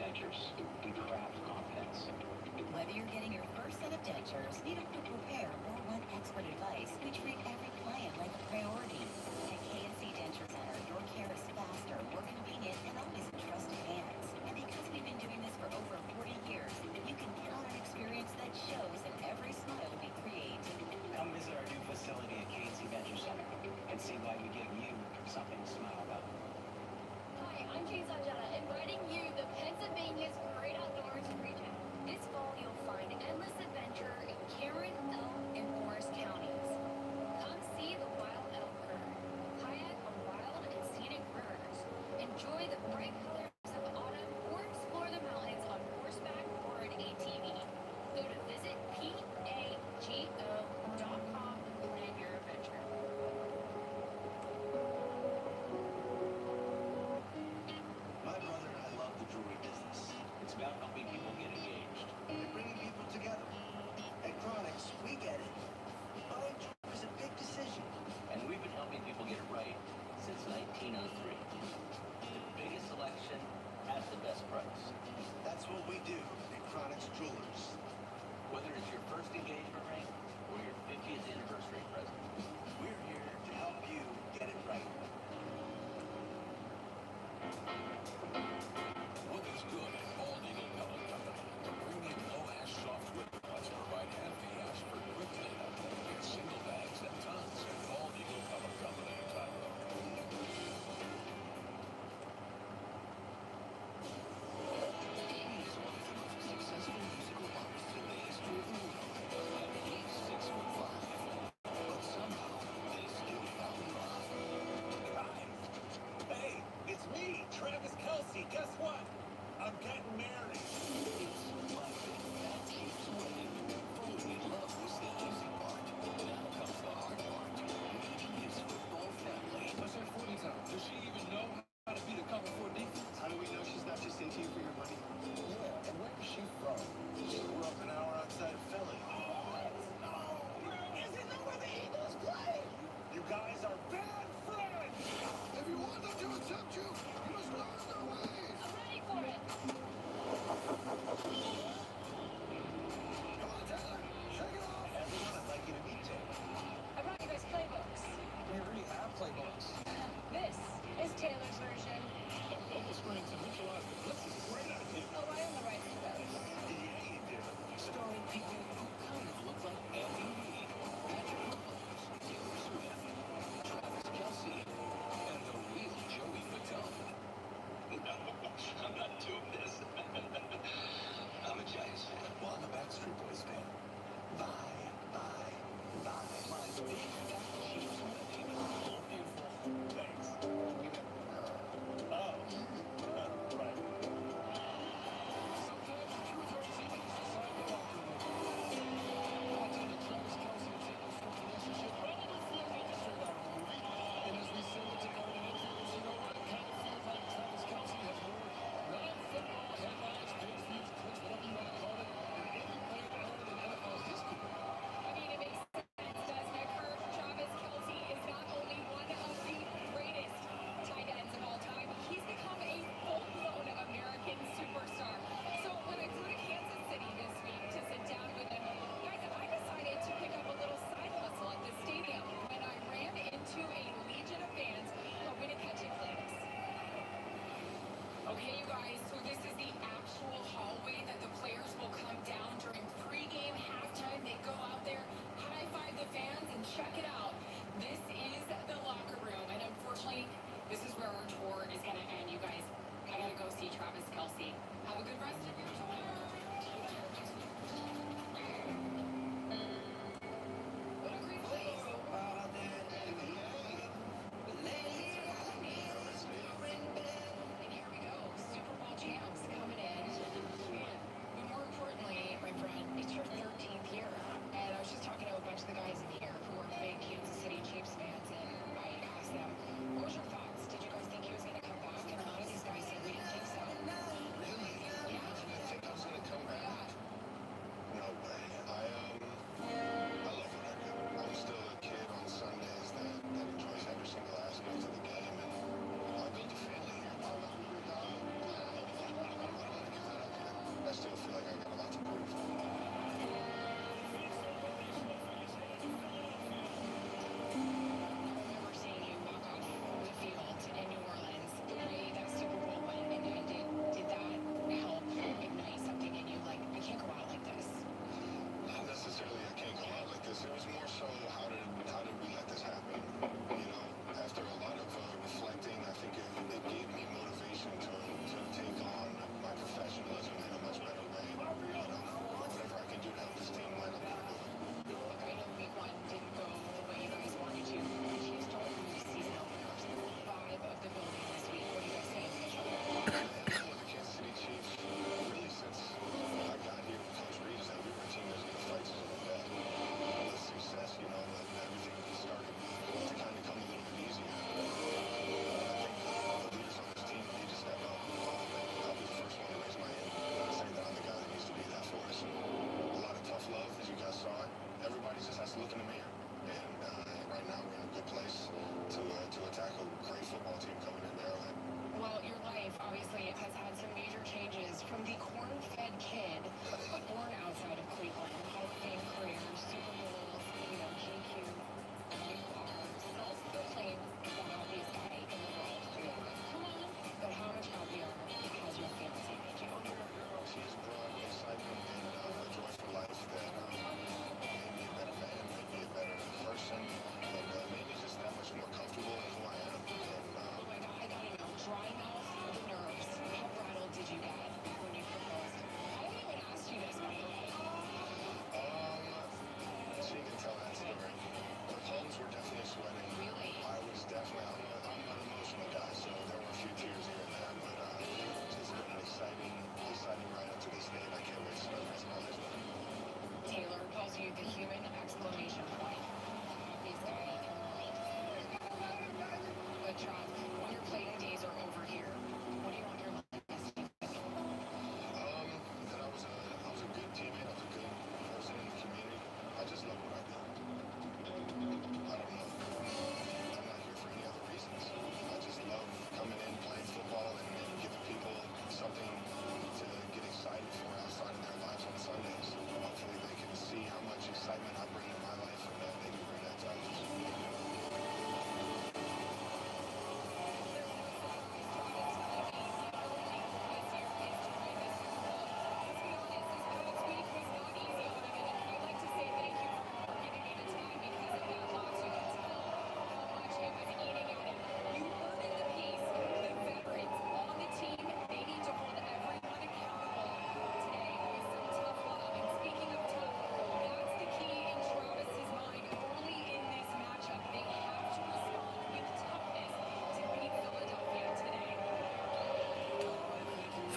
dentures and craft confidence. Whether you're getting your first set of dentures, need a quick repair, or want expert advice, we treat every client like a priority. At K&C Denture Center, your care is faster, more convenient, and always in trusted hands. And because we've been doing this for over 40 years, you can count on an experience that shows in every smile we create. Come visit our new facility at K&C Denture Center and see why we give you something to smile about. Hi, I'm Jane Sanjana, inviting you, the Pennsylvania's greatest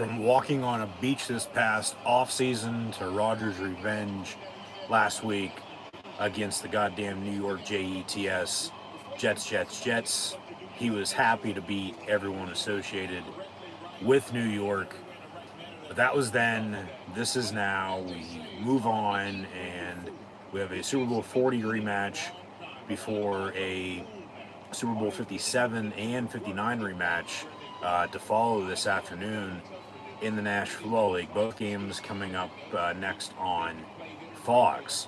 from walking on a beach this past off-season to Rodgers' revenge last week against the goddamn New York Jets, Jets. He was happy to beat everyone associated with New York. But that was then. This is now. We move on, and we have a Super Bowl 40 rematch before a Super Bowl 57 and 59 rematch to follow this afternoon in the National Football League. Both games coming up next on Fox,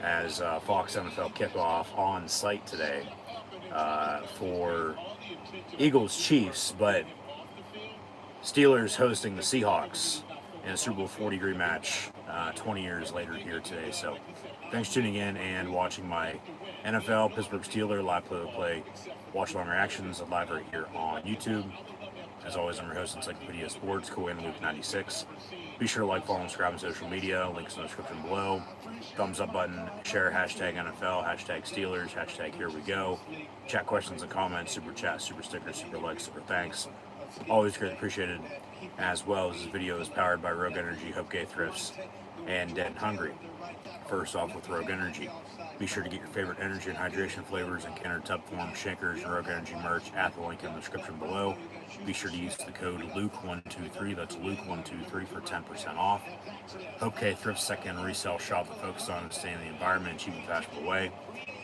as Fox NFL kickoff on site today for Eagles Chiefs, but Steelers hosting the Seahawks in a Super Bowl 40 rematch 20 years later here today. So thanks for tuning in and watching my NFL Pittsburgh Steelers live play-by-play watch-along reactions live right here on YouTube. As always, I'm your host, Encyclopedia Sports, Coin Luke 96. Be sure to like, follow, and subscribe on social media. Links in the description below. Thumbs up button, share, hashtag NFL, hashtag Steelers, hashtag Here We Go. Chat questions and comments, super chat, super stickers, super likes, super thanks. Always greatly appreciated. As well, as this video is powered by Rogue Energy, HopeKThrifts, and Dead and Hungry. First off, with Rogue Energy, be sure to get your favorite energy and hydration flavors in can or tub form, shakers, and Rogue Energy merch at the link in the description below. Be sure to use the code Luke123, that's Luke123 for 10% off. HopeKThrifts, second resale shop that focuses on staying in the environment in a cheap and fashionable way.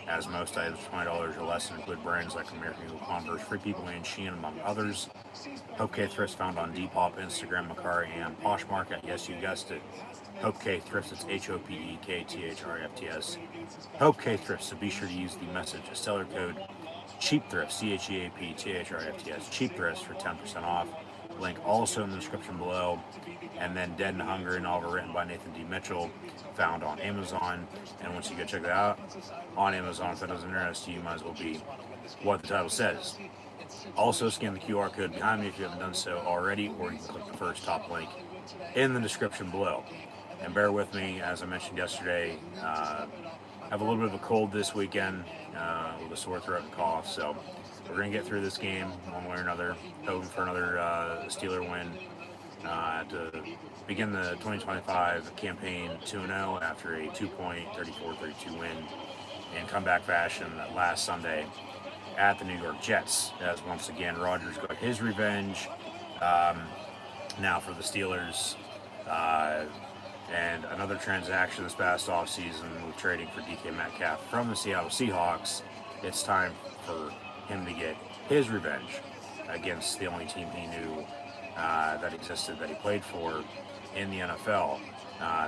As most items, $20 or less, include brands like American Eagle, Converse, Free People, and Shein, among others. HopeKThrifts found on Depop, Instagram, Macari, and Poshmark at, yes, you guessed it, HopeKThrifts. It's HopeKThrifts. HopeKThrifts. So be sure to use the message seller code CheapThrifts, CheapThrifts, CheapThrifts for 10% off. Link also in the description below. And then Dead and Hungry, a novel written by Nathan D. Mitchell, found on Amazon. And once you go check that out on Amazon, if that doesn't interest you, you might as well be what the title says. Also, scan the QR code behind me if you haven't done so already, or you can click the first top link in the description below. And bear with me, as I mentioned yesterday, I have a little bit of a cold this weekend with a sore throat and cough, so we're going to get through this game one way or another, hoping for another Steeler win to begin the 2025 campaign 2-0 after a 2-point 34-32 win in comeback fashion last Sunday at the New York Jets, as once again Rodgers got his revenge now for the Steelers. And another transaction this past offseason with trading for DK Metcalf from the Seattle Seahawks. It's time for him to get his revenge against the only team he knew that existed, that he played for in the NFL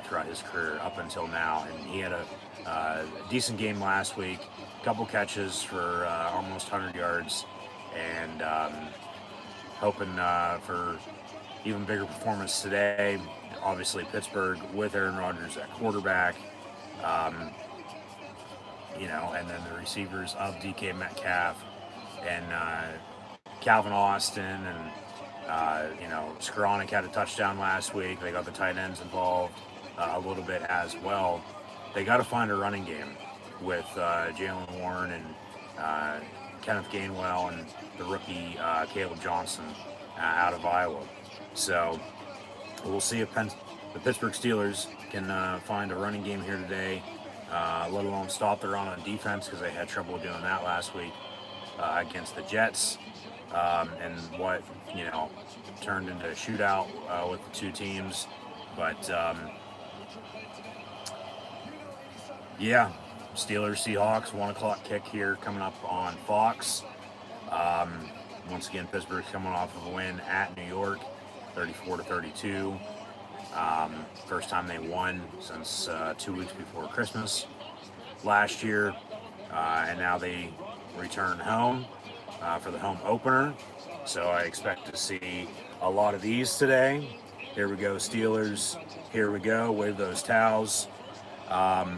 throughout his career up until now. And he had a decent game last week, a couple catches for almost 100 yards, and hoping for even bigger performance today. Obviously, Pittsburgh with Aaron Rodgers at quarterback, and then the receivers of DK Metcalf and Calvin Austin, and Skoranek had a touchdown last week. They got the tight ends involved a little bit as well. They got to find a running game with Jalen Warren and Kenneth Gainwell and the rookie Caleb Johnson out of Iowa. So we'll see if the Pittsburgh Steelers can find a running game here today, let alone stop the run on defense, because they had trouble doing that last week against the Jets, and what turned into a shootout with the two teams. But Steelers Seahawks 1 o'clock kick here coming up on Fox. Once again, Pittsburgh's coming off of a win at New York, 34-32. First time they won since 2 weeks before Christmas last year, and now they return home for the home opener. So I expect to see a lot of these today. Here we go, Steelers. Here we go. Wave those towels. The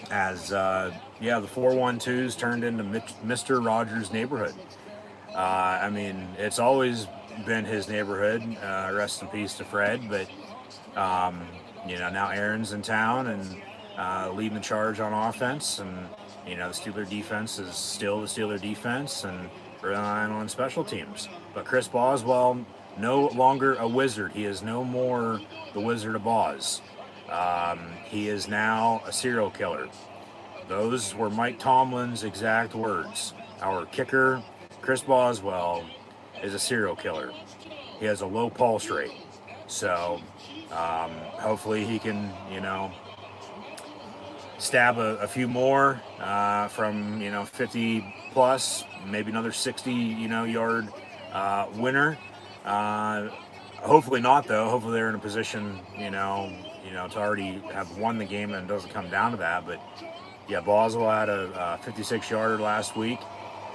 4-1-2s turned into Mr. Rogers' neighborhood. It's always been his neighborhood. Rest in peace to Fred. But, now Aaron's in town and leading the charge on offense. And, the Steeler defense is still the Steeler defense and relying on special teams. But Chris Boswell no longer a wizard. He is no more the Wizard of Oz. He is now a serial killer. Those were Mike Tomlin's exact words. Our kicker, Chris Boswell, is a serial killer. He has a low pulse rate. So hopefully he can, stab a few more from, 50 plus, maybe another 60, yard winner. Hopefully not, though. Hopefully they're in a position, to already have won the game and it doesn't come down to that. But yeah, Boswell had a 56-yarder last week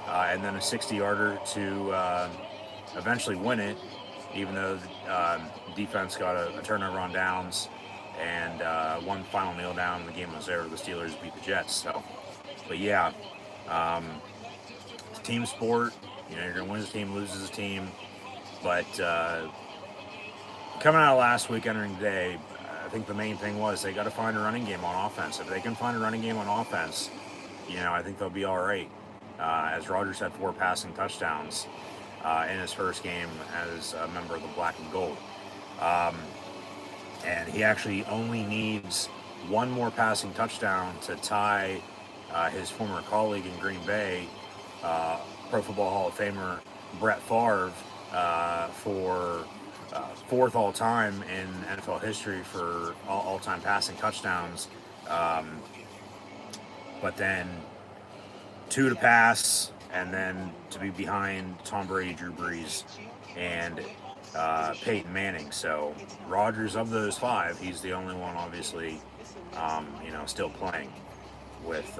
and then a 60-yarder to eventually win it, even though the defense got a turnover on downs and one final kneel down and the game was over. The Steelers beat the Jets. So, but yeah, it's a team sport. You're going to win as a team, lose as a team. But coming out of last week, entering today, I think the main thing was they got to find a running game on offense. If they can find a running game on offense, I think they'll be all right. As Rodgers had 4 passing touchdowns in his first game as a member of the Black and Gold. And he actually only needs one more passing touchdown to tie his former colleague in Green Bay, Pro Football Hall of Famer Brett Favre, for 4th all-time in NFL history for all-time passing touchdowns. But then 2 to pass, and then to be behind Tom Brady, Drew Brees, and Peyton Manning. So Rodgers, of those 5, he's the only one, obviously, still playing. With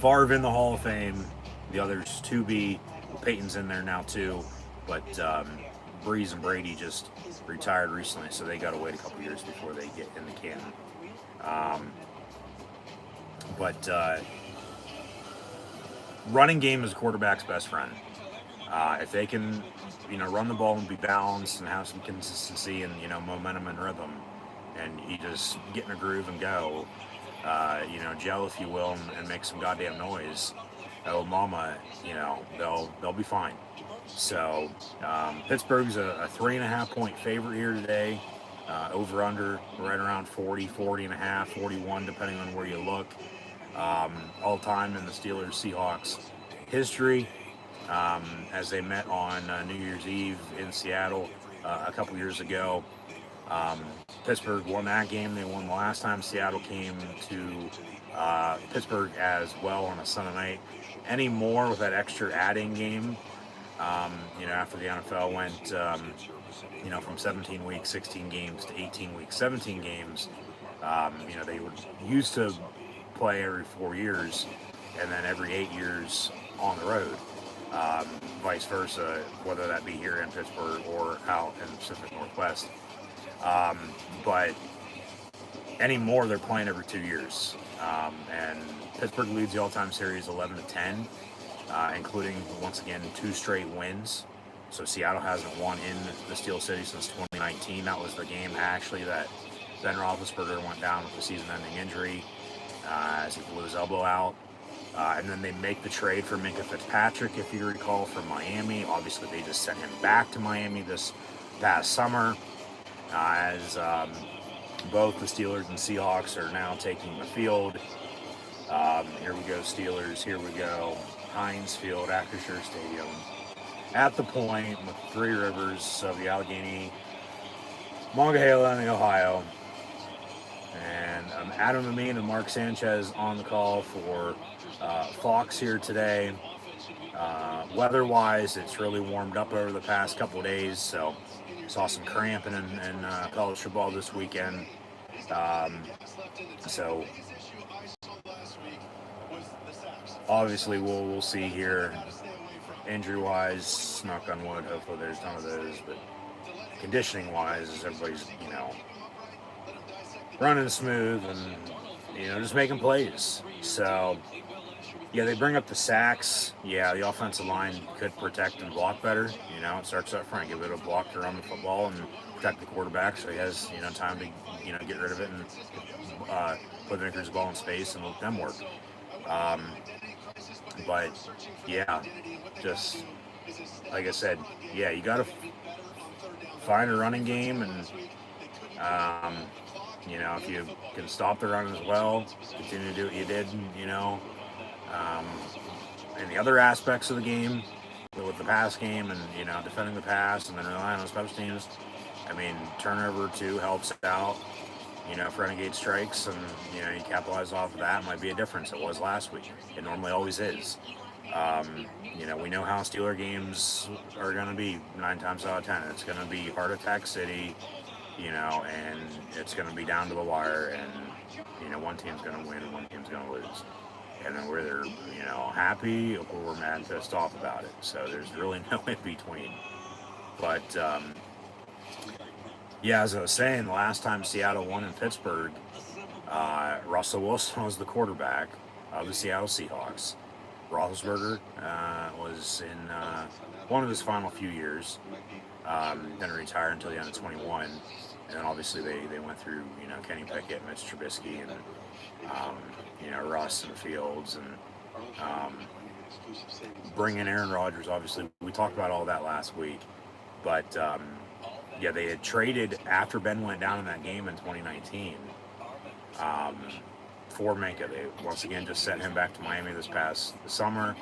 Favre in the Hall of Fame, the others to be. Peyton's in there now too, but Brees and Brady just retired recently, so they got to wait a couple years before they get in the canon. But running game is a quarterback's best friend. If they can, run the ball and be balanced and have some consistency and, momentum and rhythm, and you just get in a groove and go, gel, if you will, and make some goddamn noise, oh mama, they'll be fine. So Pittsburgh's a 3.5 point favorite here today. Over under right around 40.5, 41, depending on where you look. All time in the Steelers Seahawks history, as they met on New Year's Eve in Seattle a couple years ago. Pittsburgh won that game. They won the last time Seattle came to Pittsburgh as well on a Sunday night. Any more with that extra adding game, after the NFL went, from 17 weeks, 16 games to 18 weeks, 17 games, they would used to play every 4 years and then every 8 years on the road, vice versa, whether that be here in Pittsburgh or out in the Pacific Northwest. But anymore, they're playing every 2 years. And Pittsburgh leads the all-time series 11-10, including, once again, 2 straight wins. So Seattle hasn't won in the Steel City since 2019. That was the game, actually, that Ben Roethlisberger went down with a season-ending injury as he blew his elbow out. And then they make the trade for Minka Fitzpatrick, if you recall, from Miami. Obviously, they just sent him back to Miami this past summer, as both the Steelers and Seahawks are now taking the field. Here we go, Steelers. Here we go. Heinz Field, Acrisure Stadium. At the point with 3 rivers of the Allegheny, Monongahela, and the Ohio. And Adam Amin and Mark Sanchez on the call for Fox here today. Weather-wise, it's really warmed up over the past couple of days, so saw some cramping in college football this weekend. So obviously we'll see here, injury-wise, knock on wood, hopefully there's none of those, but conditioning-wise, as everybody's, running smooth and, just making plays. So, yeah, they bring up the sacks. Yeah, the offensive line could protect and block better. It starts up front, give it a block to run the football and protect the quarterback so he has, time to, get rid of it and put the ball in space and let them work. But, yeah, just like I said, yeah, you got to find a running game, and if you can stop the run as well, continue to do what you did, um, and the other aspects of the game with the pass game and defending the pass and then relying on special teams. I mean, turnover too helps out. If Renegade strikes and you capitalize off of that, it might be a difference. It was last week. It normally always is. We know how Steeler games are going to be 9 times out of 10. It's going to be heart attack city, and it's going to be down to the wire, and one team's going to win and one team's going to lose. And then we're either, happy or we're mad and pissed off about it. So there's really no in between. But, as I was saying, the last time Seattle won in Pittsburgh, Russell Wilson was the quarterback of the Seattle Seahawks. Roethlisberger was in one of his final few years. Didn't retire until the end of 21. And then obviously they went through, Kenny Pickett, Mitch Trubisky, and, Russ and Fields, and bringing Aaron Rodgers. Obviously, we talked about all that last week. But, they had traded after Ben went down in that game in 2019 for Minka. They once again just sent him back to Miami this past summer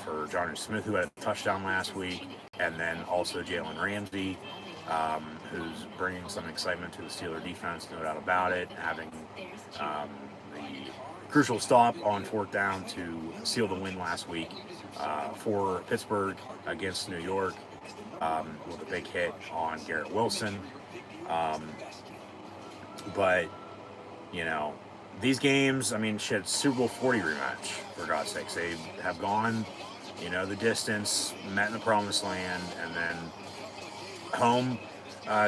for Johnny Smith, who had a touchdown last week, and then also Jalen Ramsey, who's bringing some excitement to the Steeler defense, no doubt about it, having the crucial stop on 4th down to seal the win last week for Pittsburgh against New York with a big hit on Garrett Wilson. But, these games, I mean, shit, Super Bowl 40 rematch, for God's sakes. They have gone, the distance, met in the promised land, and then home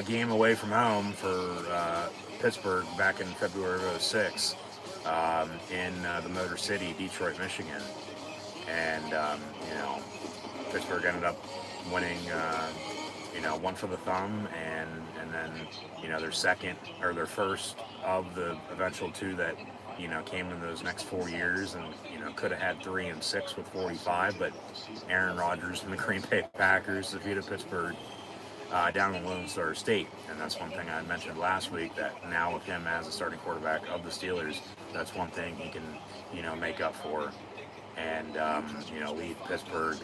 game away from home for Pittsburgh back in February of 2006 in the Motor City, Detroit, Michigan. And, Pittsburgh ended up winning, one for the thumb, and then, their second, or their first of the eventual 2 that, came in those next 4 years, and, could have had 3 and 6 with 45, but Aaron Rodgers and the Green Bay Packers defeated Pittsburgh down in Lone Star State. And that's one thing I mentioned last week, that now with him as the starting quarterback of the Steelers, that's one thing he can, make up for, and, lead Pittsburgh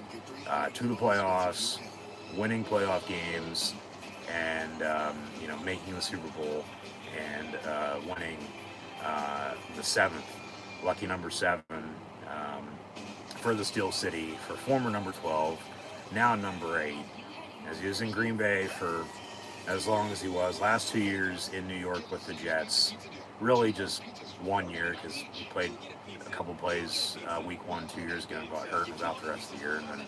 to the playoffs, winning playoff games, and, making the Super Bowl, and winning the 7th, lucky number 7, for the Steel City, for former number 12, now number 8, as he was in Green Bay for as long as he was. Last 2 years in New York with the Jets, really just 1 year, because he played a couple plays week 1 2 years ago and got hurt and was out the rest of the year. And then,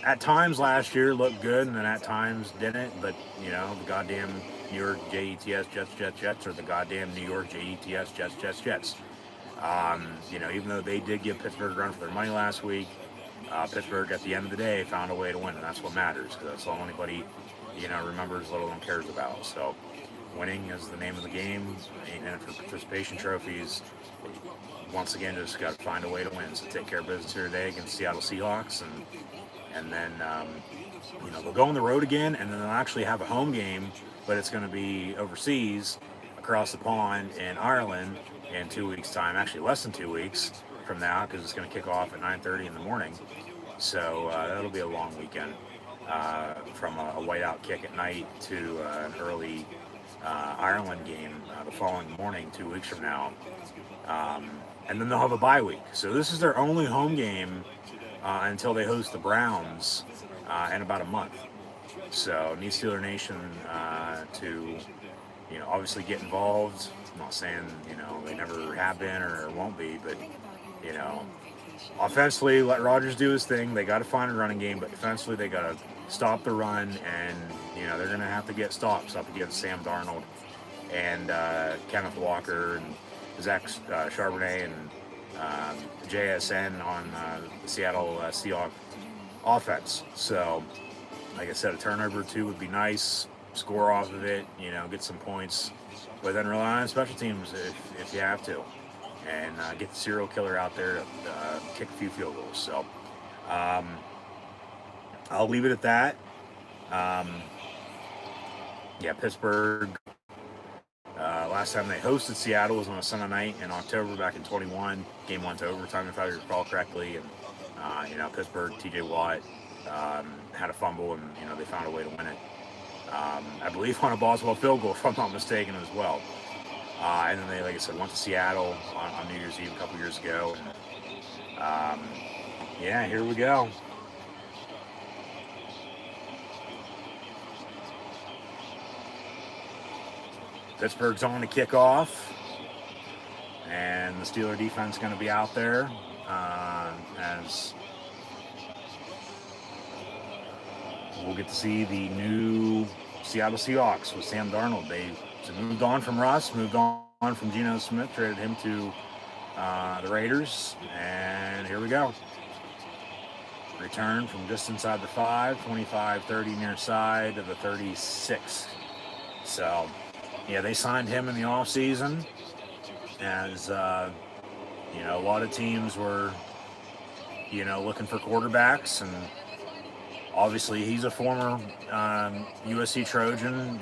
at times last year looked good, and then at times didn't. But, the goddamn New York Jets, or the goddamn New York Jets, Jets. Even though they did give Pittsburgh a run for their money last week, Pittsburgh at the end of the day found a way to win, and that's what matters, because that's all anybody, remembers, let alone cares about. So winning is the name of the game, and for participation trophies, once again, just got to find a way to win. So take care of business here today against Seattle Seahawks, and then they'll go on the road again, and then they'll actually have a home game, but it's going to be overseas, across the pond in Ireland in 2 weeks' time. Actually, less than 2 weeks from now, because it's going to kick off at 9:30 in the morning. So that'll be a long weekend, from a whiteout kick at night to an early Ireland game the following morning, 2 weeks from now. And then they'll have a bye week. So this is their only home game until they host the Browns in about a month. So need Steeler Nation to, obviously get involved. I'm not saying, they never have been or won't be, but, offensively, let Rodgers do his thing. They got to find a running game, but defensively, they got to stop the run, and, they're going to have to get stops up against Sam Darnold and Kenneth Walker and Zach Charbonnet and JSN on the Seattle Seahawks offense. So, like I said, a turnover or 2 would be nice. Score off of it, get some points, but then rely on special teams if you have to, and get the serial killer out there to kick a few field goals. So, I'll leave it at that. Yeah, Pittsburgh. Last time they hosted Seattle was on a Sunday night in October back in 21. Game went to overtime, if I recall correctly. And, Pittsburgh, TJ Watt had a fumble, and, they found a way to win it. I believe on a Boswell field goal, if I'm not mistaken, as well. And then they, like I said, went to Seattle on New Year's Eve a couple years ago. And, here we go. Pittsburgh's on to kick off, and the Steeler defense is going to be out there as we'll get to see the new Seattle Seahawks with Sam Darnold. They moved on from Russ, moved on from Geno Smith, traded him to the Raiders, and here we go. Return from just inside the 5, 25-30 near side to the 36. So, yeah, they signed him in the offseason as, a lot of teams were, looking for quarterbacks. And obviously he's a former USC Trojan,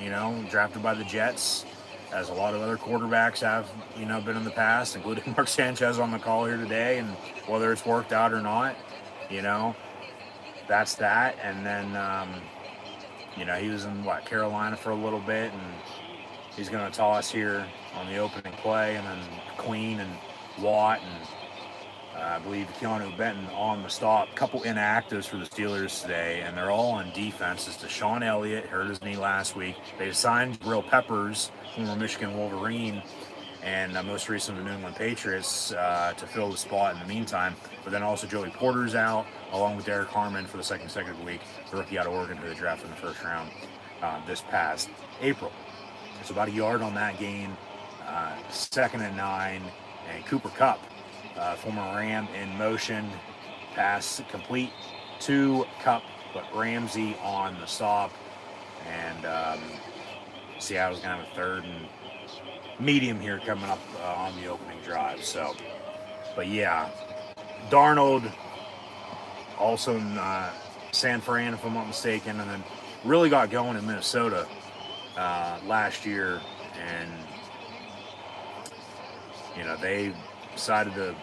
drafted by the Jets, as a lot of other quarterbacks have, been in the past, including Mark Sanchez on the call here today. And whether it's worked out or not, that's that. And then, he was in, Carolina for a little bit, and he's going to toss here on the opening play, and then Queen and Watt and I believe Keanu Benton on the stop. A couple inactives for the Steelers today, and they're all on defense. It's Deshaun Elliott, hurt his knee last week. They signed Real Peppers, former Michigan Wolverine, and most recently the New England Patriots to fill the spot in the meantime. But then also Joey Porter's out, along with Derek Harmon for the second consecutive week, the rookie out of Oregon who they drafted in the first round this past April. So about a yard on that gain, 2nd and 9, and Cooper Kupp, former Ram, in motion, pass complete to Kupp, but Ramsey on the stop, and Seattle's going to have a 3rd and medium here coming up on the opening drive. So, but yeah, Darnold, also in San Fran, if I'm not mistaken, and then really got going in Minnesota last year, and they decided to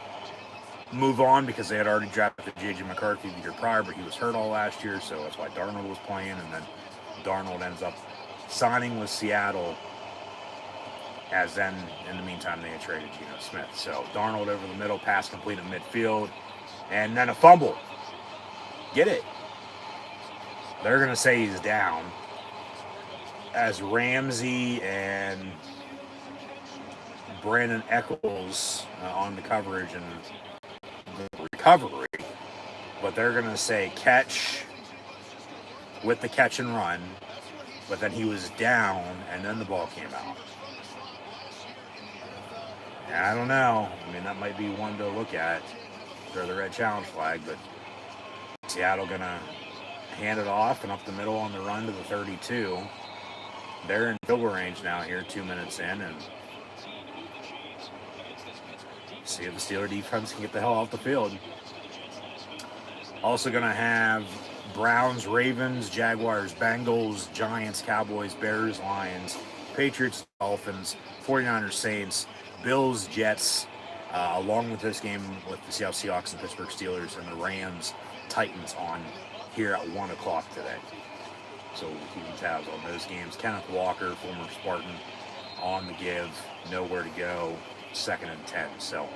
move on because they had already drafted J.J. McCarthy the year prior, but he was hurt all last year, so that's why Darnold was playing. And then Darnold ends up signing with Seattle, as then in the meantime they had traded Geno Smith. So Darnold over the middle, pass complete at midfield, and then a fumble. Get it? They're going to say he's down, as Ramsey and Brandon Eccles on the coverage and the recovery, but they're going to say catch with the catch and run, but then he was down and then the ball came out. I don't know. I mean, that might be one to look at for the red challenge flag, but Seattle going to hand it off and up the middle on the run to the 32. They're in field goal range now here, 2 minutes in, and see if the Steeler defense can get the hell off the field. Also going to have Browns, Ravens, Jaguars, Bengals, Giants, Cowboys, Bears, Lions, Patriots, Dolphins, 49ers, Saints, Bills, Jets, along with this game with the Seattle Seahawks and Pittsburgh Steelers, and the Rams, Titans on here at 1 o'clock today. So we'll keep tabs on those games. Kenneth Walker, former Spartan, on the give, nowhere to go, 2nd and 10. So,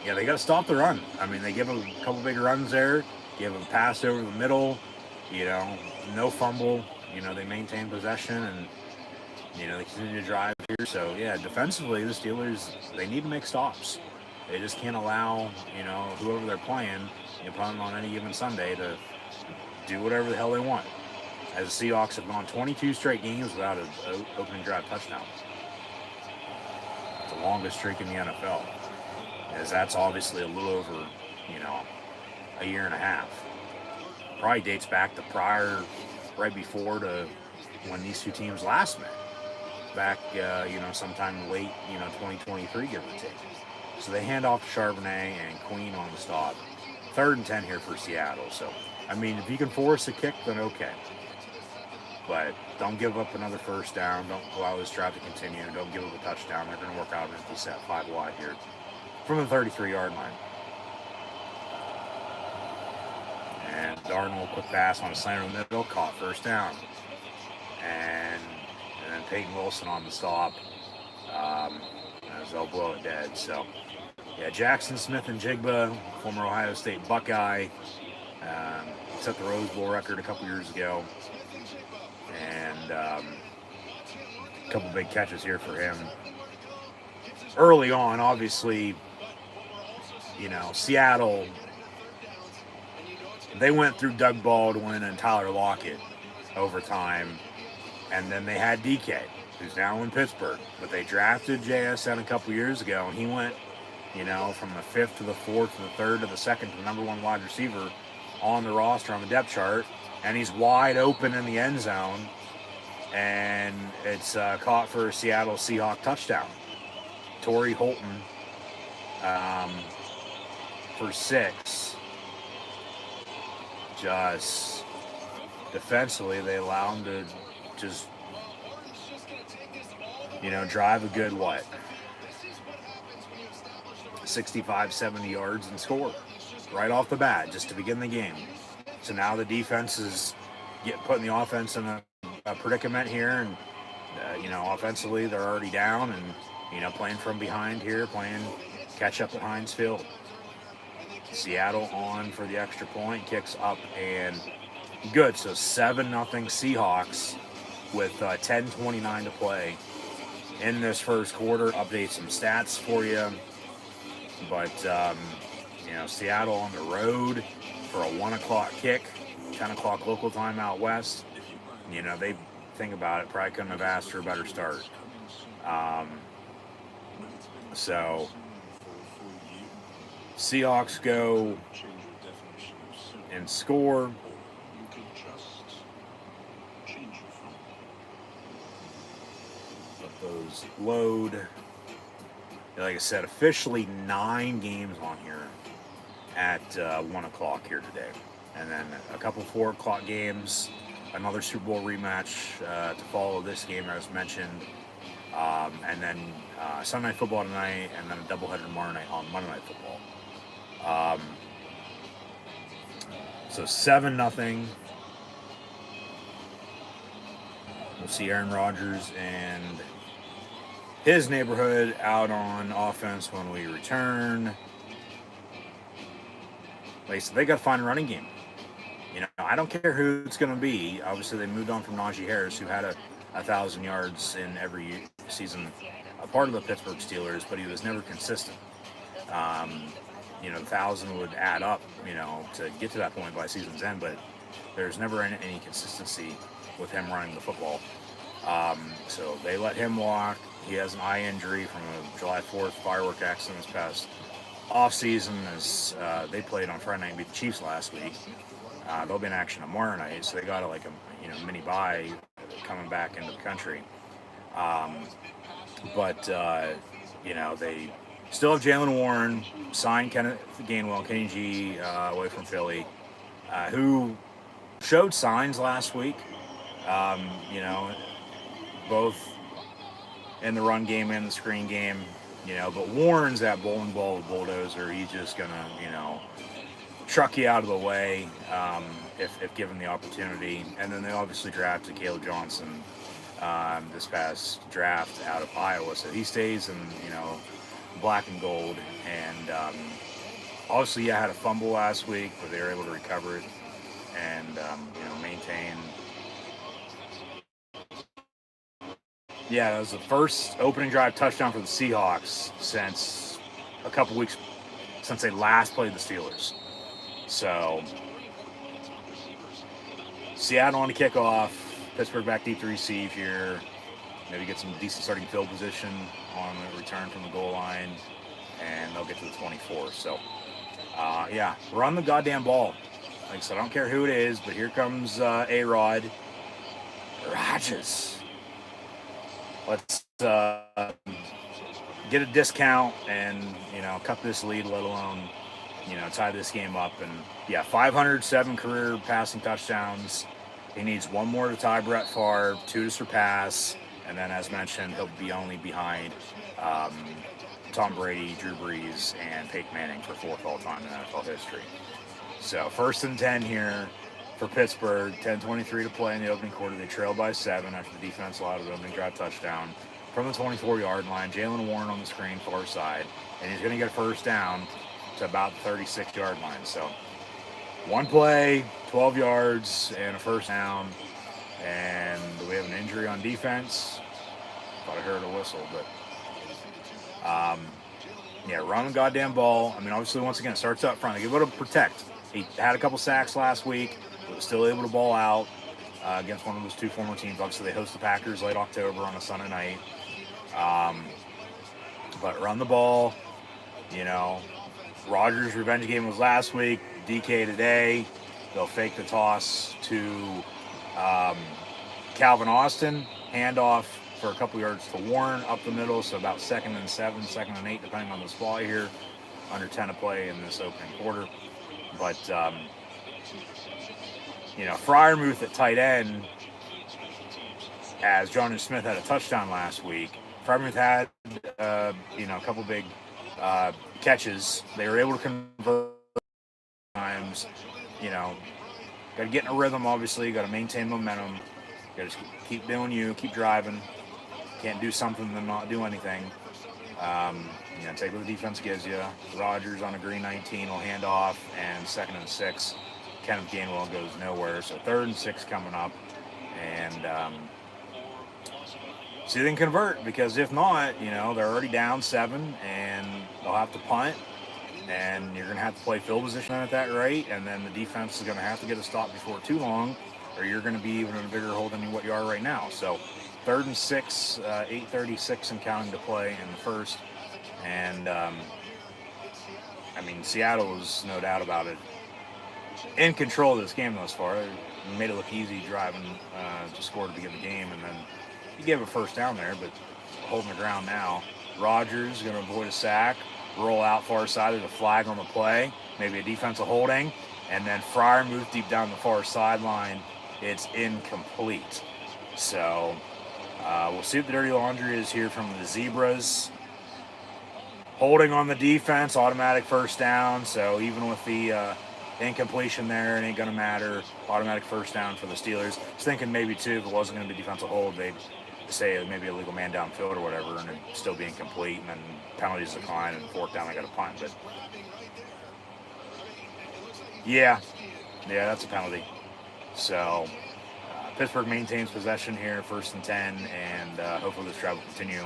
they got to stop the run. I mean, they give them a couple big runs there, give them a pass over the middle, no fumble. They maintain possession, and, they continue to drive here. So, defensively, the Steelers, they need to make stops. They just can't allow, whoever they're playing, opponent on any given Sunday to do whatever the hell they want. As the Seahawks have gone 22 straight games without an opening drive touchdown. The longest streak in the NFL, as that's obviously a little over, a year and a half. Probably dates back to right before to when these two teams last met. Back, sometime late, 2023, give or take. So they hand off to Charbonnet and Queen on the stop. 3rd and 10 here for Seattle. So, I mean, if you can force a kick, then okay. But don't give up another first down. Don't allow this drive to continue. Don't give up a touchdown. They're going to work out an empty set 5 wide here from the 33-yard line. And Darnold, quick pass on a slant in the middle, caught first down. And then Peyton Wilson on the stop. As they'll blow it dead. So, yeah, Jackson Smith and Jigba, former Ohio State Buckeye, set the Rose Bowl record a couple years ago. And a couple big catches here for him. Early on, obviously, Seattle, they went through Doug Baldwin and Tyler Lockett over time. And then they had DK, who's now in Pittsburgh. But they drafted JSN a couple years ago, and he went, from the 5th to the 4th to the 3rd to the 2nd to the number 1 wide receiver on the roster on the depth chart. And he's wide open in the end zone. And it's caught for a Seattle Seahawks touchdown. Torrey Holton for 6. Just defensively, they allow him to just, drive a good, 65, 70 yards and score right off the bat just to begin the game. So now the defense is putting the offense in a predicament here, and, offensively they're already down and, playing from behind here, playing catch up at Heinz Field. Seattle on for the extra point, kicks up and good. So 7-0 Seahawks with 10:29 to play in this first quarter. Update some stats for you. But, Seattle on the road for a 1 o'clock kick, 10 o'clock local time out west. They think about it, probably couldn't have asked for a better start. So Seahawks go and score. Let those load. Like I said, officially 9 games on here at 1 o'clock here today. And then a couple 4 o'clock games, another Super Bowl rematch to follow this game as mentioned. And then Sunday Night Football tonight, and then a doubleheader tomorrow night on Monday Night Football. So 7-0. We'll see Aaron Rodgers and his neighborhood out on offense when we return. Like I said, they got to find a running game. I don't care who it's going to be. Obviously, they moved on from Najee Harris, who had 1,000 yards in every season, a part of the Pittsburgh Steelers, but he was never consistent. 1,000 would add up, to get to that point by season's end, but there's never any consistency with him running the football. So they let him walk. He has an eye injury from a July 4th firework accident this past offseason as they played on Friday night and beat the Chiefs last week. They'll be in action tomorrow night, so they got a mini bye coming back into the country. But they still have Jalen Warren, signed Kenneth Gainwell, Kenny G, away from Philly, who showed signs last week, both in the run game and the screen game, but Warren's that bowling ball with bulldozer. He's just going to, truck you out of the way if given the opportunity. And then they obviously drafted Caleb Johnson this past draft out of Iowa. So he stays in, black and gold. And obviously, had a fumble last week, but they were able to recover it and, maintain. Yeah, that was the first opening drive touchdown for the Seahawks since a couple weeks, since they last played the Steelers. So, Seattle on the kickoff, Pittsburgh back deep to receive here. Maybe get some decent starting field position on the return from the goal line, and they'll get to the 24. So, run the goddamn ball. Like I said, I don't care who it is, but here comes A-Rod. Rodgers. Let's get a discount and, cut this lead, let alone tie this game up. And, 507 career passing touchdowns. He needs one more to tie Brett Favre, 2 to surpass. And then, as mentioned, he'll be only behind Tom Brady, Drew Brees, and Peyton Manning for 4th all-time in NFL history. So 1st and 10 here for Pittsburgh. 10:23 to play in the opening quarter. They trail by 7 after the defense allowed an opening drive touchdown. From the 24-yard line, Jalen Warren on the screen, far side. And he's going to get a first down to about the 36-yard line. So one play, 12 yards, and a first down. And we have an injury on defense. Thought I heard a whistle, but run the goddamn ball. I mean, obviously, once again, it starts up front. They get able to protect. He had a couple sacks last week, but was still able to ball out against one of those 2 former teams. Obviously, they host the Packers late October on a Sunday night. But run the ball. Rodgers' revenge game was last week. DK today. They'll fake the toss to Calvin Austin. Handoff for a couple yards to Warren up the middle, so about 2nd and 7, 2nd and 8, depending on the spot here. Under 10 to play in this opening quarter. But, Freiermuth at tight end, as Jonnu Smith had a touchdown last week. Freiermuth had, a couple big catches. They were able to convert times. Got to get in a rhythm, obviously. Got to maintain momentum. Got to just keep doing keep driving. Can't do something and then not do anything. Take what the defense gives you. Rodgers on a green 19 will hand off, and 2nd and 6. Kenneth Gainwell goes nowhere. So 3rd and 6 coming up. And see if they can convert, because if not, they're already down 7, and they'll have to punt. And you're going to have to play field position at that rate, and then the defense is going to have to get a stop before too long, or you're going to be even in a bigger hole than what you are right now. So 3rd and 6, 8:36 and counting to play in the first. And, Seattle was, no doubt about it, in control of this game thus far. They made it look easy driving to score to begin the game, and then you gave a first down there, but holding the ground now. Rodgers going to avoid a sack, roll out far side. There's a flag on the play, maybe a defensive holding, and then Freiermuth deep down the far sideline. It's incomplete. So we'll see what the dirty laundry is here from the Zebras. Holding on the defense, automatic first down. So even with the incompletion there, it ain't going to matter. Automatic first down for the Steelers. I was thinking maybe, too, if it wasn't going to be defensive hold, they'd say maybe a legal man downfield or whatever, and it'd still be incomplete, and then penalties decline, and 4th down, they got a punt. But yeah, that's a penalty. So Pittsburgh maintains possession here, 1st and 10, and hopefully this drive will continue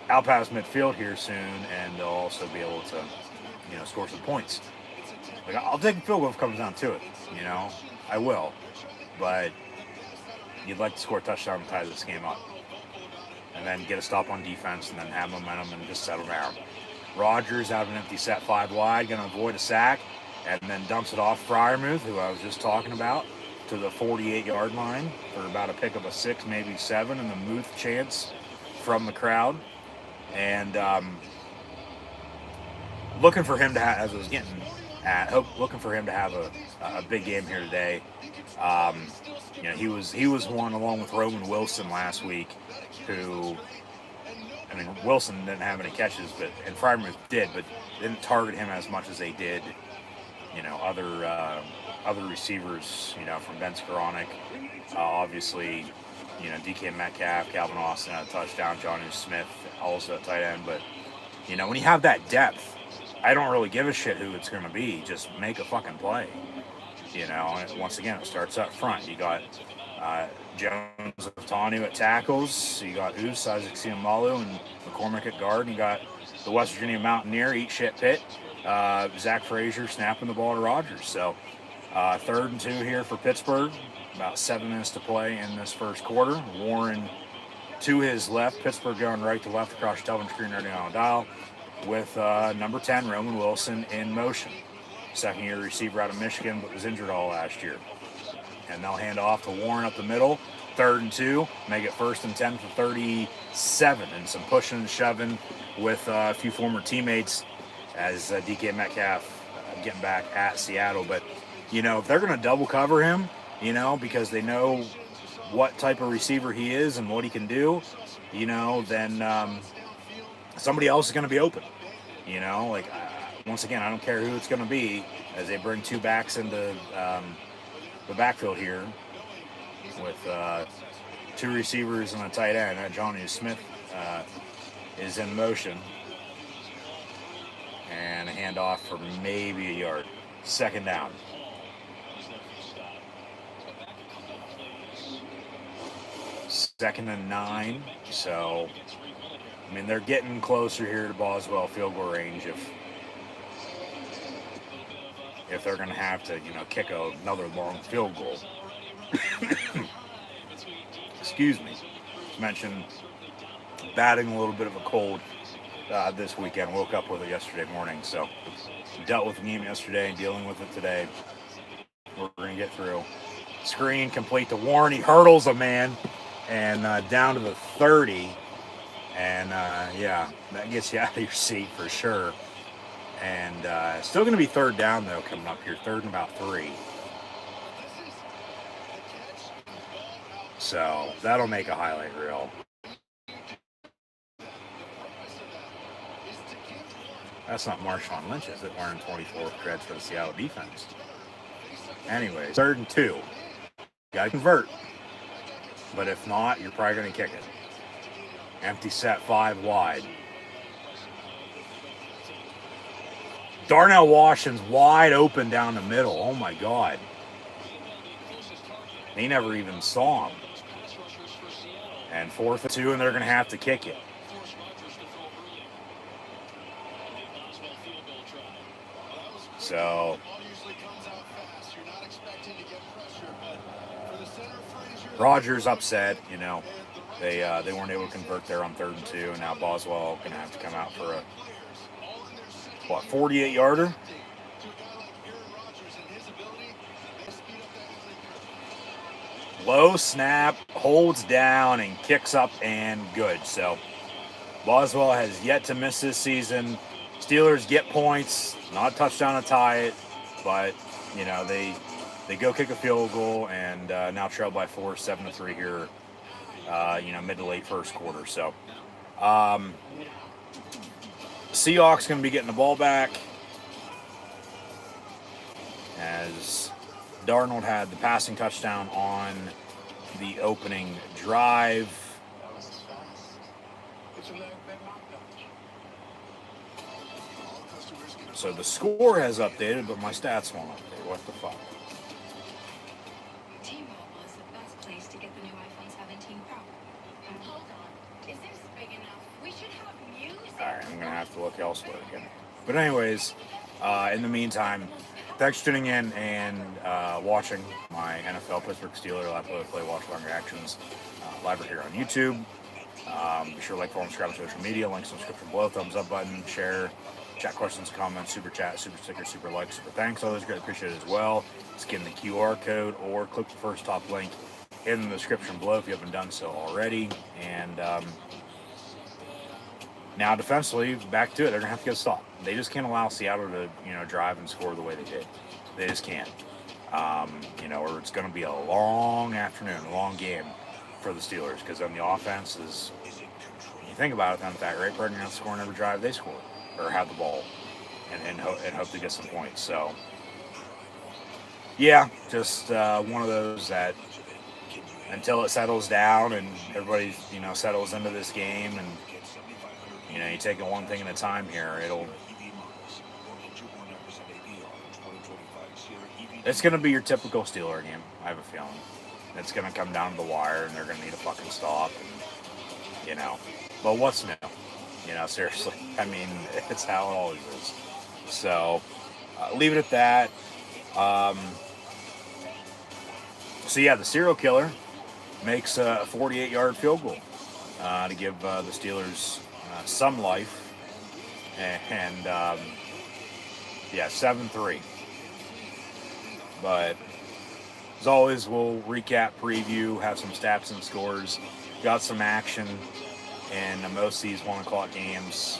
out past midfield here soon, and they'll also be able to, score some points. Like, I'll take a field goal if it comes down to it, I will. But you'd like to score a touchdown to tie this game up. And then get a stop on defense, and then have momentum and just settle down. Rodgers out of an empty set 5 wide, going to avoid a sack, and then dumps it off Freiermuth, who I was just talking about, to the 48-yard line for about a pick of a 6, maybe 7, and the Muth chance from the crowd. And looking for him to have, as I was getting at, looking for him to have a big game here today. He was one along with Roman Wilson last week, who, Wilson didn't have any catches, and Freiermuth did, but didn't target him as much as they did, other receivers, from Ben Skoranek, obviously, DK Metcalf, Calvin Austin had a touchdown, Jonnu Smith also a tight end, but, when you have that depth, I don't really give a shit who it's going to be, just make a fucking play, and once again, it starts up front. You got Jones of Tanu at tackles, you got Isaac Seumalo and McCormick at guard, and you got the West Virginia Mountaineer, eat shit pit, Zach Frazier snapping the ball to Rodgers. So 3rd and 2 here for Pittsburgh, about 7 minutes to play in this first quarter. Warren to his left, Pittsburgh going right to left across the television screen right on the dial, with number 10, Roman Wilson, in motion. Second-year receiver out of Michigan, but was injured all last year. And they'll hand off to Warren up the middle. 3rd and 2, make it 1st and 10 for 37, and some pushing and shoving with a few former teammates as DK Metcalf getting back at Seattle. But, you know, if they're going to double cover him, you know, because they know what type of receiver he is and what he can do, you know, then somebody else is going to be open. You know, like, once again, I don't care who it's going to be as they bring two backs into the backfield here with two receivers and a tight end. Johnny Smith is in motion. And a handoff for maybe a yard. Second down. Second and 9. So, I mean, they're getting closer here to Boswell field goal range if they're going to have to, you know, kick another long field goal. Excuse me. Mentioned batting a little bit of a cold this weekend. Woke up with it yesterday morning, so dealt with the game yesterday, dealing with it today. We're going to get through. Screen complete to Warren. He hurdles a man and down to the 30. And yeah, that gets you out of your seat for sure. And still going to be third down, though, coming up here. Third and about 3. So that'll make a highlight reel. That's not Marshawn Lynch, is it? Wearing 24 creds for the Seattle defense. Anyways, 3rd and 2. Got to convert. But if not, you're probably going to kick it. Empty set 5 wide. Darnell Washington's wide open down the middle. Oh, my God. They never even saw him. And 4th and 2, and they're going to have to kick it. So, Rodgers upset, you know. They weren't able to convert there on 3rd and 2, and now Boswell going to have to come out for a, 48-yarder? Low snap, holds down, and kicks up and good. So, Boswell has yet to miss this season. Steelers get points, not a touchdown to tie it, but, you know, they go kick a field goal and now trail by 4, 7-3 here, you know, mid to late first quarter. So, Seahawks going to be getting the ball back as Darnold had the passing touchdown on the opening drive. So the score has updated, but my stats won't update. What the fuck? T-Mobile is the best place to get the new iPhone 17 Pro. Hold on. Is this big enough? We should have music. Alright, I'm going to have to look elsewhere again. But anyways, in the meantime, thanks for tuning in and watching my NFL Pittsburgh Steelers Live Play Watch Long Reactions live right here on YouTube. Be sure to like, follow, and subscribe to social media. Links in the description below. Thumbs up button, share, chat questions, comments, super chat, super sticker, super like, super thanks. Always greatly appreciate it as well. Scan the QR code or click the first top link in the description below if you haven't done so already. And now defensively, back to it. They're going to have to get a stop. They just can't allow Seattle to, you know, drive and score the way they did. They just can't. You know, or it's going to be a long afternoon, a long game for the Steelers, because then the offense is, you think about it, then with that rate, they're going to score every drive they score or have the ball and hope to get some points. So, yeah, just one of those that until it settles down and everybody, you know, settles into this game and, you know, you take it one thing at a time here, it's going to be your typical Steeler game, I have a feeling. It's going to come down to the wire, and they're going to need a fucking stop, and, you know. But what's new? You know, seriously. I mean, it's how it always is. So, leave it at that. So, yeah, the serial killer makes a 48-yard field goal to give the Steelers some life. And yeah, 7-3. But as always, we'll recap, preview, have some stats and scores. Got some action in most of these 1 o'clock games.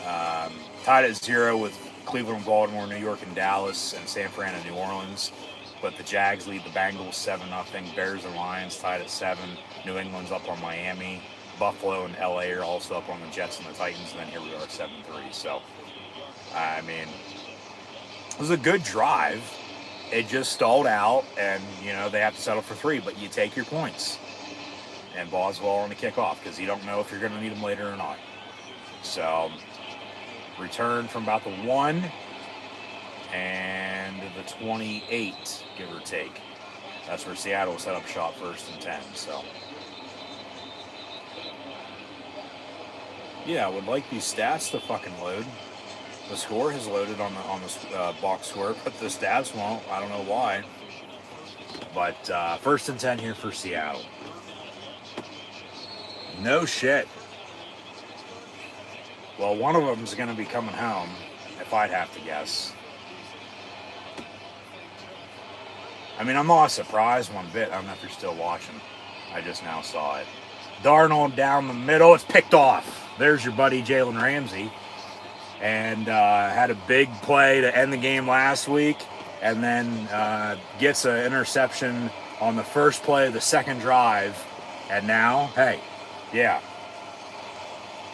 Tied at 0 with Cleveland, Baltimore, New York, and Dallas, and San Fran and New Orleans. But the Jags lead the Bengals 7-0. Bears and Lions tied at 7. New England's up on Miami. Buffalo and LA are also up on the Jets and the Titans. And then here we are at 7-3. So, I mean, it was a good drive. It just stalled out, and, you know, they have to settle for 3. But you take your points. And Boswell on the kickoff, because you don't know if you're going to need them later or not. So, return from about the 1 and the 28, give or take. That's where Seattle set up shop 1st and 10. So, yeah, I would like these stats to fucking load. The score has loaded on the box score, but the stats won't. I don't know why. But 1st and 10 here for Seattle. No shit. Well, one of them's going to be coming home, if I'd have to guess. I mean, I'm not surprised one bit. I don't know if you're still watching. I just now saw it. Darnold down the middle. It's picked off. There's your buddy Jalen Ramsey. And had a big play to end the game last week. And then gets an interception on the first play of the second drive. And now, hey, yeah.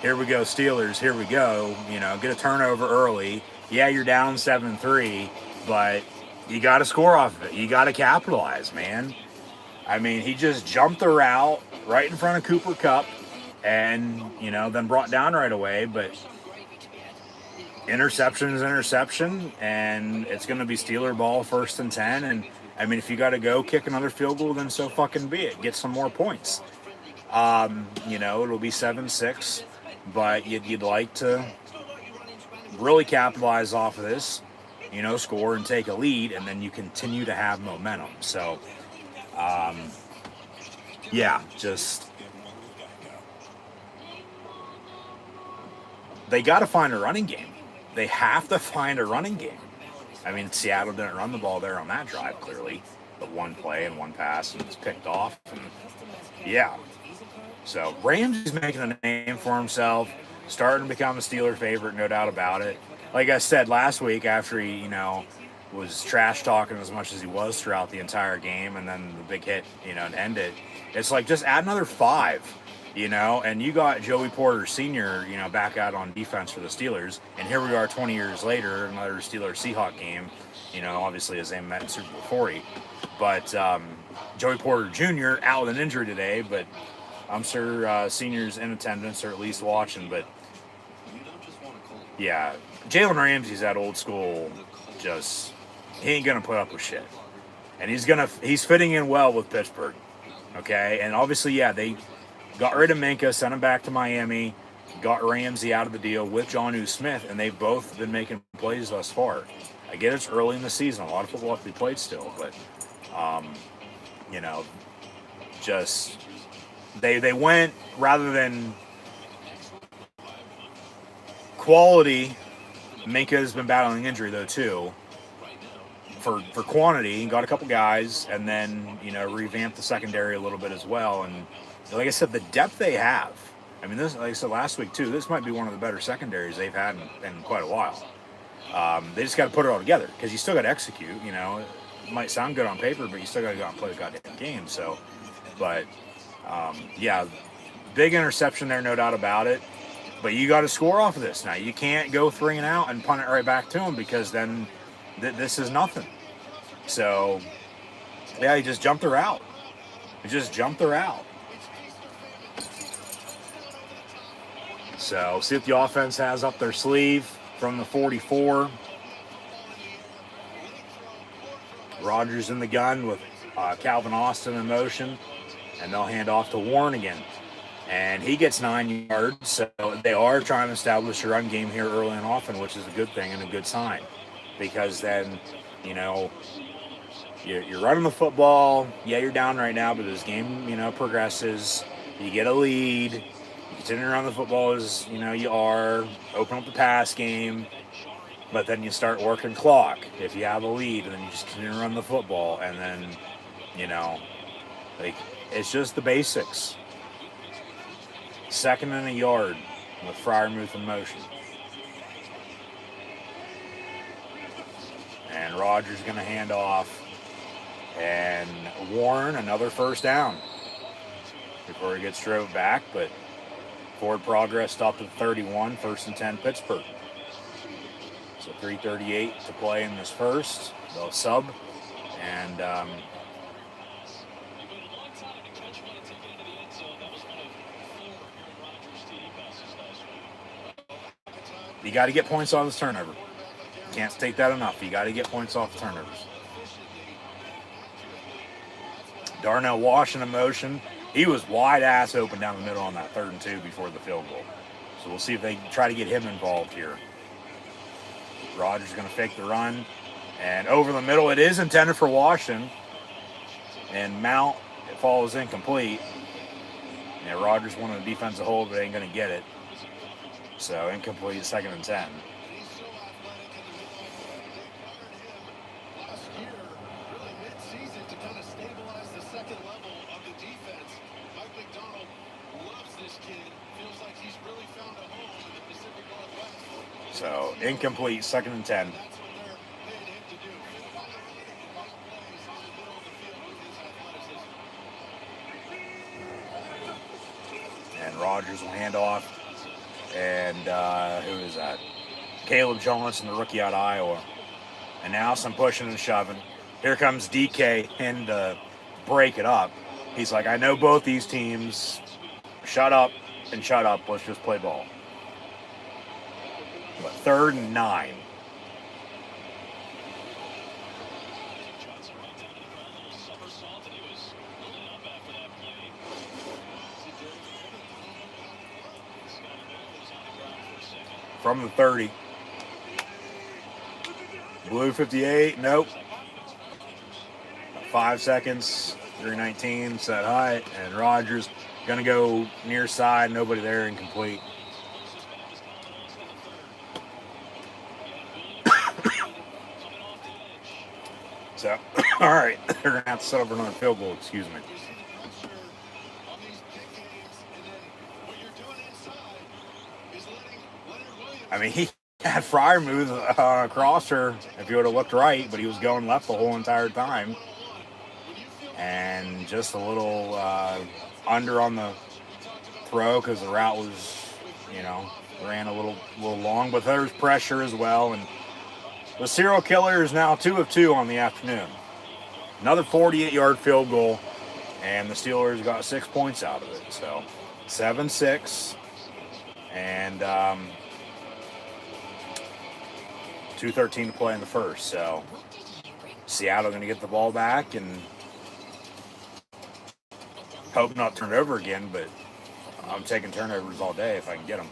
Here we go, Steelers. Here we go. You know, get a turnover early. Yeah, you're down 7-3, but you got to score off of it. You got to capitalize, man. I mean, he just jumped the route right in front of Cooper Kupp and, you know, then brought down right away. But interception is interception, and it's going to be Steeler ball 1st and 10. And, I mean, if you got to go kick another field goal, then so fucking be it. Get some more points. You know, it'll be 7-6. But you'd like to really capitalize off of this, you know, score and take a lead, and then you continue to have momentum. So, yeah, just they got to find a running game. They have to find a running game. I mean, Seattle didn't run the ball there on that drive, clearly. But one play and one pass, and it's picked off. And yeah. So, Ramsey's making a name for himself, starting to become a Steeler favorite, no doubt about it. Like I said last week, after he, you know, was trash talking as much as he was throughout the entire game, and then the big hit, you know, and end it, it's like just add another 5, you know, and you got Joey Porter Sr., you know, back out on defense for the Steelers, and here we are 20 years later, another Steelers-Seahawks game, you know, obviously as they met in Super Bowl 40. But Joey Porter Jr. out with an injury today, but I'm sure seniors in attendance or at least watching, but yeah, Jalen Ramsey's that old school, just, he ain't going to put up with shit. And he's fitting in well with Pittsburgh, okay? And obviously, yeah, they got rid of Minka, sent him back to Miami, got Ramsey out of the deal with Jonnu Smith, and they've both been making plays thus far. I get it's early in the season. A lot of football has to be played still, but, you know, just... They went, rather than quality, Minka's been battling injury, though, too, for quantity, got a couple guys, and then, you know, revamped the secondary a little bit as well. And like I said, the depth they have, I mean, this, like I said last week, too, this might be one of the better secondaries they've had in quite a while. They just got to put it all together, because you still got to execute, you know. It might sound good on paper, but you still got to go out and play the goddamn game, so, but... yeah, big interception there, no doubt about it. But you got to score off of this now. You can't go 3 and out and punt it right back to him, because then this is nothing. So, yeah, he just jumped the route. So, see what the offense has up their sleeve from the 44. Rodgers in the gun with Calvin Austin in motion. And they'll hand off to Warren again. And he gets 9 yards. So they are trying to establish a run game here early and often, which is a good thing and a good sign. Because then, you know, you're running the football. Yeah, you're down right now, but as game, you know, progresses, you get a lead. You continue to run the football as, you know, you are. Open up the pass game. But then you start working clock if you have a lead. And then you just continue to run the football. And then, you know, like... It's just the basics. 2nd and a yard with Freiermuth in motion. And Rodgers going to hand off. And Warren, another first down before he gets drove back. But forward progress stopped at 31, 1st and 10, Pittsburgh. So 3:38 to play in this first. They'll sub. And you got to get points on this turnover. Can't state that enough. You got to get points off the turnovers. Darnell Washington motion. He was wide ass open down the middle on that 3rd and 2 before the field goal. So we'll see if they try to get him involved here. Rodgers is going to fake the run. And over the middle, it is intended for Washington. And Mount, it falls incomplete. Yeah, Rodgers wanted a defensive hold, but ain't going to get it. So incomplete, 2nd and 10. So incomplete, 2nd and 10. And Rodgers will hand off. And who is that? Caleb Johnson, the rookie out of Iowa. And now some pushing and shoving. Here comes DK in to break it up. He's like, I know both these teams. Shut up and shut up. Let's just play ball. But 3rd and 9. From the 30. Blue 58. Nope. 5 seconds. 3:19. Set high. And Rodgers going to go near side. Nobody there. Incomplete. So, all right. They're going to have to settle for another field goal. Excuse me. I mean, he had Freiermuth on a crosser if he would have looked right, but he was going left the whole entire time. And just a little under on the throw because the route was, ran a little long. But there's pressure as well. And the serial killer is now 2 of 2 on the afternoon. Another 48-yard field goal, and the Steelers got 6 points out of it. So 7-6. And 2:13 to play in the first. So Seattle going to get the ball back and hope not turn it over again, but I'm taking turnovers all day if I can get them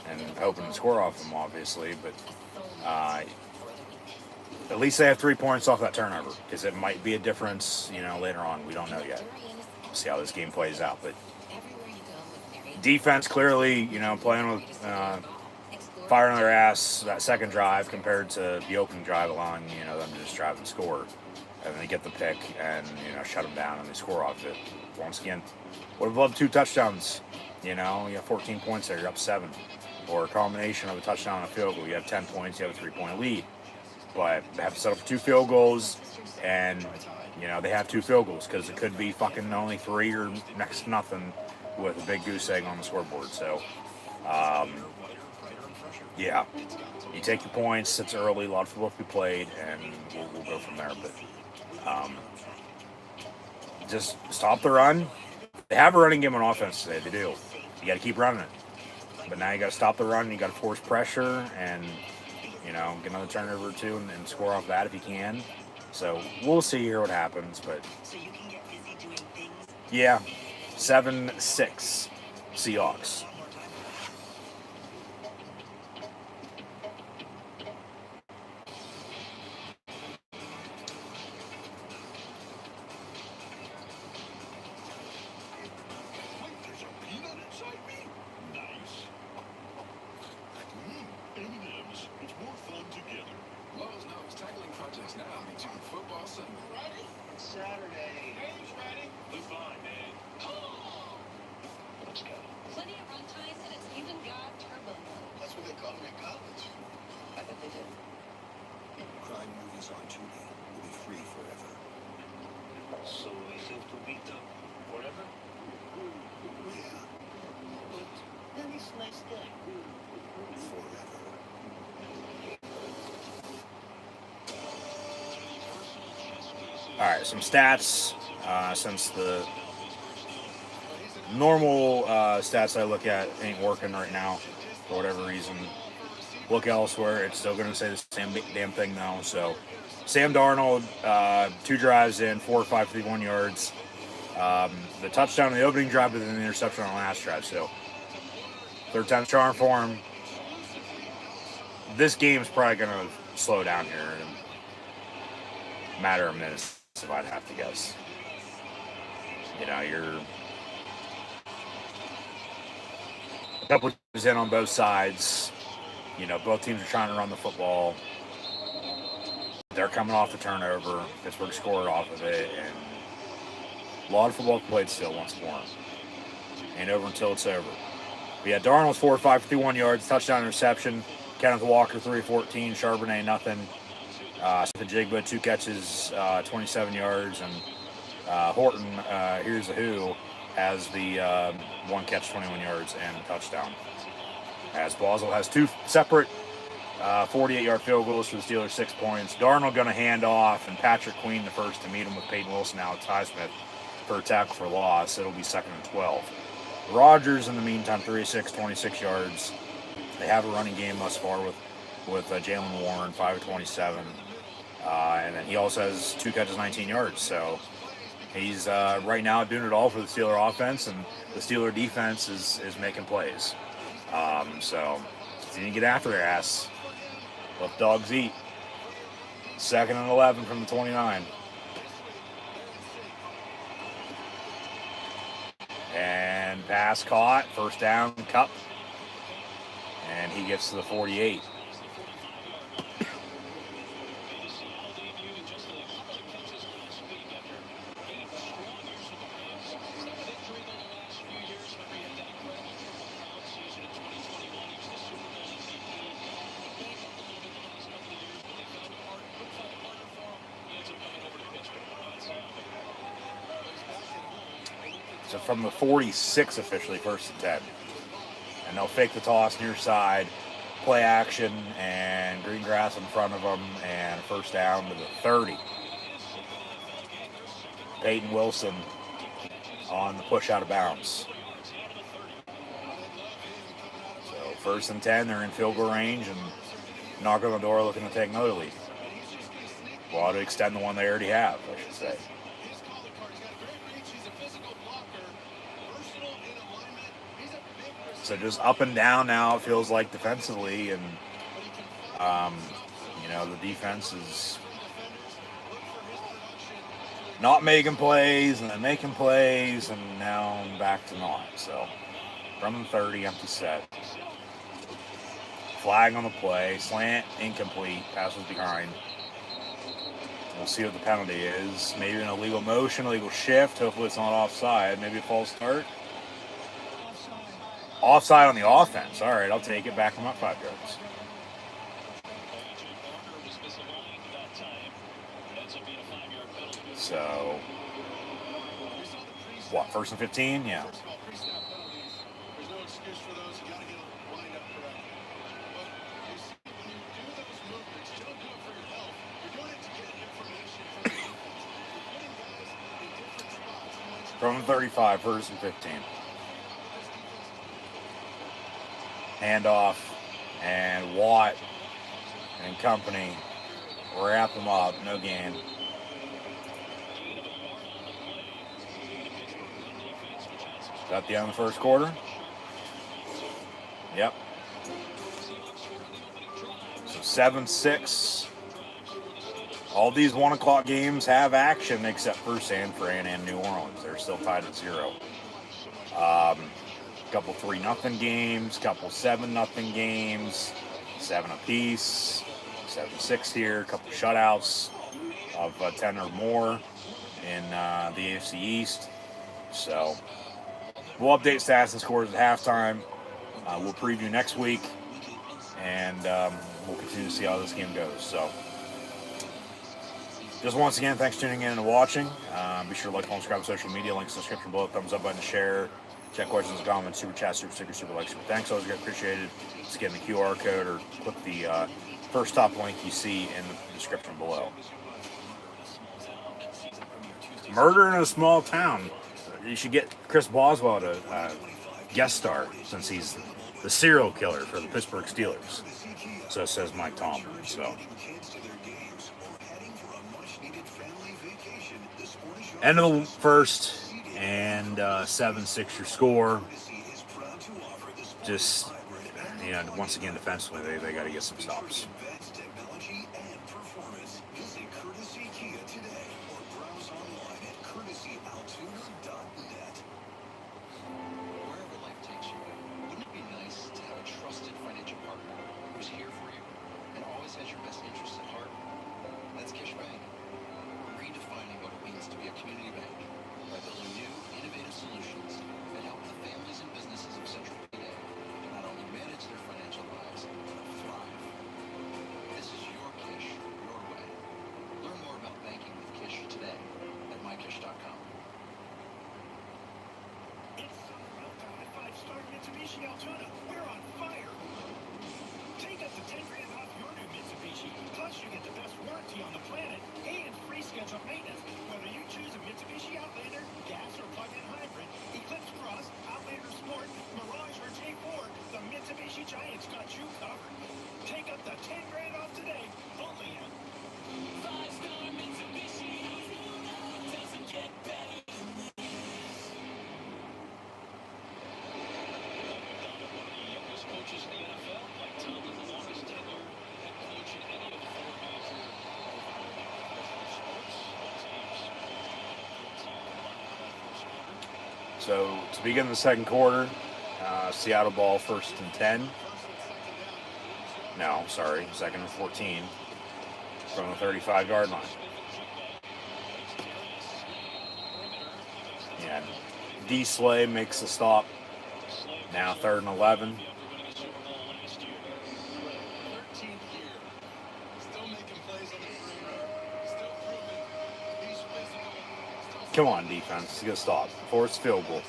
and hoping to score off them, obviously. But at least they have 3 points off that turnover because it might be a difference, later on. We don't know yet. We'll see how this game plays out. But defense clearly, playing with fire on their ass that second drive compared to the opening drive, allowing them to just drive and score, and they get the pick and shut them down and they score off it. Once again, would have loved 2 touchdowns. You have 14 points there, you're up 7, or a combination of a touchdown and a field goal. You have 10 points, you have a 3-point lead, but they have to settle for 2 field goals, and they have 2 field goals because it could be fucking only 3 or next to nothing with a big goose egg on the scoreboard. So. Yeah, you take the points. It's early. A lot of football to be played, and we'll go from there. But just stop the run. They have a running game on offense today. They do. You got to keep running it. But now you got to stop the run. You got to force pressure, and get another turnover or 2 and score off that if you can. So we'll see here what happens. But yeah, 7-6 Seahawks. Saturday. Ready? Fine, man. Let's go. Plenty of run All right, some stats since the normal stats I look at ain't working right now for whatever reason. Look elsewhere. It's still going to say the same damn thing now. So, Sam Darnold, 2 drives in, 4 or 5, 51 yards. The touchdown in the opening drive, but then the interception on the last drive. So, third time's charm for him. This game's probably going to slow down here in a matter of minutes, if I'd have to guess. You know, you're a couple of in on both sides. You know, both teams are trying to run the football. They're coming off the turnover. Pittsburgh scored off of it, and a lot of football played still once more. Ain't over until it's over. But yeah, Darnold's 4 or 5, 51 yards, touchdown interception. Kenneth Walker, 3-14. Charbonnet, nothing. Jigba, 2 catches, 27 yards. And Horton, here's the who, has the 1 catch, 21 yards, and a touchdown. As Basel has 2 separate 48-yard field goals for the Steelers, 6 points. Darnold going to hand off, and Patrick Queen the first to meet him with Peyton Wilson, Alex Highsmith for a tackle for loss. It'll be 2nd and 12. Rodgers, in the meantime, 36, 26 yards. They have a running game thus far with Jalen Warren, 5 of 27. And then he also has 2 catches, 19 yards. So he's right now doing it all for the Steeler offense, and the Steeler defense is making plays. So continue to get after their ass. Let dogs eat. 2nd and 11 from the 29. And pass caught. First down, Cup. And he gets to the 48. So from the 46 officially, 1st and 10. And they'll fake the toss near side, play action, and green grass in front of them, and first down to the 30. Peyton Wilson on the push out of bounds. So 1st and 10, they're in field goal range and knock on the door looking to take another lead. Well, to extend the one they already have, I should say. So just up and down now, it feels like defensively, and you know, the defense is not making plays and then making plays, and now back to not. So from the 30, empty set. Flag on the play, slant incomplete, pass was behind. We'll see what the penalty is. Maybe an illegal motion, illegal shift. Hopefully it's not offside. Maybe a false start. Offside on the offense. All right, I'll take it. Back them up 5 yards. So, what, 1st and 15? Yeah. From 35, 1st and 15. Handoff, and Watt and company wrap them up. No gain. Is that the end of the 1st quarter? Yep. So 7-6. All these 1 o'clock games have action except for San Fran and New Orleans. They're still tied at 0. Couple 3-0 games, couple 7-0 games, 7 apiece, 7-6 here, couple shutouts of 10 or more in the AFC East. So we'll update stats and scores at halftime. We'll preview next week, and we'll continue to see how this game goes. So just once again, thanks for tuning in and watching. Be sure to like, follow, subscribe on social media. Links in the description below. Thumbs up button, share. Check questions, comments, super chat, super sticker, super like, super thanks. Always get appreciated. Scan the QR code or click the first top link you see in the description below. Murder in a small town. You should get Chris Boswell to guest star, since he's the serial killer for the Pittsburgh Steelers. So says Mike Tomlin. So end of the first, and 7-6 your score. Just, once again, defensively, they got to get some stops. So to begin the second quarter, Seattle ball 1st and 10. No, sorry, 2nd and 14 from the 35-yard line. Yeah, D. Slay makes a stop. Now 3rd and 11. Come on, defense. It's going to stop. Force field goal.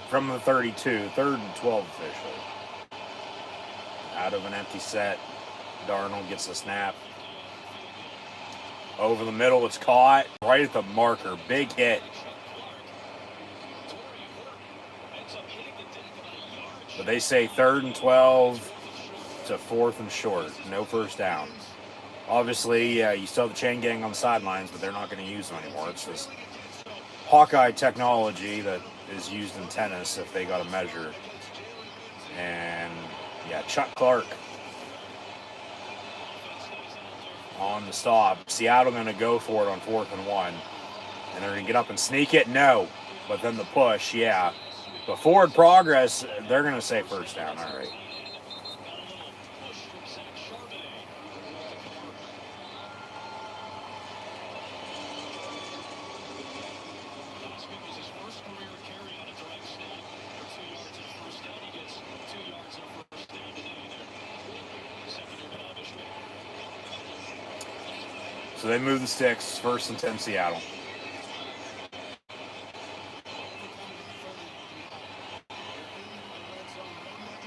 From the 32, 3rd and 12 officially. Out of an empty set, Darnold gets a snap. Over the middle, it's caught. Right at the marker. Big hit. But they say 3rd and 12 to 4th and short. No first down. Obviously, you still have the chain gang on the sidelines, but they're not going to use them anymore. It's this Hawkeye technology that is used in tennis if they got a measure. And, yeah, Chuck Clark on the stop. Seattle going to go for it on 4th and 1. And they're going to get up and sneak it? No. But then the push, yeah. But forward progress, they're going to say first down. All right. So they move the sticks. 1st and 10 Seattle.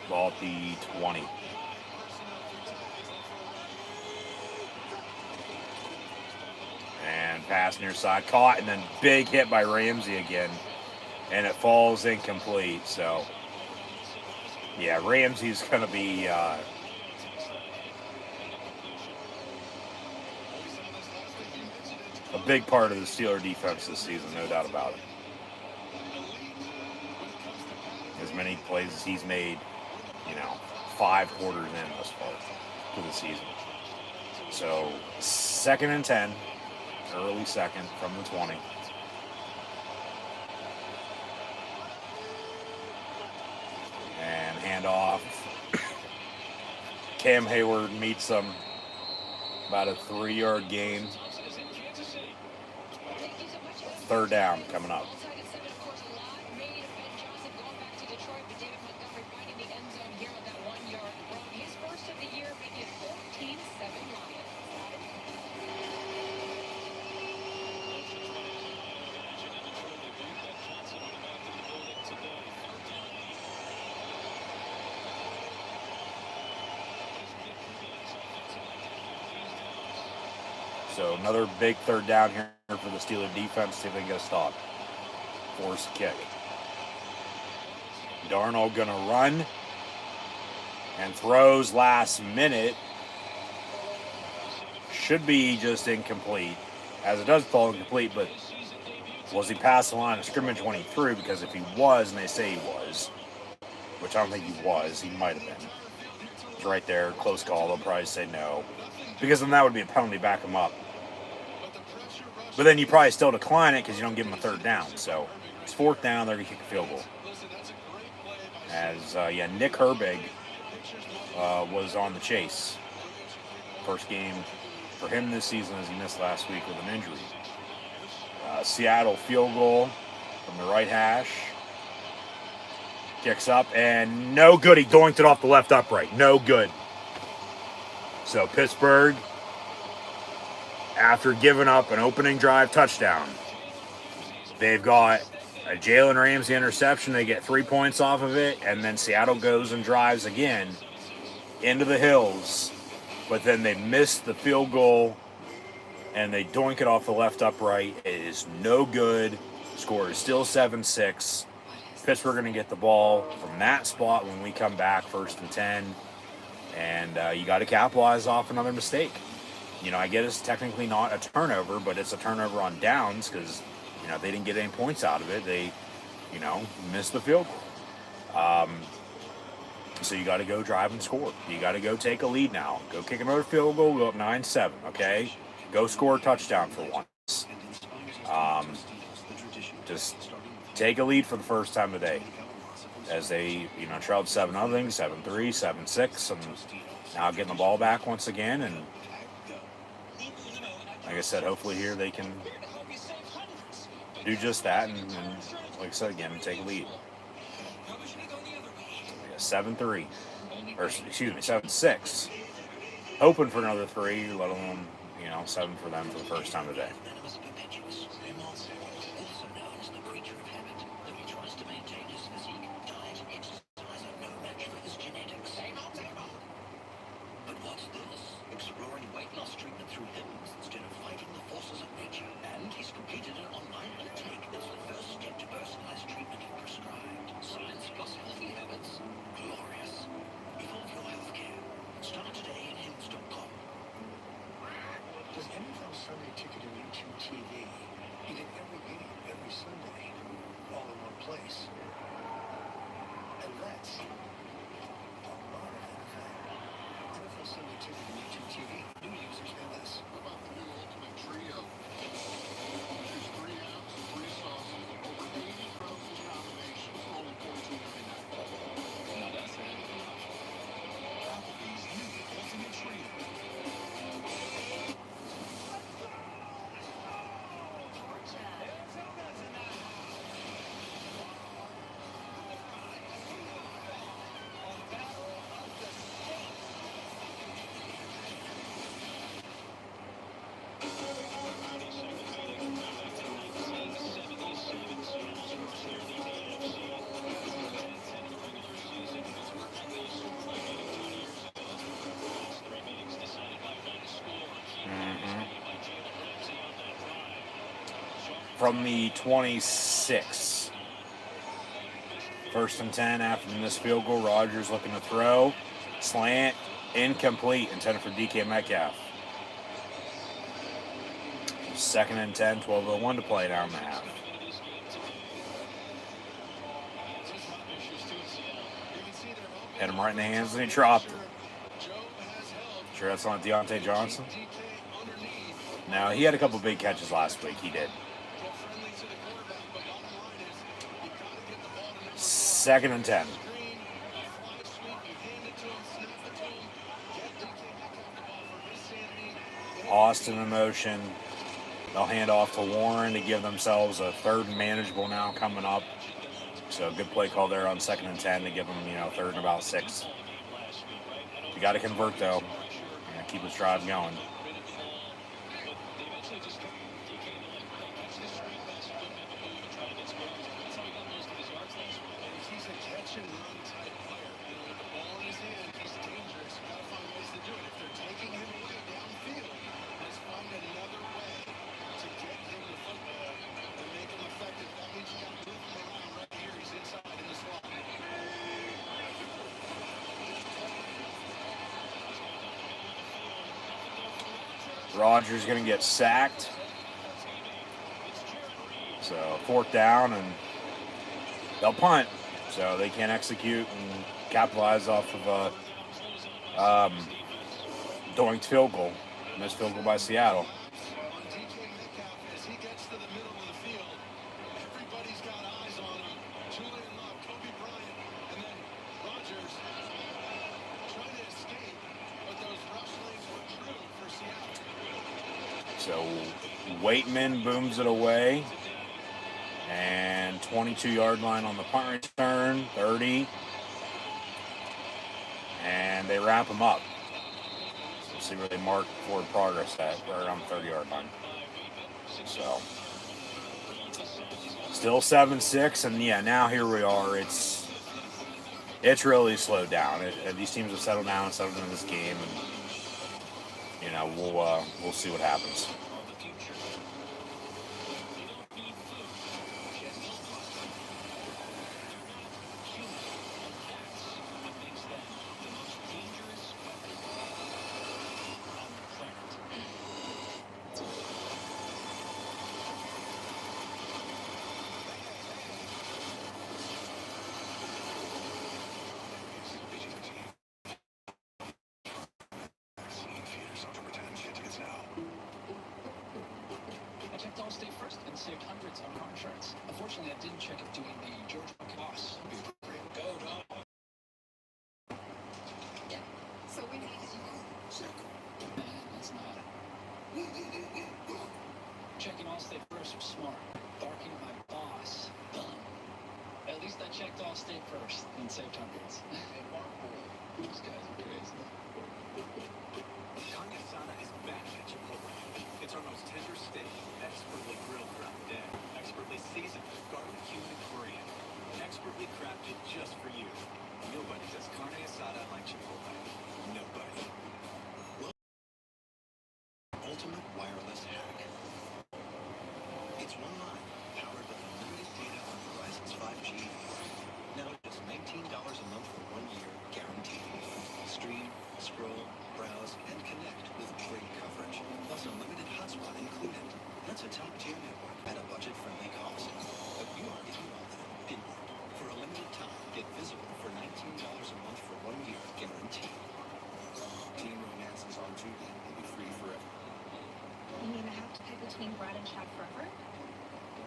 Ball at the 20. And pass near side. Caught, and then big hit by Ramsey again. And it falls incomplete. So, yeah, Ramsey's going to be... a big part of the Steeler defense this season, no doubt about it. As many plays as he's made, 5 quarters in thus far to the season. So 2nd and 10, early 2nd from the 20. And handoff. Cam Hayward meets them. About a 3-yard gain. 3rd down coming up. So another big third down here for the Steelers defense. See if they can get a stop. Force a kick. Darnold going to run and throws last minute. Should be just incomplete, as it does fall incomplete, but was he past the line of scrimmage when he threw? Because if he was, and they say he was, which I don't think he was, he might have been. It's right there, close call. They'll probably say no, because then that would be a penalty to back him up. But then you probably still decline it because you don't give him a third down. So it's fourth down, they're going to kick a field goal. As, Nick Herbig was on the chase. First game for him this season, as he missed last week with an injury. Seattle field goal from the right hash. Kicks up, and no good. He doinked it off the left upright. No good. So Pittsburgh, after giving up an opening drive touchdown, they've got a Jalen Ramsey interception. They get 3 points off of it, and then Seattle goes and drives again into the hills. But then they missed the field goal, and they doink it off the left upright. It is no good. Score is still 7-6. Pittsburgh going to get the ball from that spot when we come back, 1st and 10. And you got to capitalize off another mistake. I get it's technically not a turnover, but it's a turnover on downs because, they didn't get any points out of it. They, missed the field goal. So you got to go drive and score. You got to go take a lead now. Go kick another field goal, go up 9-7, okay? Go score a touchdown for once. Just take a lead for the first time today. As they, trailed 7-0, 7-3, 7-6, and now getting the ball back once again. And like I said, hopefully here they can do just that. And like I said again, take a lead. 7-3, or excuse me, 7-6. Hoping for another 3, let alone 7 for them for the first time today. From the 26. 1st and 10 after the missed field goal. Rodgers looking to throw. Slant. Incomplete. Intended for DK Metcalf. 2nd and 10. 12:01 to play down the half. Hit him right in the hands and he dropped it. Sure that's not Deontay Johnson? No, he had a couple big catches last week. He did. 2nd and 10. Austin in motion. They'll hand off to Warren to give themselves a 3rd and manageable now coming up. So good play call there on 2nd and 10 to give them, 3rd and about 6. You got to convert though. Keep this drive going. Rodgers going to get sacked. So 4th down, and they'll punt. So they can't execute and capitalize off of a doinked field goal. Missed field goal by Seattle. So Waitman booms it away. And 22-yard line on the punt return, 30. And they wrap him up. Let's see where they mark forward progress at, right around the 30-yard line. So, still 7-6, and yeah, now here we are. It's really slowed down. These teams have settled down and settled into this game, and you know we'll see what happens. Saved hundreds on car insurance. Unfortunately, I didn't check it doing the George Boss. Go, dog. Yeah. So we need to That's not. Checking Allstate first was smart. Barking at my boss. Dumb. At least I checked Allstate first and saved hundreds. These guys are crazy. Carne asada is back at Chipotle. It's our most tender steak, expertly grilled throughout the day, expertly seasoned with garlic, cumin, and coriander, expertly crafted just for you. Nobody does carne asada like Chipotle. Nobody. Ultimate wireless hack. It's one line, powered with unlimited data on Verizon's 5G. Now just $19 a month for 1 year, guaranteed. Stream, scroll, browse, and connect with great coverage. Plus unlimited hotspot included. That's a top-tier network at a budget-friendly cost. But you are getting all that Pinboard. For a limited time, get Visible for $19 a month for 1 year, guaranteed. Teen Romance is on Tubi and be free forever. You mean I have to pick between Brad and Chad forever?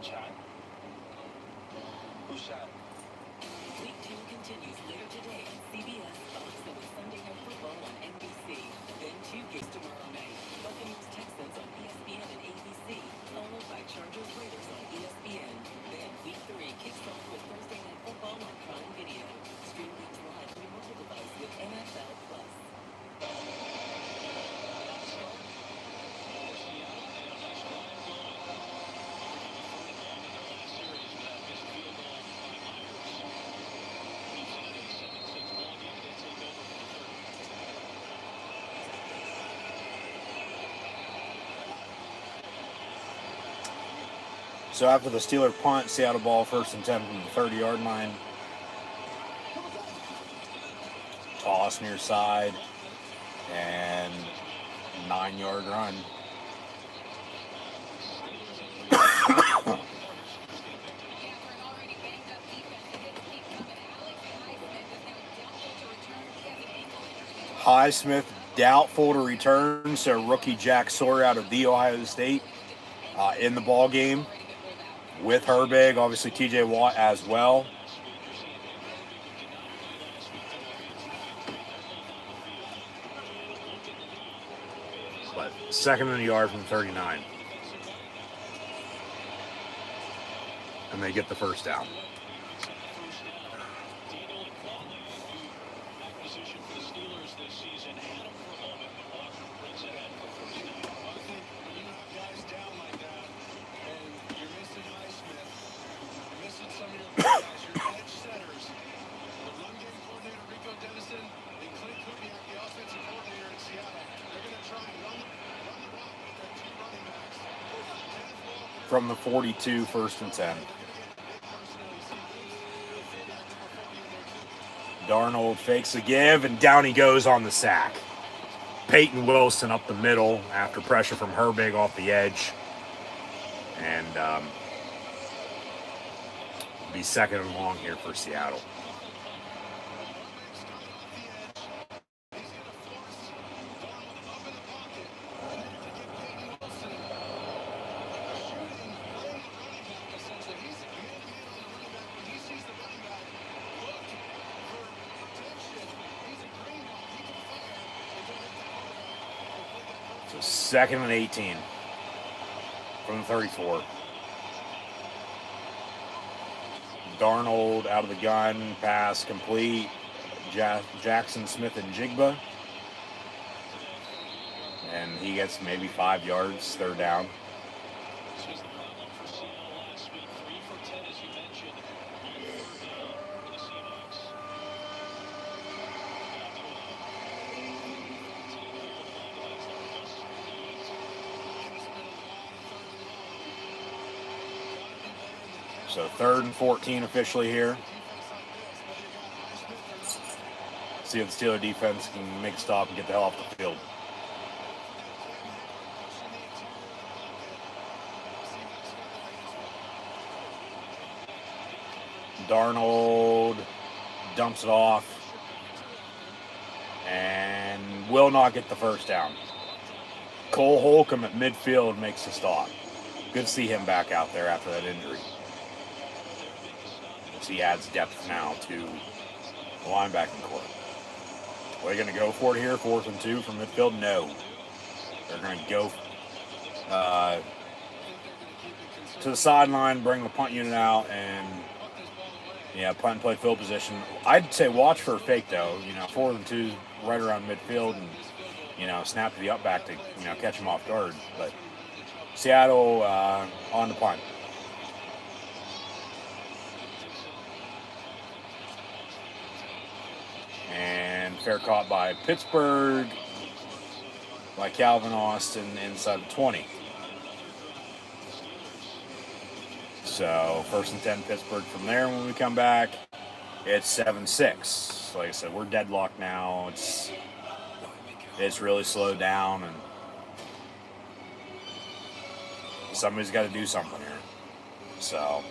Chad? Who's Chad? Week 2 continues later today on CBS, Fox, and with Sunday Night Football on NBC. Then 2 games tomorrow night. Buccaneers Texans on ESPN and ABC, followed by Chargers Raiders on ESPN. Then Week 3 kicks off with Thursday Night Football on Prime Video. Stream games live on your mobile device with NFL Plus. So after the Steeler punt, Seattle ball 1st and 10 from the 30-yard line. Toss near side and 9-yard run. Highsmith doubtful to return, so rookie Jack Sawyer out of The Ohio State in the ball game with Herbig, obviously TJ Watt as well. But 2nd and a yard from 39. And they get the 1st down. From the 42, 1st and 10. Darnold fakes a give, and down he goes on the sack. Peyton Wilson up the middle after pressure from Herbig off the edge. And be second and long here for Seattle. So 2nd and 18 from the 34. Darnold out of the gun, pass complete. Jackson, Smith, and Jigba. And he gets maybe 5 yards, 3rd down. So 3rd and 14 officially here. See if the Steeler defense can make a stop and get the hell off the field. Darnold dumps it off and will not get the 1st down. Cole Holcomb at midfield makes the stop. Good to see him back out there after that injury. He adds depth now to the linebacking corps. Are they going to go for it here? 4th and 2 from midfield? No. They're going to go to the sideline, bring the punt unit out, and punt and play field position. I'd say watch for a fake though. 4th and 2 right around midfield, and snap to the up back to catch them off guard. But Seattle on the punt. And fair caught by Pittsburgh, by Calvin Austin inside the 20. So 1st and 10 Pittsburgh from there. When we come back, it's 7-6. Like I said, we're deadlocked now. It's really slowed down, and somebody's got to do something here. So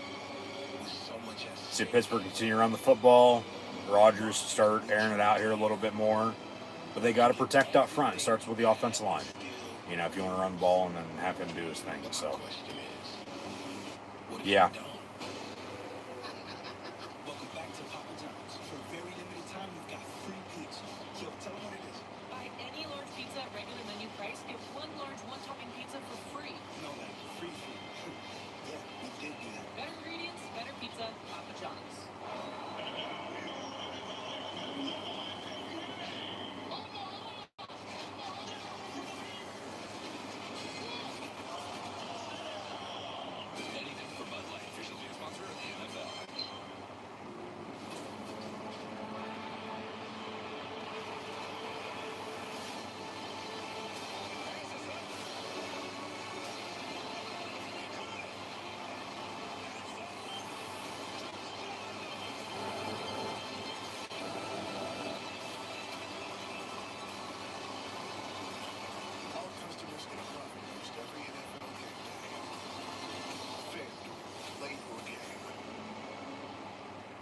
see Pittsburgh continue to run the football. Rodgers start airing it out here a little bit more, but they got to protect up front. It starts with the offensive line. If you want to run the ball and then have him do his thing. So, yeah. Welcome back to Papa John's. For a very limited time, we've got free pizza. So tell them what it is. Buy any large pizza at regular menu price, get 1 large one-topping pizza for free. No, like free food. Yeah, we did do that. Better ingredients, better pizza, Papa John's.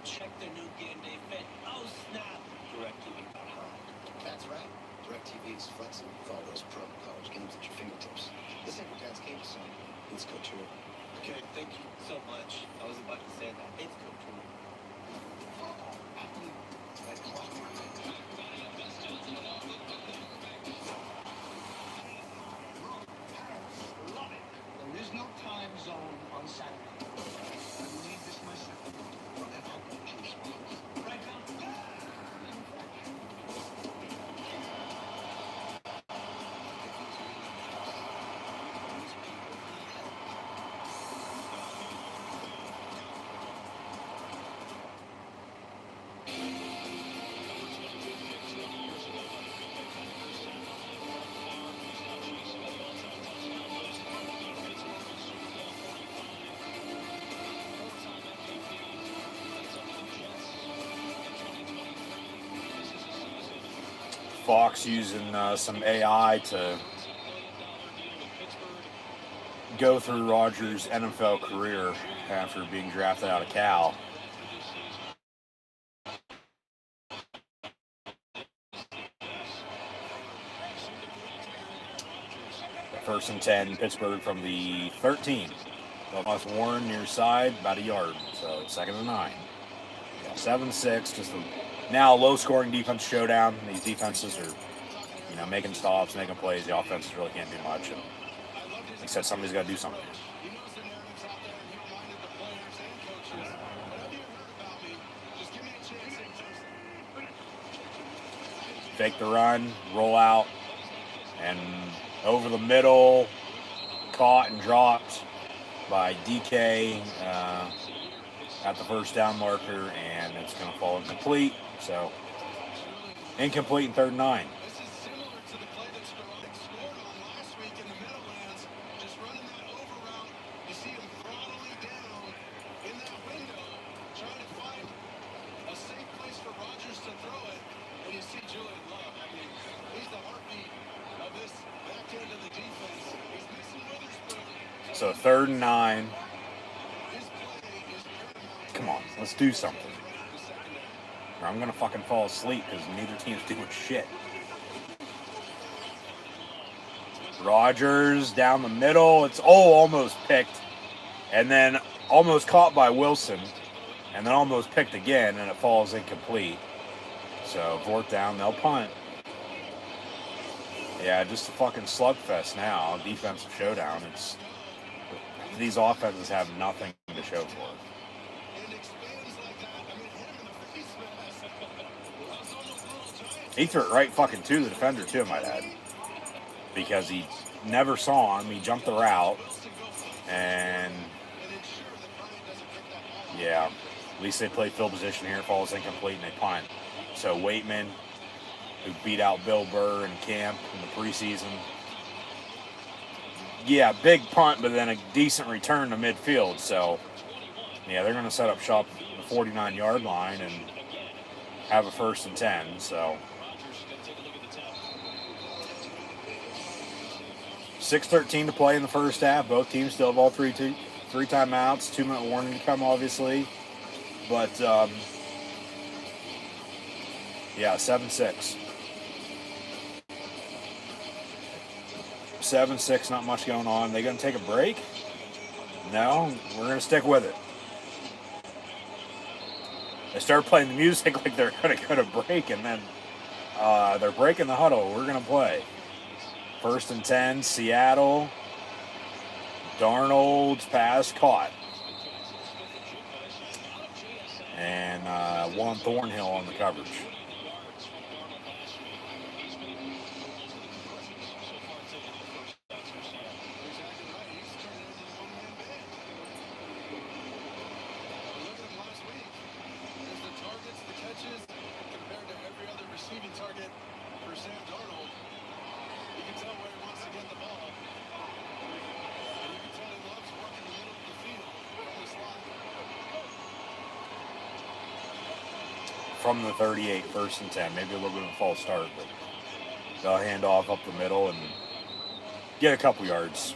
Check their new game day fit. Oh, snap! DirecTV.com. That's right. DirecTV is flexible with all those pro college games at your fingertips. This ain't your dad's game, son. It's couture. Okay, thank you so much. I was about to say that. It's couture. Love it. There is no time zone on Saturday. I need this myself. And I'll go choose one. Right now. Fox using some AI to go through Rodgers' NFL career after being drafted out of Cal. First and 10, Pittsburgh from the 13. Lost Warren near side, about a yard. So it's 2nd and 9. 7-6, just a now low-scoring defense showdown. These defenses are, making stops, making plays. The offenses really can't do much. And except somebody's got to do something. Fake the run, roll out, and over the middle, caught and dropped by DK at the first down marker, and it's going to fall incomplete. So, incomplete in 3rd and 9. So 3rd and 9. Come on, let's do something. Or I'm going to fucking fall asleep because neither team's doing shit. Rodgers down the middle. It's almost picked. And then almost caught by Wilson. And then almost picked again, and it falls incomplete. So 4th down, they'll punt. Yeah, just a fucking slugfest now. Defensive showdown. These offenses have nothing to show for it. He threw it right fucking to the defender too, I might add. Because he never saw him. He jumped the route. And yeah, at least they play field position here. Falls incomplete and they punt. So Waitman, who beat out Bill Burr in camp in the preseason. Yeah, big punt, but then a decent return to midfield. So, yeah, they're going to set up shop at the 49-yard line and have a 1st and 10. So, 6:13 to play in the first half. Both teams still have all three timeouts. 2-minute warning to come, obviously. But, yeah, 7-6. 7-6, not much going on. They going to take a break? No, we're going to stick with it. They start playing the music like they're going to go to break, and then they're breaking the huddle. We're going to play. 1st and 10, Seattle. Darnold's pass caught. And Juan Thornhill on the coverage. From the 38, 1st and 10. Maybe a little bit of a false start, but they'll hand off up the middle and get a couple yards.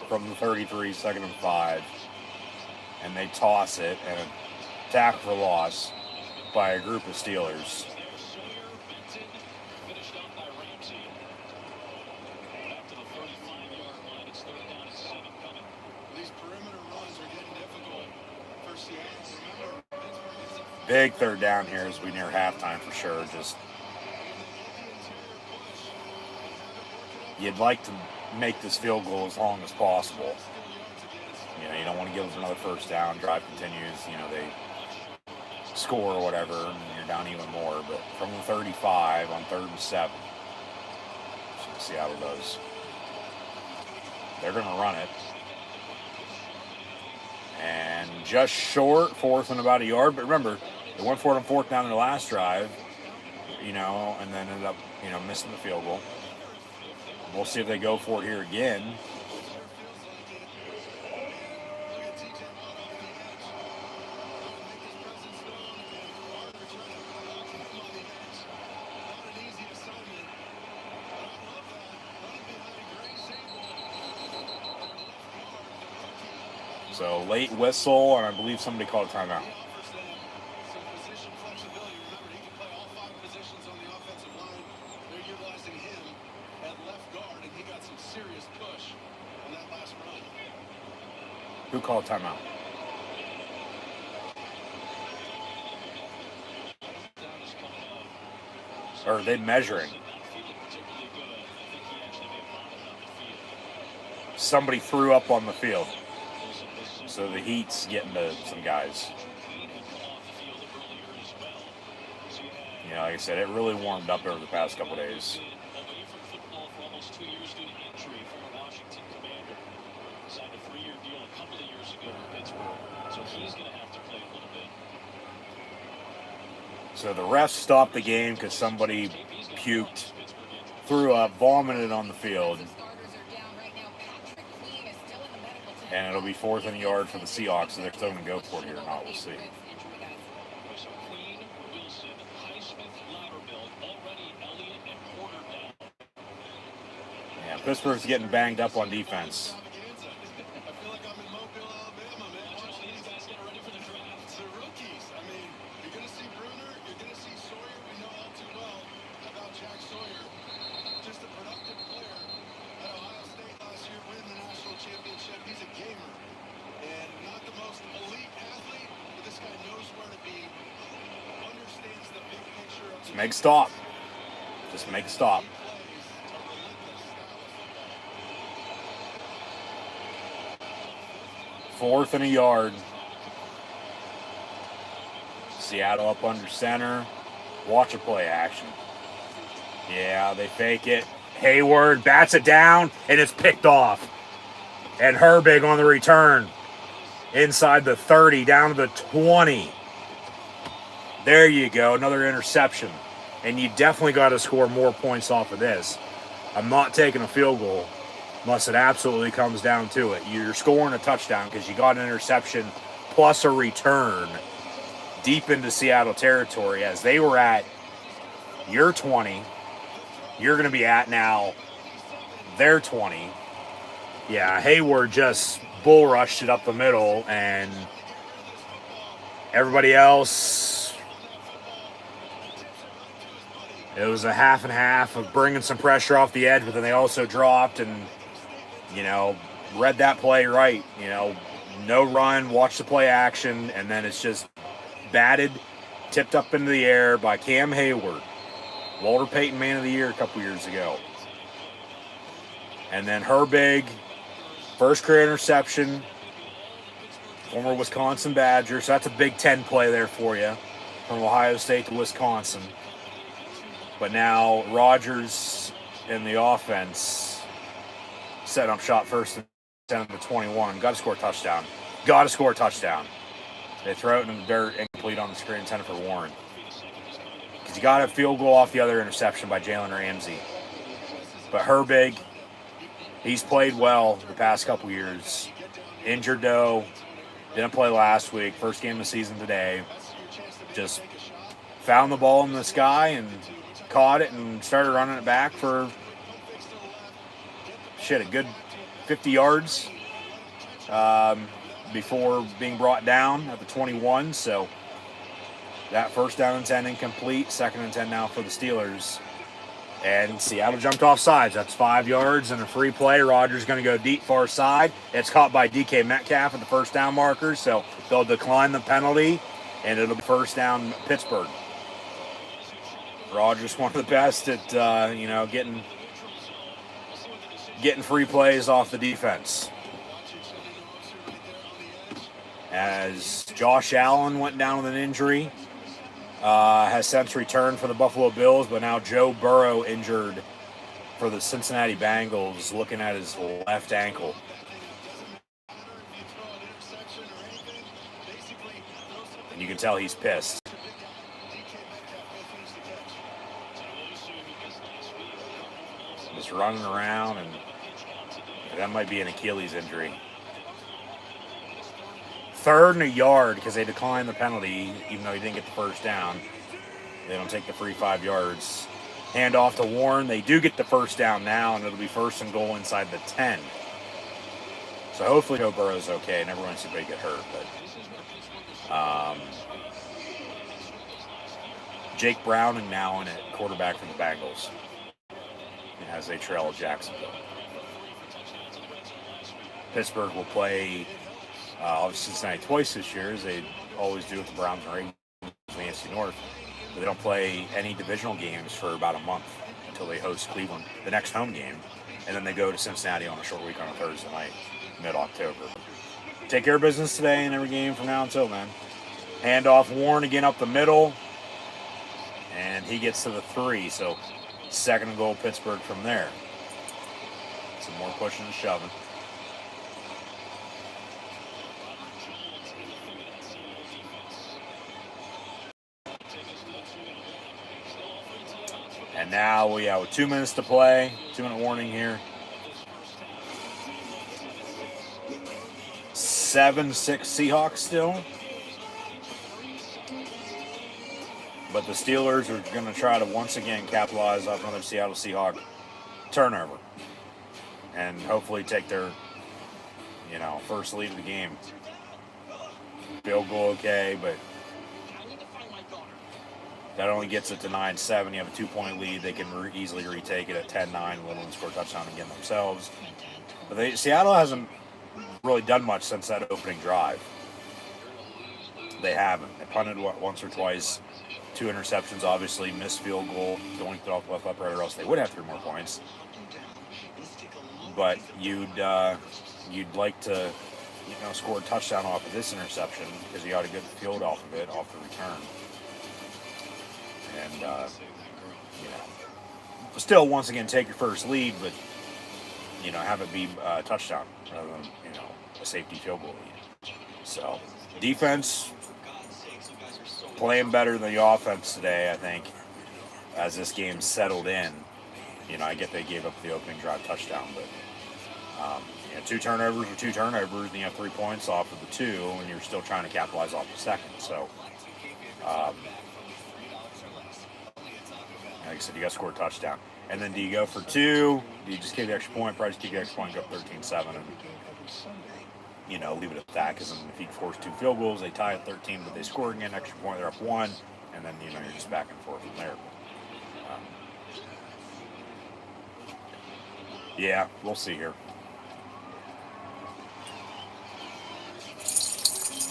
From the 33, 2nd and 5. And they toss it and attack for loss by a group of Steelers. Big 3rd down here as we near halftime for sure. Just you'd like to make this field goal as long as possible. You don't want to give them another 1st down. Drive continues. They score or whatever, and you're down even more. But from the 35 on 3rd and 7, Seattle does. They're going to run it. And just short, fourth and about a yard. But remember, they went for it on fourth down in the last drive, and then ended up, missing the field goal. We'll see if they go for it here again. So late whistle, and I believe somebody called a timeout. Who called timeout? Or are they measuring? Somebody threw up on the field. So the heat's getting to some guys. Like I said, it really warmed up over the past couple days. So the refs stopped the game because somebody puked, threw up, vomited on the field. And it'll be fourth and a yard for the Seahawks, so they're still going to go for it here or not. We'll see. Yeah, Pittsburgh's getting banged up on defense. Make a stop. Just make a stop. Fourth and a yard. Seattle up under center. Watch a play action. Yeah, they fake it. Hayward bats it down, and it's picked off. And Herbig on the return. Inside the 30, down to the 20. There you go, another interception. And you definitely got to score more points off of this. I'm not taking a field goal unless it absolutely comes down to it. You're scoring a touchdown because you got an interception plus a return deep into Seattle territory as they were at your 20. You're going to be at now their 20. Yeah, Hayward just bull rushed it up the middle, and everybody else... It was a half and half of bringing some pressure off the edge, but then they also dropped and, read that play right. No run, watch the play action, and then it's just batted, tipped up into the air by Cam Hayward. Walter Payton Man of the Year a couple years ago. And then Herbig, first career interception, former Wisconsin Badger. So that's a Big Ten play there for you, from Ohio State to Wisconsin. But now Rodgers in the offense set up shot first and 10 to 21. Got to score a touchdown. Got to score a touchdown. They throw it in the dirt, incomplete on the screen, intended for Warren. Because you got a field goal off the other interception by Jalen Ramsey. But Herbig, he's played well the past couple years. Injured though, didn't play last week. First game of the season today. Just found the ball in the sky and caught it and started running it back for a good 50 yards before being brought down at the 21. So that first down and 10 incomplete, second and 10 now for the Steelers. And Seattle jumped off sides. That's 5 yards and a free play. Rodgers going to go deep far side. It's caught by DK Metcalf at the first down marker, so they'll decline the penalty, and it'll be first down Pittsburgh. Rodgers, one of the best at getting free plays off the defense. As Josh Allen went down with an injury, has since returned for the Buffalo Bills, but now Joe Burrow injured for the Cincinnati Bengals, looking at his left ankle. And you can tell he's pissed. Just running around, and that might be an Achilles injury. 3rd and a yard because they declined the penalty, even though he didn't get the first down. They don't take the free 5 yards. Hand off to Warren. They do get the first down now, and it'll be 1st and goal inside the 10. So hopefully Joe Burrow's okay. Never want to see anybody get hurt, but Jake Browning now in at quarterback for the Bengals as they trail Jacksonville. Pittsburgh will play obviously Cincinnati twice this year, as they always do with the Browns and Ravens in the AFC North. But they don't play any divisional games for about a month until they host Cleveland, the next home game, and then they go to Cincinnati on a short week on a Thursday night, mid-October. Take care of business today in every game from now until then. Hand off Warren again up the middle, and he gets to the 3, so 2nd and goal Pittsburgh from there. Some more pushing and shoving. And now we have 2 minutes to play. 2-minute warning here. 7-6 Seahawks still. But the Steelers are going to try to once again capitalize off another Seattle Seahawk turnover. And hopefully take their, first lead of the game. Field goal okay, but that only gets it to 9-7. You have a 2-point lead. They can easily retake it at 10-9. Little and score a touchdown again themselves. But Seattle hasn't really done much since that opening drive. They haven't. They punted once or twice. 2 interceptions, obviously. Missed field goal. Going off left upright, or else they would have 3 more points. But you'd like to score a touchdown off of this interception because you got a good field off of it, off the return. And, still, once again, take your first lead, but, have it be a touchdown rather than, a safety field goal lead. So, defense playing better than the offense today, I think, as this game settled in. I get they gave up the opening drive touchdown, but, 2 turnovers or 2 turnovers, and you have 3 points off of the 2, and you're still trying to capitalize off the second. So, like I said, you got to score a touchdown. And then do you go for 2? Do you just give the extra point? Probably just give the extra point, go up 13-7, and, leave it at that. Because if you force 2 field goals, they tie at 13, but they score again, extra point, they're up 1, and then, you're just back and forth from there. Yeah, we'll see here.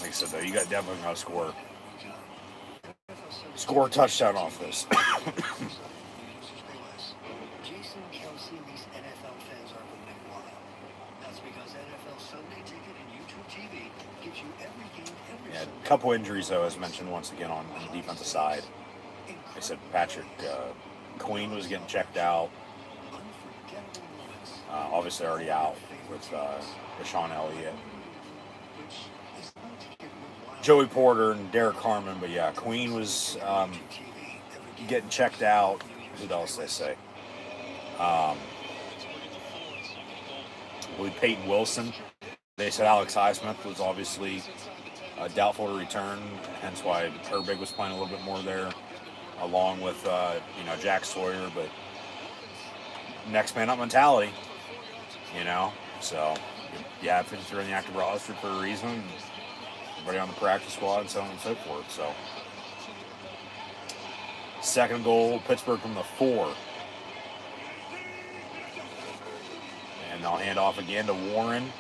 Like I said, though, you got definitely got to score a touchdown off this. Yeah, a couple injuries, though, as mentioned once again on the defensive side. They said Patrick Queen was getting checked out. Obviously already out with Rashawn Elliott, Joey Porter, and Derek Harmon. But yeah, Queen was getting checked out. Who else they say? I believe Peyton Wilson. They said Alex Highsmith was obviously doubtful to return, hence why Herbig was playing a little bit more there, along with Jack Sawyer. But next man up mentality, So you have 53 in the active roster for a reason. Everybody on the practice squad, and so on and so forth. So 2nd goal, Pittsburgh from the 4. And they'll hand off again to Warren.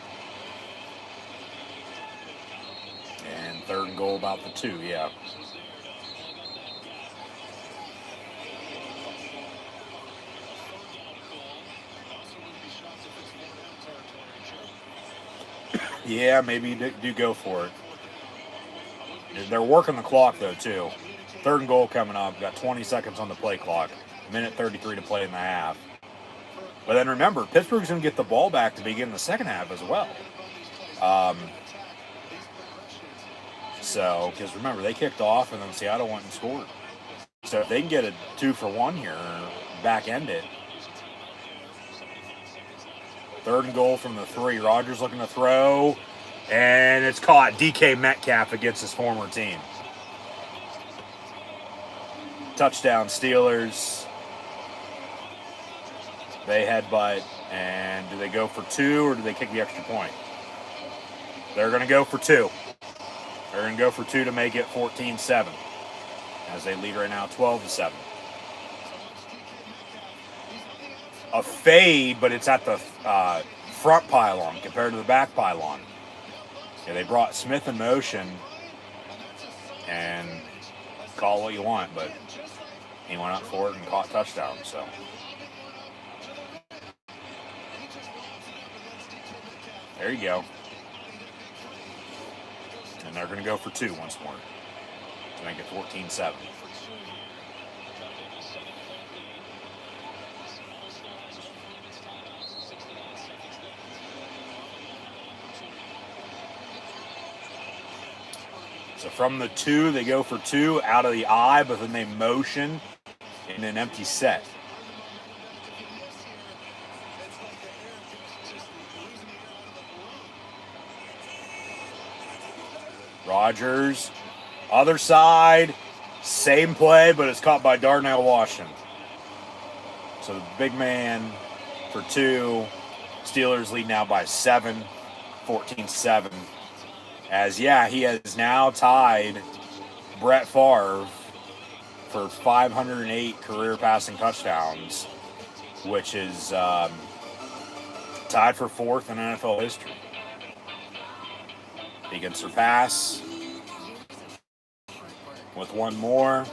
And 3rd and goal about the 2, yeah. Yeah, maybe you do go for it. They're working the clock, though, too. 3rd and goal coming up. Got 20 seconds on the play clock. 1:33 to play in the half. But then remember, Pittsburgh's going to get the ball back to begin the second half as well. So, because remember, they kicked off and then Seattle went and scored. So if they can get a 2-for-1 here, back end it. 3rd and goal from the 3. Rodgers looking to throw, and it's caught. DK Metcalf against his former team. Touchdown Steelers. They headbutt, and do they go for 2 or do they kick the extra point? They're going to go for 2. They're going to go for 2 to make it 14-7, as they lead right now 12-7. A fade, but it's at the front pylon compared to the back pylon. Yeah, they brought Smith in motion, and call what you want, but he went up for it and caught touchdown. So there you go. And they're going to go for 2 once more to make it 14-7. So from the 2, they go for 2 out of the eye, but then they motion in an empty set. Rodgers, other side, same play, but it's caught by Darnell Washington. So the big man for 2. Steelers lead now by 7, 14-7. As, yeah, he has now tied Brett Favre for 508 career passing touchdowns, which is tied for 4th in NFL history. He can surpass with 1 more,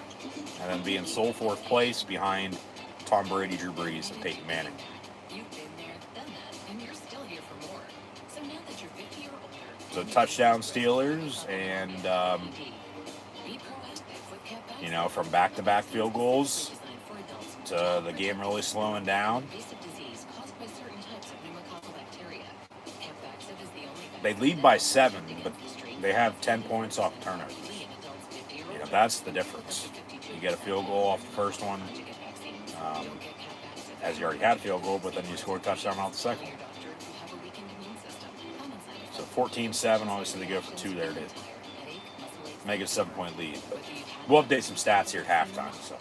and then be in sole 4th place behind Tom Brady, Drew Brees, and Peyton Manning. So touchdown Steelers, and from back-to-back field goals to the game really slowing down. They lead by 7, but they have 10 points off turnovers. That's the difference. You get a field goal off the first one, as you already had a field goal, but then you score a touchdown off the second one. So 14-7, obviously they go for 2 there to make it a 7-point lead. But we'll update some stats here at halftime. So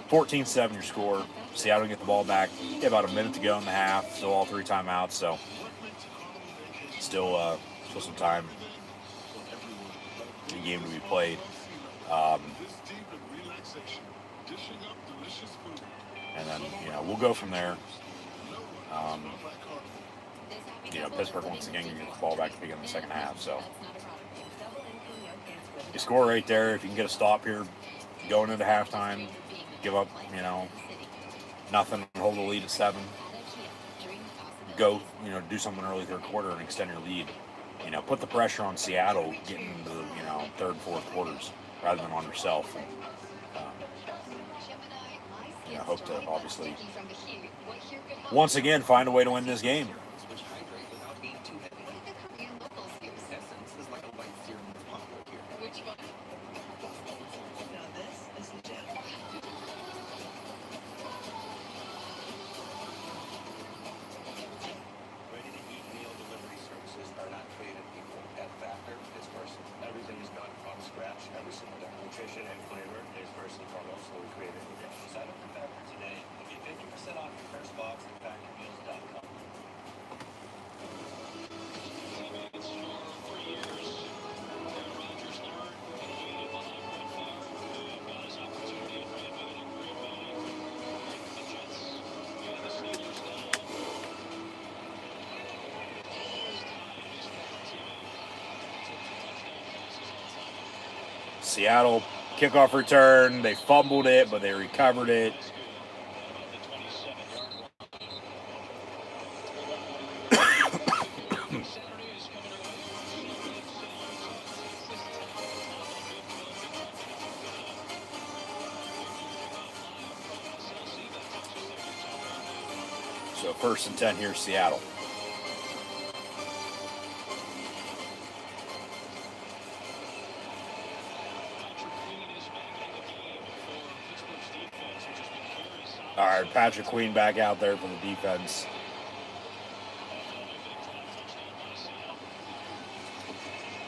14-7 your score. Seattle get the ball back. About a minute to go in the half. Still all 3 timeouts. So still some time in the game to be played. And then we'll go from there. Pittsburgh once again can get the ball back to begin the second half. So you score right there. If you can get a stop here, going into halftime, give up, nothing, hold the lead at 7. Go, do something early 3rd quarter and extend your lead. Put the pressure on Seattle, getting into the 3rd, 4th quarters rather than on yourself. And, hope to obviously once again find a way to win this game. Seattle kickoff return. They fumbled it, but they recovered it. So 1st and 10 here, Seattle. All right, Patrick Queen back out there for the defense.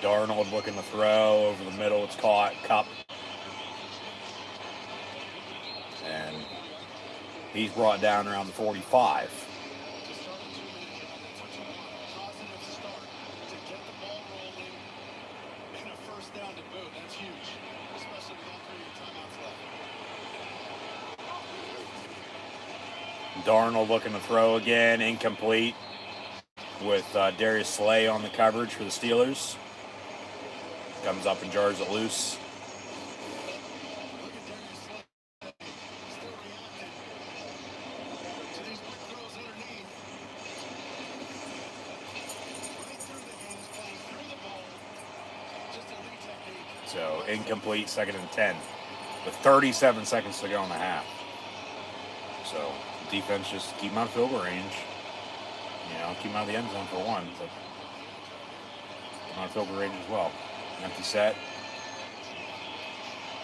Darnold looking to throw over the middle. It's caught. Cup. And he's brought down around the 45. Darnold looking to throw again, incomplete, with Darius Slay on the coverage for the Steelers. Comes up and jars it loose. So incomplete, 2nd and 10, with 37 seconds to go in the half. So defense just keep them out of field goal range. You know, keep them out of the end zone for one, but keep them out of field goal range as well. Empty set.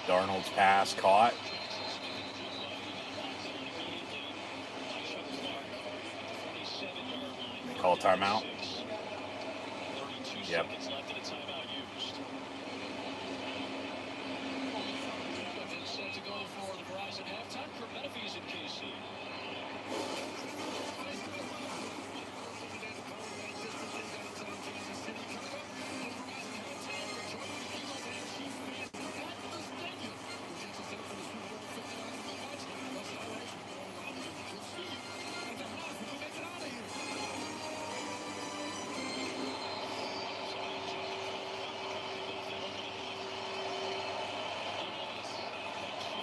Darnold's pass caught. They call a timeout. Yep.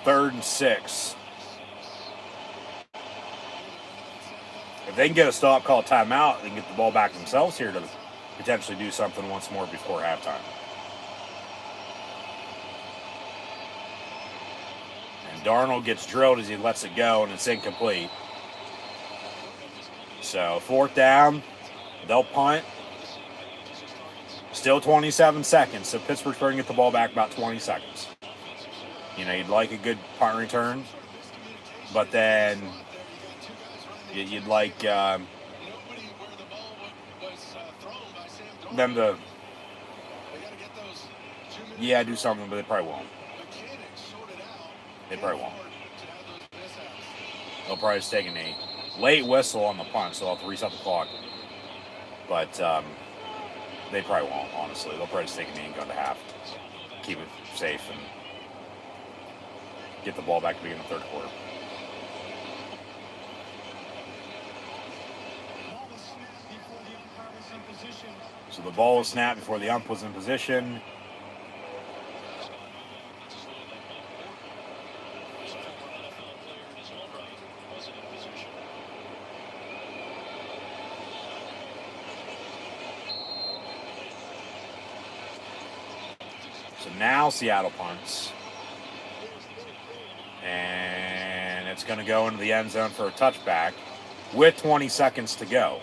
Third and 6. If they can get a stop, call a timeout, they can get the ball back themselves here to potentially do something once more before halftime. And Darnold gets drilled as he lets it go, and it's incomplete. So 4th down, they'll punt. Still 27 seconds, so Pittsburgh's going to get the ball back about 20 seconds. You know, you'd like a good punt return, but then you'd like them to, do something, but they probably won't. They probably won't. They'll probably just take a knee. Late whistle on the punt, so they'll have to reset the clock. But they probably won't, honestly. They'll probably just take a knee and go to half. Keep it safe and get the ball back to begin the 3rd quarter. So the ball was snapped before the ump was in position. So now Seattle punts. And it's going to go into the end zone for a touchback with 20 seconds to go.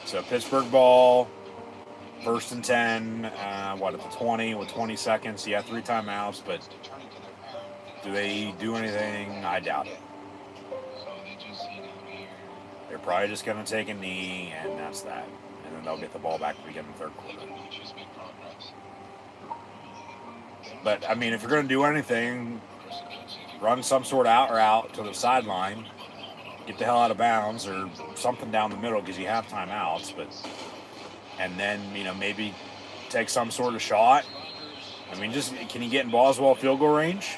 So Pittsburgh ball, 1st and 10, at the 20 with 20 seconds. Yeah, 3 timeouts, but do they do anything? I doubt it. They're probably just going to take a knee, and that's that. And then they'll get the ball back to begin the 3rd quarter. But, I mean, if you're going to do anything, run some sort of out route to the sideline, get the hell out of bounds, or something down the middle because you have timeouts. And then, maybe take some sort of shot. I mean, can you get in Boswell field goal range?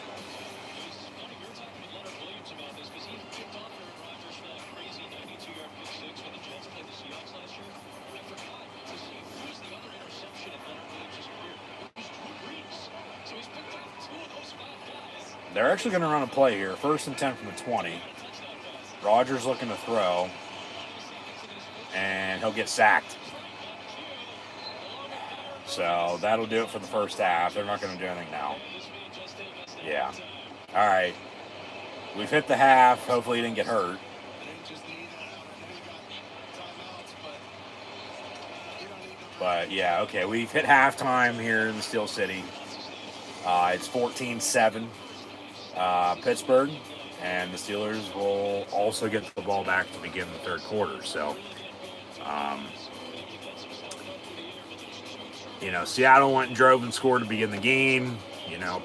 They're actually going to run a play here. 1st and 10 from the 20. Rodgers looking to throw. And he'll get sacked. So that'll do it for the first half. They're not going to do anything now. Yeah. All right. We've hit the half. Hopefully he didn't get hurt. But yeah, okay, we've hit halftime here in the Steel City. It's 14-7, Pittsburgh, and the Steelers will also get the ball back to begin the third quarter. So, Seattle went and drove and scored to begin the game.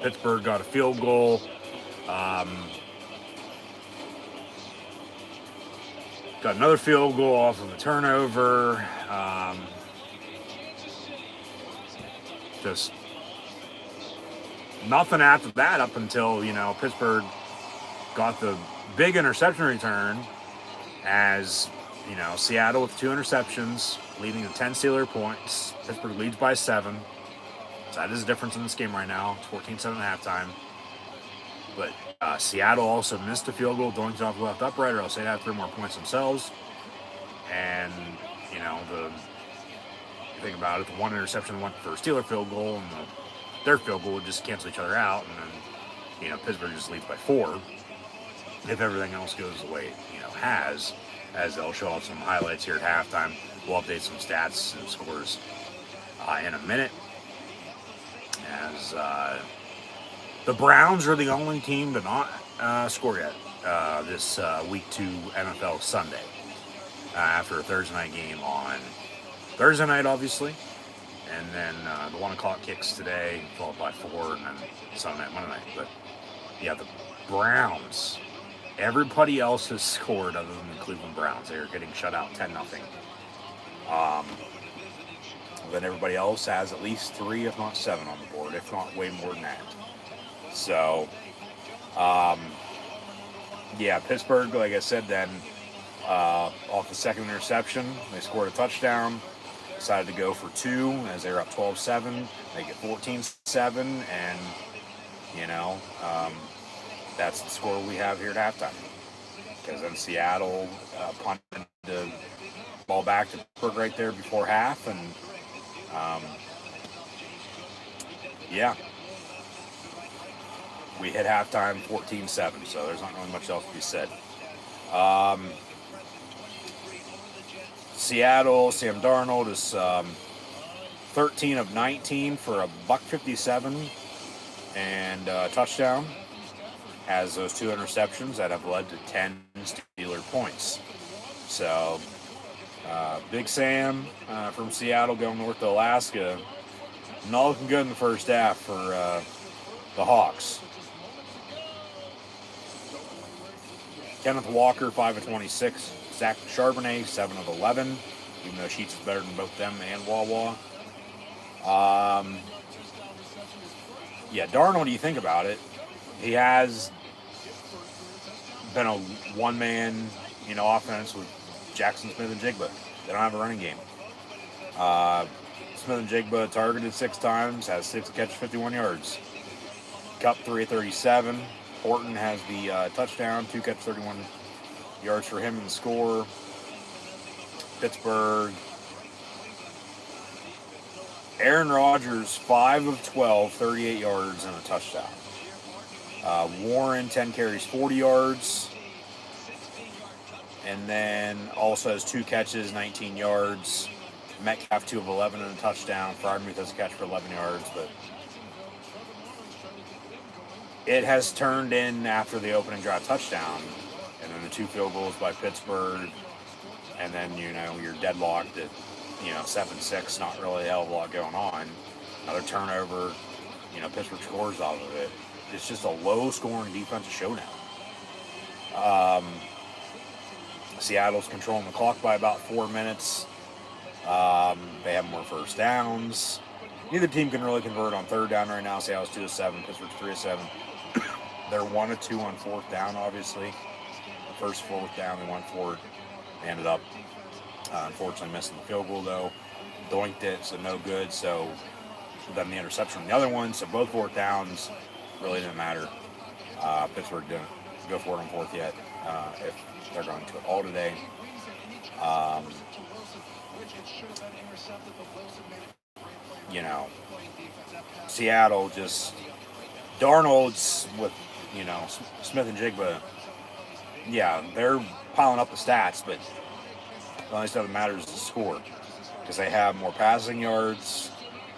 Pittsburgh got a field goal. Got another field goal off of a turnover. Just nothing after that up until, Pittsburgh got the big interception return as, Seattle with 2 interceptions, leading to 10 Steeler points. Pittsburgh leads by 7. So that is the difference in this game right now. It's 14-7 at halftime. But Seattle also missed a field goal, dunked it off the left upright, or else they'd have 3 more points themselves. And, you think about it, the one interception went for a Steeler field goal, and their field goal would just cancel each other out, and then, Pittsburgh just leads by 4. If everything else goes the way it, has, as they'll show off some highlights here at halftime. We'll update some stats and scores in a minute. As the Browns are the only team to not score yet this Week 2 NFL Sunday. After a Thursday night game on Thursday night, obviously. And then the 1 o'clock kicks today, followed by 4, and then Sunday night, Monday night. But, yeah, the Browns, everybody else has scored other than the Cleveland Browns. They are getting shut out 10-0. Then everybody else has at least 3, if not 7 on the board, if not way more than that. So, yeah, Pittsburgh, like I said, then off the second interception, they scored a touchdown. Decided to go for 2 as they were up 12-7. They get 14-7, and, that's the score we have here at halftime. Because then Seattle punted the ball back to Pittsburgh right there before half, and, yeah. We hit halftime 14-7, so there's not really much else to be said. Seattle, Sam Darnold is 13 of 19 for a $157 and a touchdown. Has those 2 interceptions that have led to 10 Steeler points. So, Big Sam from Seattle going north to Alaska. Not looking good in the first half for the Hawks. Kenneth Walker, 5 of 26. Zach Charbonnet, 7 of 11. Even though Sheets is better than both them and Wawa. Yeah, Darnold, you think about it, he has been a one-man, offense with Jackson, Smith, and Jigba. They don't have a running game. Smith and Jigba targeted 6 times, has 6 catches, 51 yards. Kupp, 3 of 37. Horton has the touchdown, 2 catches, 31 yards for him in the score. Pittsburgh. Aaron Rodgers, 5 of 12, 38 yards and a touchdown. Warren, 10 carries, 40 yards. And then also has 2 catches, 19 yards. Metcalf, 2 of 11 and a touchdown. Freiermuth has a catch for 11 yards, but it has turned in after the opening drive touchdown. And then the 2 field goals by Pittsburgh. And then, you're deadlocked at, 7-6, not really a hell of a lot going on. Another turnover, Pittsburgh scores off of it. It's just a low-scoring defensive showdown. Seattle's controlling the clock by about 4 minutes. They have more first downs. Neither team can really convert on third down right now. Seattle's 2 of 7, Pittsburgh's 3 of 7. They're 1 of 2 on fourth down, obviously. First fourth down, they went for it. They ended up, unfortunately, missing the field goal, though. Doinked it, so no good. So then the interception on the other one. So both fourth downs really didn't matter. Pittsburgh didn't go for it on fourth yet, if they're going to at all today. Seattle just, Darnold's with, Smith and Jigba, yeah, they're piling up the stats, but the only stuff that matters is the score. because they have more passing yards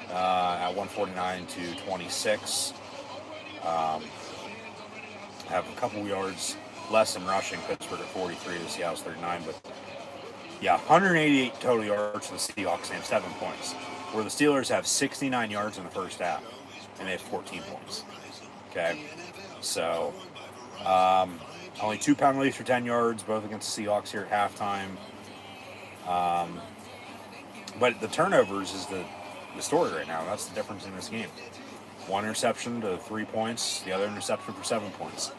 at 149 to 26. Have a couple yards less than rushing. Pittsburgh at 43, the Seahawks 39, but yeah, 188 total yards for the Seahawks and they have 7 points. Where the Steelers have 69 yards in the first half and they have 14 points. Okay, so only 2 penalties for 10 yards, both against the Seahawks here at halftime. But the turnovers is the story right now. That's the difference in this game. 1 interception to 3 points, the other interception for 7 points.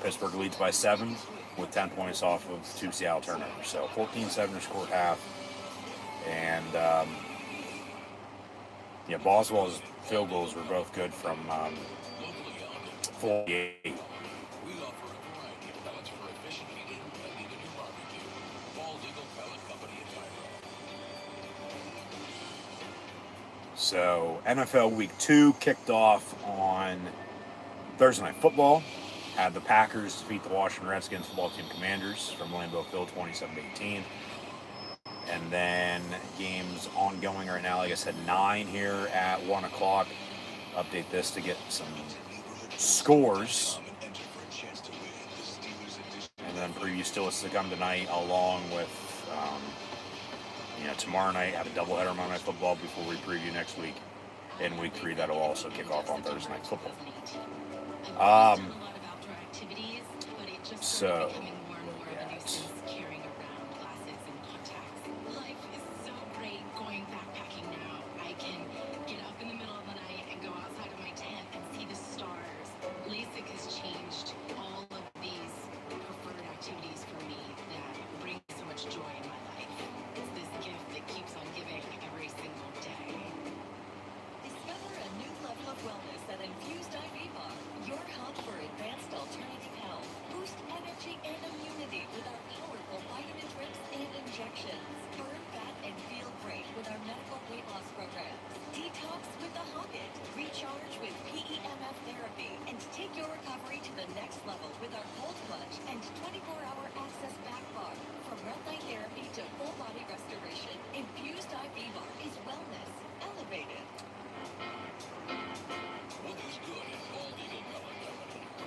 Pittsburgh leads by 7 with 10 points off of 2 Seattle turnovers. So 14-7 to score at half. And Boswell's field goals were both good from 48. So NFL Week 2 kicked off on Thursday Night Football. Had the Packers defeat the Washington Redskins football team Commanders from Lambeau Field 27-18. And then games ongoing right now, like I said, 9 here at 1 o'clock. Update this to get some scores. And then preview still is to come tonight, along with tomorrow night. Have a doubleheader Monday Night Football before we preview next week. In Week 3, that'll also kick off on Thursday Night Football. So,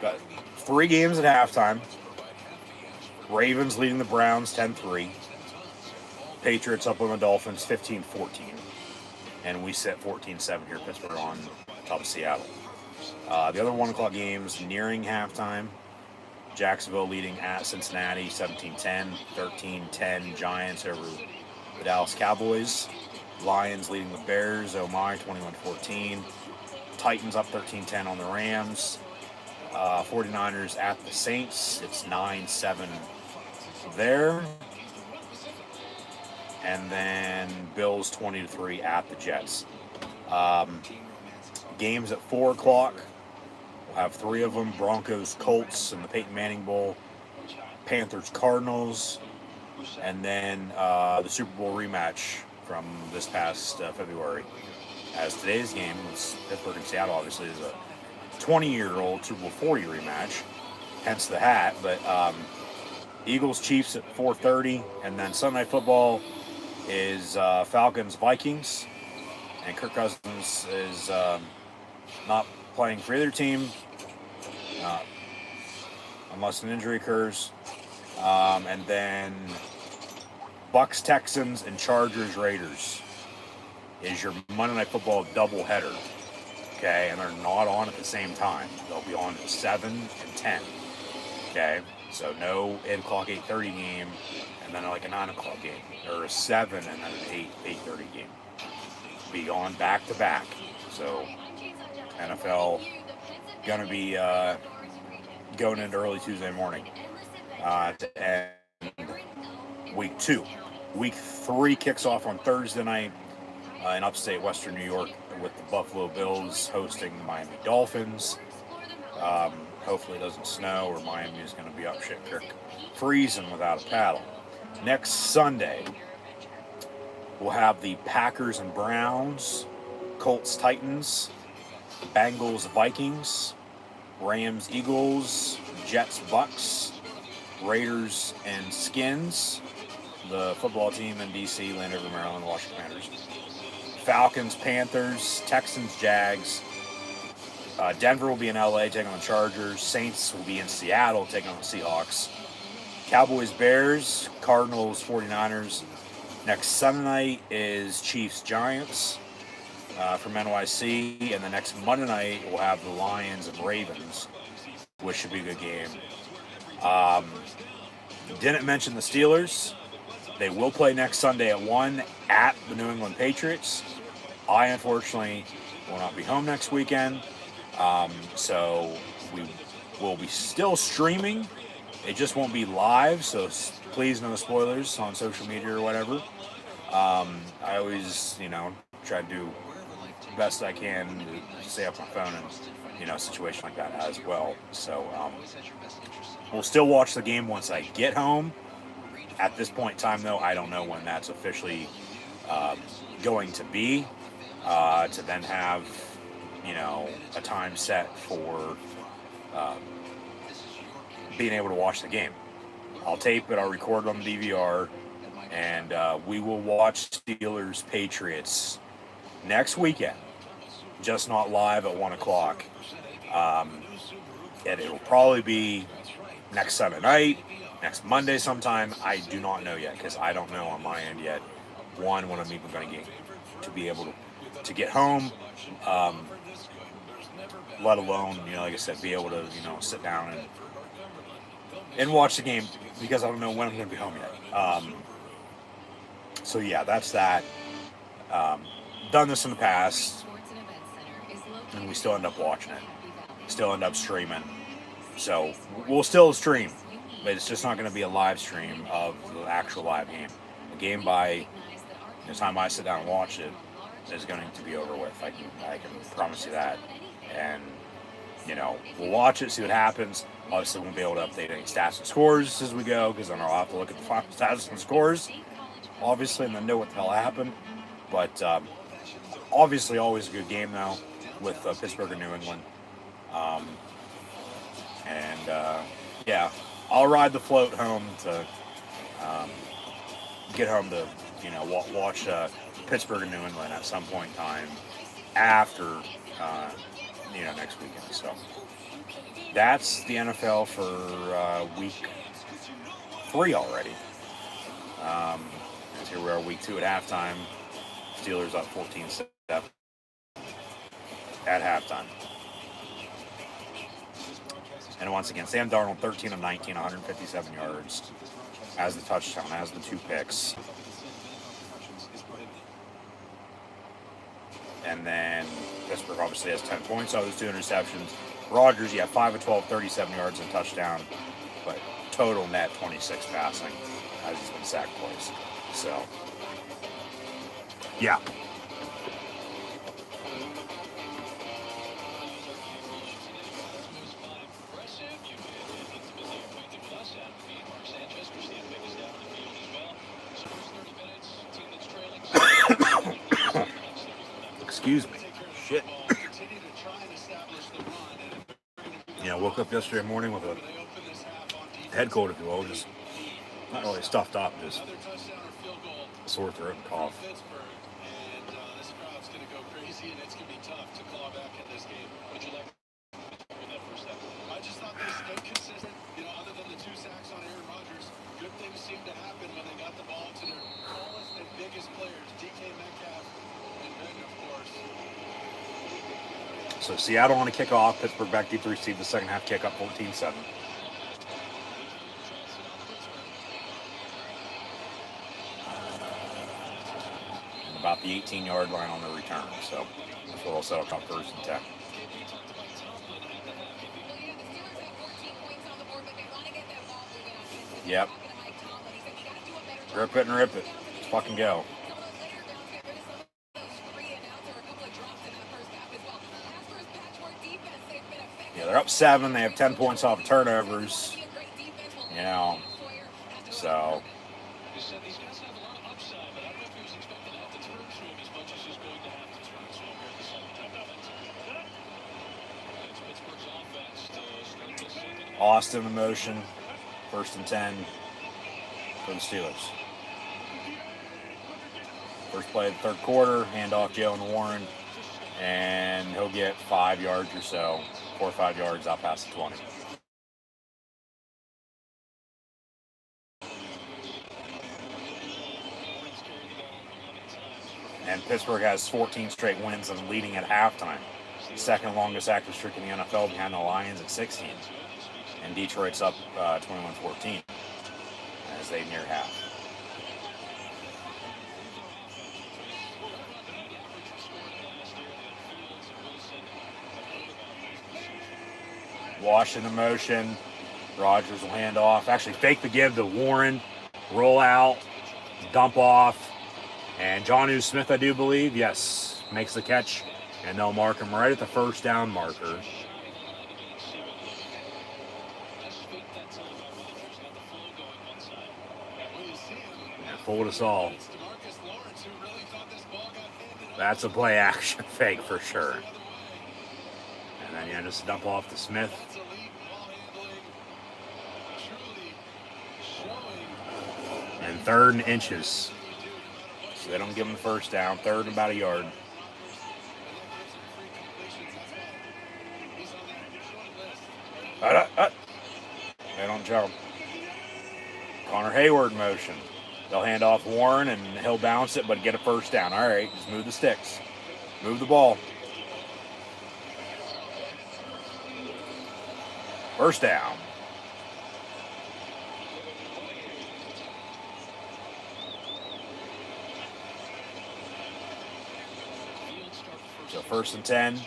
got 3 games at halftime. Ravens leading the Browns 10-3. Patriots up on the Dolphins 15-14. And we sit 14-7 here at Pittsburgh on top of Seattle. The other 1 o'clock games nearing halftime. Jacksonville leading at Cincinnati 17-10. 13-10 Giants over the Dallas Cowboys. Lions leading the Bears, oh my, 21-14. Titans up 13-10 on the Rams. 49ers at the Saints. It's 9-7 there. And then Bills 20-3 at the Jets. Games at 4 o'clock. We'll have 3 of them. Broncos, Colts, and the Peyton Manning Bowl. Panthers, Cardinals. And then the Super Bowl rematch from this past February. As today's game, was Pittsburgh and Seattle, obviously, is a 20-year-old Super Bowl 40 rematch, hence the hat. But Eagles Chiefs at 4:30, and then Sunday Night Football is Falcons Vikings, and Kirk Cousins is not playing for either team unless an injury occurs. And then Bucks Texans and Chargers Raiders is your Monday Night Football doubleheader. Okay, and they're not on at the same time. They'll be on at 7 and 10. Okay, so no 8 o'clock, 8:30 game, and then like a 9 o'clock game, or a 7 and then an 8:30 game. Be on back to back. So NFL gonna be going into early Tuesday morning to end Week 2. Week 3 kicks off on Thursday night in upstate Western New York with the Buffalo Bills hosting the Miami Dolphins. Hopefully it doesn't snow or Miami is going to be up shit creek freezing without a paddle. Next Sunday, we'll have the Packers and Browns, Colts Titans, Bengals Vikings, Rams Eagles, Jets Bucks, Raiders and Skins, the football team in D.C., Landover, Maryland, Washington Commanders. Falcons, Panthers, Texans, Jags. Denver will be in L.A. taking on the Chargers. Saints will be in Seattle taking on the Seahawks. Cowboys, Bears, Cardinals, 49ers. Next Sunday night is Chiefs, Giants from NYC. And the next Monday night we'll have the Lions and Ravens, which should be a good game. Didn't mention the Steelers. They will play next Sunday at 1 at the New England Patriots. I, unfortunately, will not be home next weekend. So we will be still streaming. It just won't be live, so please no spoilers on social media or whatever. I always, try to do the best I can to stay up my phone and, a situation like that as well. So we'll still watch the game once I get home. At this point in time, though, I don't know when that's officially going to be, to then have, a time set for being able to watch the game. I'll tape it, I'll record it on the DVR, and we will watch Steelers Patriots next weekend, just not live at 1 o'clock. And it'll probably be next Sunday night, next Monday sometime. I do not know yet, because I don't know on my end yet, one, when I'm even going to get to be able to get home, let alone, like I said, be able to, sit down and watch the game, because I don't know when I'm going to be home yet. So yeah, that's that. Done this in the past, and we still end up watching it. Still end up streaming. So we'll still stream, but it's just not going to be a live stream of the actual live game. The game, by the time I sit down and watch it, is going to be over with. I can promise you that. And we'll watch it, see what happens. Obviously, we won't be able to update any stats and scores as we go, because then I'll have to look at the final stats and scores, obviously, and then know what the hell happened. But obviously, always a good game now with Pittsburgh and New England. Yeah, I'll ride the float home to get home to watch Pittsburgh and New England at some point in time after next weekend. So that's the NFL for week 3 already. And here we are, week 2 at halftime. Steelers up 14-7 at halftime. And once again, Sam Darnold 13 of 19, 157 yards, has the touchdown, has the 2 picks. And then Pittsburgh obviously has 10 points out of those 2 interceptions. Rodgers, 5 of 12, 37 yards and touchdown, but total net 26 passing, as he's been sacked twice. So, yeah. Excuse me. Shit. Woke up yesterday morning with a head cold, if you will, just not really stuffed up, just sore throat and cough. I just thought they stayed consistent. Other than the 2 sacks on Aaron Rodgers, good things seemed to happen when they got the ball to their tallest and biggest players, DK Metcalf and Greg, of course. So Seattle on a kickoff. Pittsburgh back deep to receive the second half kick up 14-7. And about the 18-yard line on the return. So that's what I'll set up on 1st and 10. Yep. Rip it and rip it. Let's fucking go. Yeah, they're up 7. They have 10 points off of turnovers. So. Austin in motion. 1st and 10 for the Steelers. First play of the third quarter, handoff Jalen Warren, and he'll get 5 yards or so, 4 or 5 yards out past the 20. And Pittsburgh has 14 straight wins and leading at halftime. Second longest active streak in the NFL behind the Lions at 16. And Detroit's up 21-14 as they near half. Washington motion. Rodgers will hand off. Actually, fake the give to Warren. Roll out. Dump off. And Jonnu Smith, I do believe, yes, makes the catch. And they'll mark him right at the first down marker. And fooled us all. That's a play action fake for sure. And then, yeah, just dump off to Smith. And 3rd and inches. So they don't give him the first down. 3rd and about a yard. They don't jump. Connor Hayward motion. They'll hand off Warren and he'll bounce it, but get a first down. All right, just move the sticks. Move the ball. First down. So 1st and 10.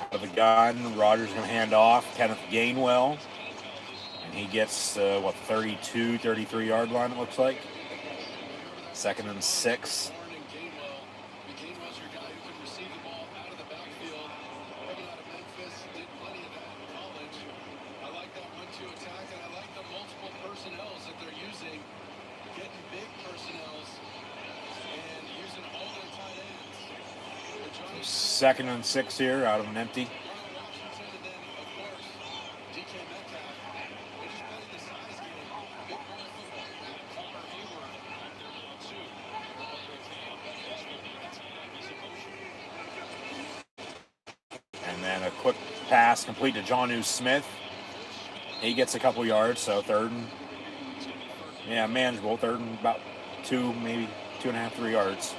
Out of the gun, Rodgers going to hand off. Kenneth Gainwell. And he gets, 32, 33 yard line, it looks like. 2nd and 6. Second and 6 here, out of an empty. And then a quick pass complete to Jonnu Smith. He gets a couple yards, so 3rd and, manageable. 3rd and about 2, maybe 2.5, 3 yards.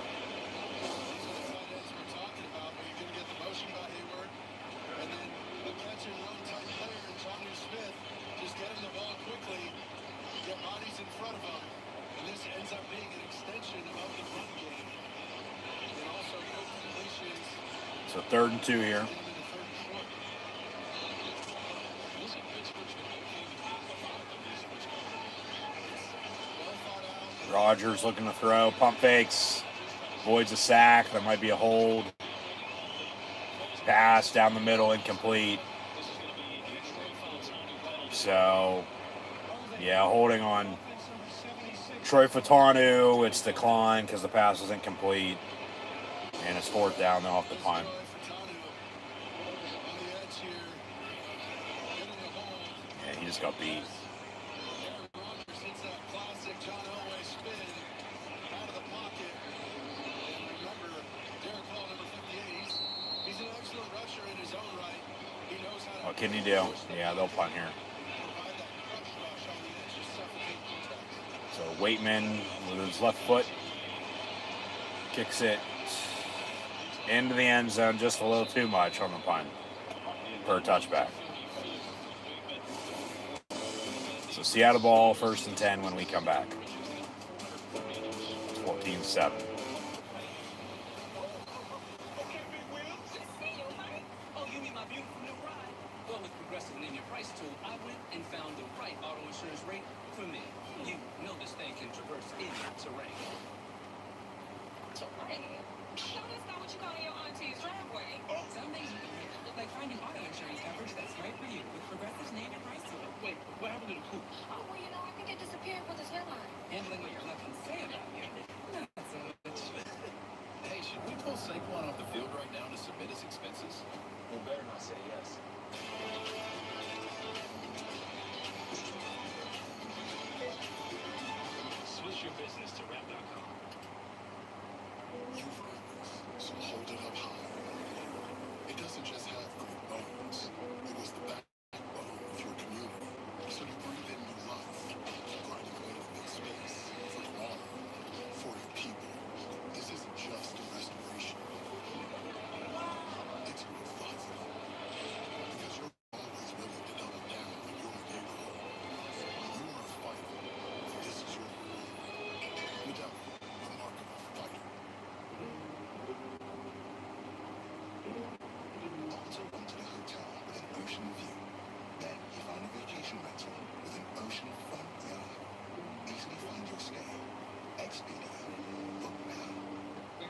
So 3rd and 2 here. Rodgers looking to throw, pump fakes, avoids a sack. There might be a hold. Pass down the middle, incomplete. So, yeah, holding on Troy Fatanu. It's declined because the pass was incomplete. And it's 4th down, they're off the punt. Yeah, he just got beat. What can you do? Yeah, they'll punt here. So Waitman with his left foot kicks it into the end zone just a little too much on the punt for a touchback. So Seattle ball, 1st and 10 when we come back. 14-7. Wait, what happened to the coop? Oh, well, I think it disappeared with his hairline. Handling what you're not going to say about you. Not so much. Hey, should we pull Saquon off the field right now to submit his expenses? Well, better not say yes. Switch your business to rap.com. You've earned this, so hold it up high. It doesn't just have great bones. It was the backbone of your community. So you breathe in new life, grinding away to make space for tomorrow, for your people. This isn't just a restoration. It's a revival. Because you're always willing to double down on your neighborhood. You are a fighter, and this is your reward. Medallion, the mark of a fighter. Also come to the hotel with an ocean view. Then you find a vacation rental with an ocean-front yacht. Easily find your stay. Expedia. Book now.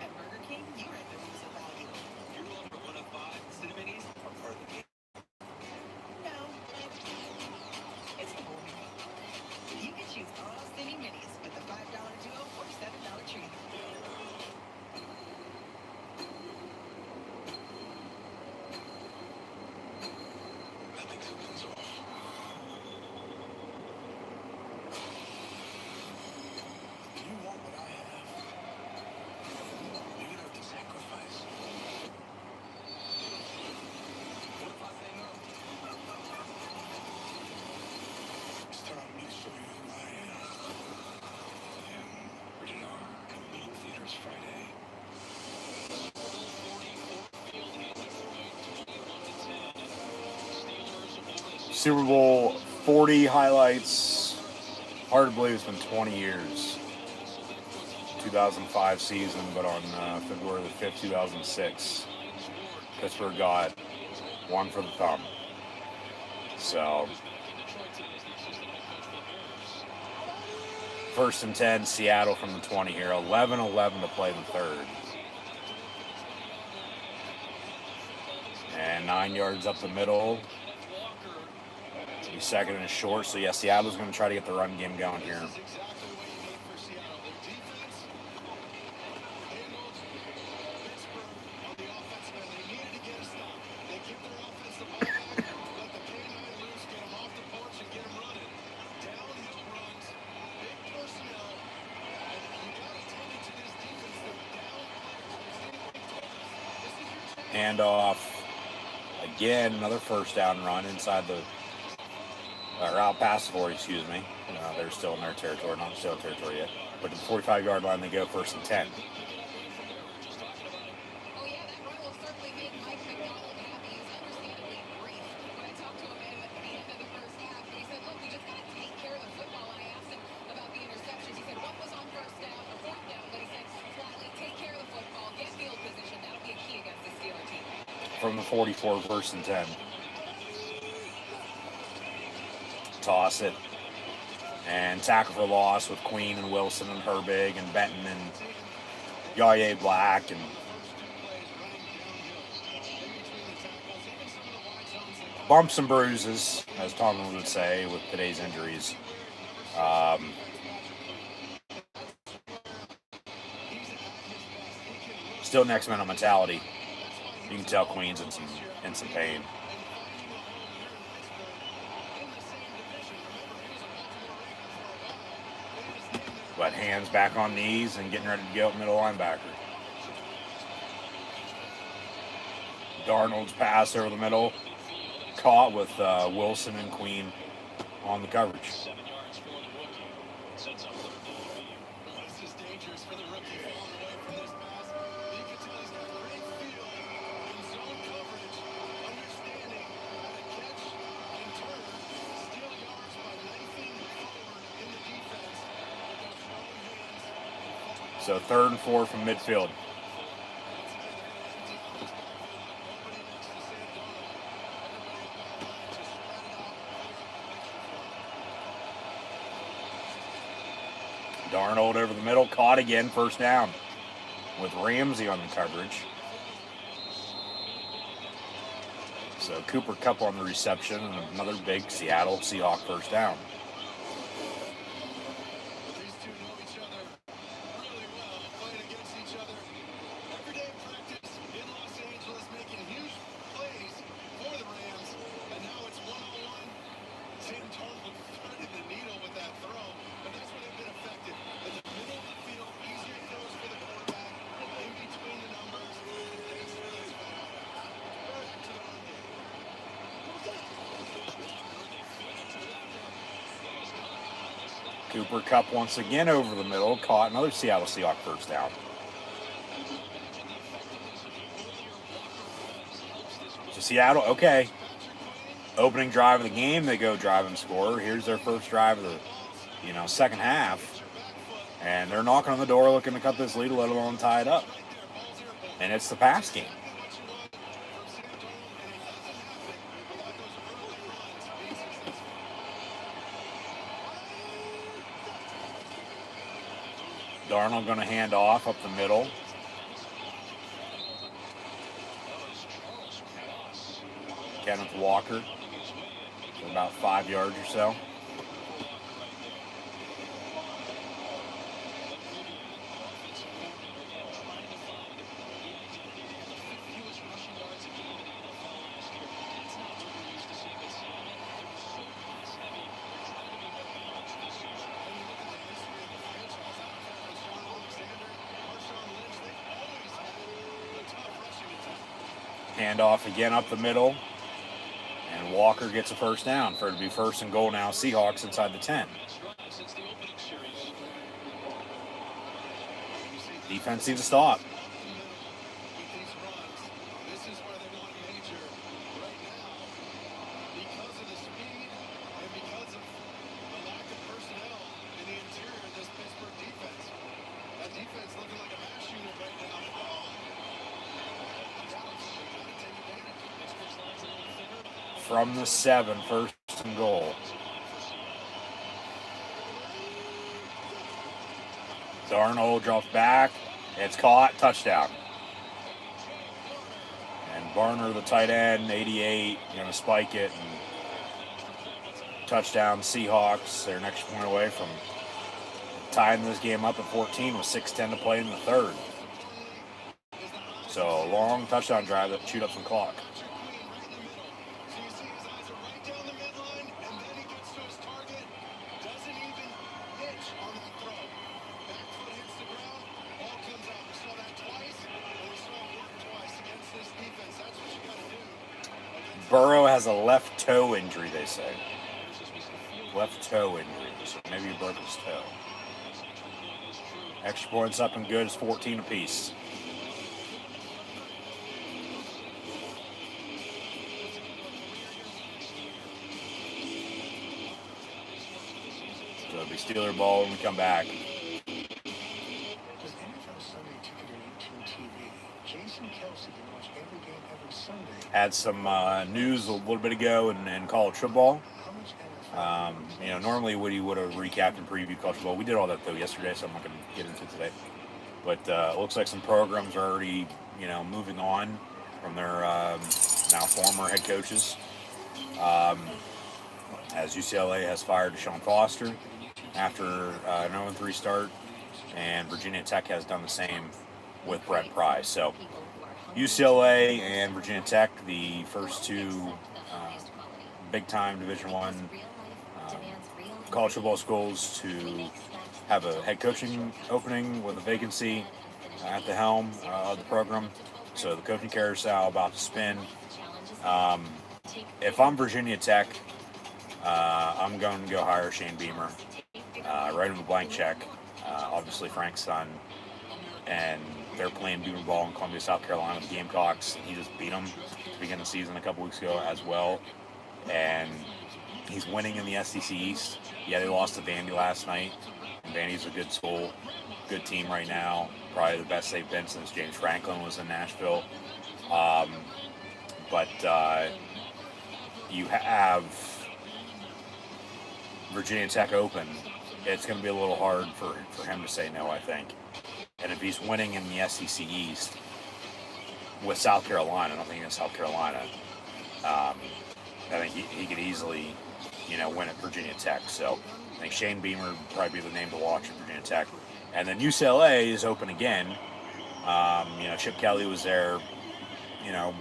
At Burger King, you're at the roots of value. You're looking for one of 5 Cineminis or part of the game. No. It's the whole menu. You can choose all Cine Minis with the $5 duo or $7 treat. I think something's off. Do you want what I have? You're gonna have to sacrifice. What if I say no? It's time for me to show you who I am. I am rated R. Coming to theaters Friday. Super Bowl 40 highlights. Hard to believe it's been 20 years. 2005 season, but on February the 5th, 2006, Pittsburgh got one for the thumb. So, 1st and 10, Seattle from the 20 here. 11-11 to play the third. And 9 yards up the middle. Be second and short. So, yeah, Seattle's going to try to get the run game going here. This is exactly what you need for Seattle. Their defense handled Pittsburgh on the offensive end. They needed to get a stop. They kept their offensive ball back, let the canine loose, get them off the porch and get them running. Downhill runs, big personnel, and you got to take it to this defense. They're down players. This is your chance. Hand off. Again, another first down run inside the or out past the 40, excuse me. They're still in their territory, not still in territory yet. But to the 45-yard line, they go 1st and 10. Oh, yeah, that run will certainly make Mike McDonald happy. He's understandably brief. When I talked to him at the end of the first half, he said, look, we just got to take care of the football. And I asked him about the interceptions. He said, what was on 1st down or 4th down? But he said, flatly, take care of the football, get field position. That'll be a key against the Steelers team. From the 44, 1st and 10. Toss it. And tackle for loss with Queen and Wilson and Herbig and Benton and Yaya Black and bumps and bruises, as Tomlin would say, with today's injuries. Still next man mentality. You can tell Queen's in some pain. But hands back on knees and getting ready to go up middle linebacker. Darnold's pass over the middle, caught with Wilson and Queen on the coverage. 7 yards for the rookie. Sets up 3rd and 3. Well, this is dangerous for the rookie falling away from this pass. You can tell he's got great feel in zone coverage, understanding how to catch and turn, steal yards by knifing forward in the defense with those strong hands. So 3rd and 4 from midfield. Darnold over the middle, caught again, 1st down with Ramsey on the coverage. So Cooper Kupp on the reception and another big Seattle Seahawks first down. These two know each other really well, playing against each other every day in practice in Los Angeles, making huge plays for the Rams. And now it's one-on-one. Sam Darnold threading the needle with that throw, but that's where they've been effective. In the middle of the field, easier throws for the quarterback, in between the numbers. Thanks for this back to the run game. Cooper Kupp once again over the middle, caught another Seattle Seahawks first down. So Seattle, okay. Opening drive of the game, they go drive and score. Here's their first drive of the, second half. And they're knocking on the door looking to cut this lead, let alone tie it up. And it's the pass game. Darnold going to hand off up the middle. Kenneth Walker for about 5 yards or so. Handoff again up the middle. And Walker gets a first down for it to be first and goal now. Seahawks inside the 10. Defense needs to stop. This is where they want a major right now. Because of the speed and because of the lack of personnel in the interior of this Pittsburgh defense. That defense looking like a mass unit right now. From the 7, first and goal. Darnold drops back. It's caught. Touchdown. And Barner, the tight end, 88, going to spike it. And touchdown Seahawks. They're an extra point away from tying this game up at 14 with 6:10 to play in the third. So a long touchdown drive that chewed up some clock. Burrow has a left toe injury, they say. Left toe injury, so maybe he broke his toe. Extra points up and good is 14 apiece. So it'll be Steeler ball when we come back. Had some news a little bit ago in college football. Normally Woody would have recapped and previewed college football. We did all that though yesterday, so I'm not going to get into it today. But it looks like some programs are already, moving on from their now former head coaches. As UCLA has fired Deshaun Foster after an 0-3 start, and Virginia Tech has done the same with Brent Pry. So UCLA and Virginia Tech, the first two big-time Division I college football schools to have a head coaching opening with a vacancy at the helm of the program. So the coaching carousel about to spin. If I'm Virginia Tech, I'm going to go hire Shane Beamer. Write him a blank check. Obviously Frank's son. And they're playing Beamer ball in Columbia, South Carolina, the Gamecocks. He just beat them to begin the season a couple weeks ago as well. And he's winning in the SEC East. Yeah, they lost to Vandy last night. And Vandy's a good school, good team right now. Probably the best they've been since James Franklin was in Nashville. But you have Virginia Tech open. It's going to be a little hard for him to say no, I think. And if he's winning in the SEC East with South Carolina, nothing against South Carolina, I think he could easily, win at Virginia Tech. So I think Shane Beamer would probably be the name to watch at Virginia Tech. And then UCLA is open again. Chip Kelly was there,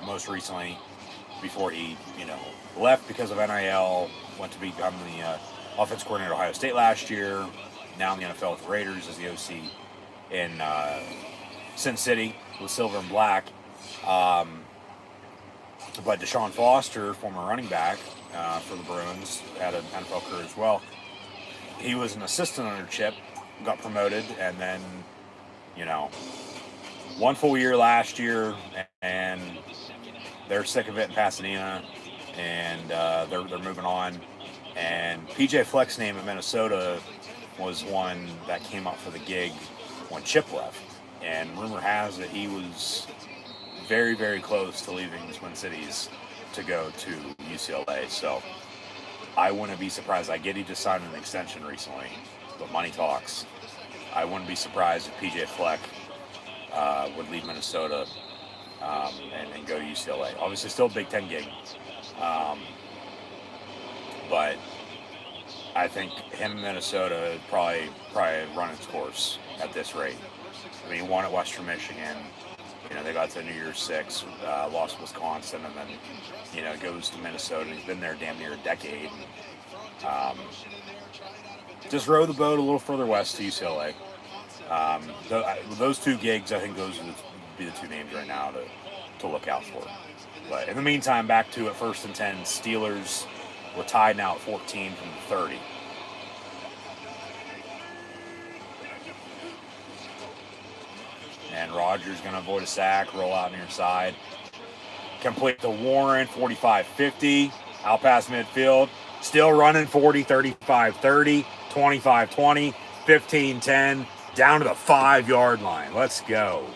most recently before he, left because of NIL, went to become the offensive coordinator at Ohio State last year. Now in the NFL with the Raiders as the OC in Sin City with silver and black. But Deshaun Foster, former running back for the Bruins, had an NFL career as well. He was an assistant under Chip, got promoted, and then, 1 full year last year, and they're sick of it in Pasadena, and they're moving on. And PJ Fleck's name in Minnesota was one that came up for the gig when Chip left. And rumor has it he was very, very close to leaving the Twin Cities to go to UCLA. So I wouldn't be surprised. I get he just signed an extension recently, but money talks. I wouldn't be surprised if PJ Fleck would leave Minnesota and go to UCLA. Obviously still a Big Ten gig. But I think him in Minnesota probably run its course at this rate. I mean, he won at Western Michigan. They got to New Year's Six, lost Wisconsin, and then, goes to Minnesota. He's been there damn near a decade. Just row the boat a little further west to UCLA. Those two gigs, I think those would be the two names right now to look out for. But in the meantime, back to it, 1st and 10, Steelers. We're tied now at 14 from the 30. And Rodgers going to avoid a sack, roll out near side. Complete to Warren, 45-50. Out past midfield. Still running 40, 35-30, 25-20, 15-10. Down to the 5-yard line. Let's go.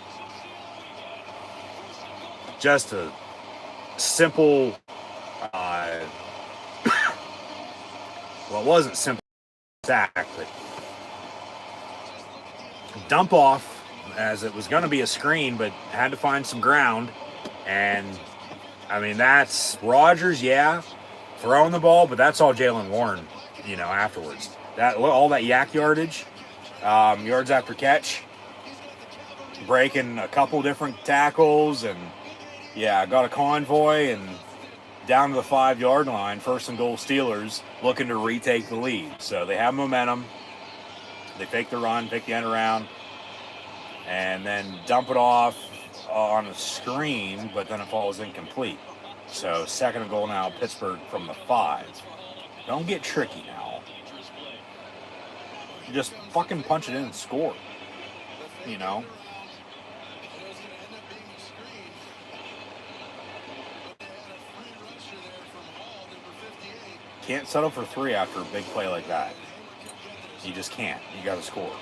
Just a simple... well, it wasn't simple sack, but dump off as it was going to be a screen, but had to find some ground. And, I mean, that's Rodgers, yeah, throwing the ball, but that's all Jalen Warren, afterwards. All that yak yardage, yards after catch, breaking a couple different tackles, and, yeah, got a convoy, and down to the 5-yard line, 1st and goal Steelers, looking to retake the lead. So they have momentum. They fake the run, fake the end around, and then dump it off on a screen, but then it falls incomplete. So 2nd and goal now, Pittsburgh from the 5. Don't get tricky now. Just fucking punch it in and score. Can't settle for 3 after a big play like that. You just can't. You got to score.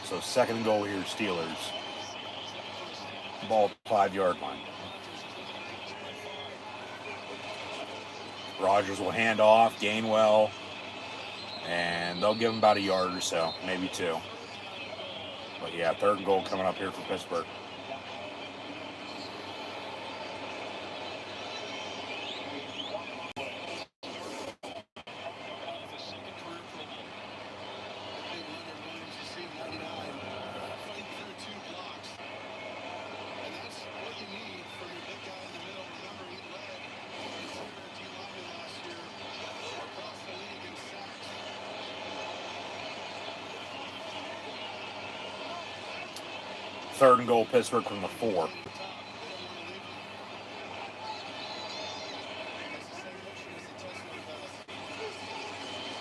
So 2nd and goal here, Steelers. Ball 5-yard line. Rodgers will hand off, Gainwell, and they'll give him about a yard or so, maybe 2. But yeah, 3rd and goal coming up here for Pittsburgh. Third and goal, Pittsburgh from the 4.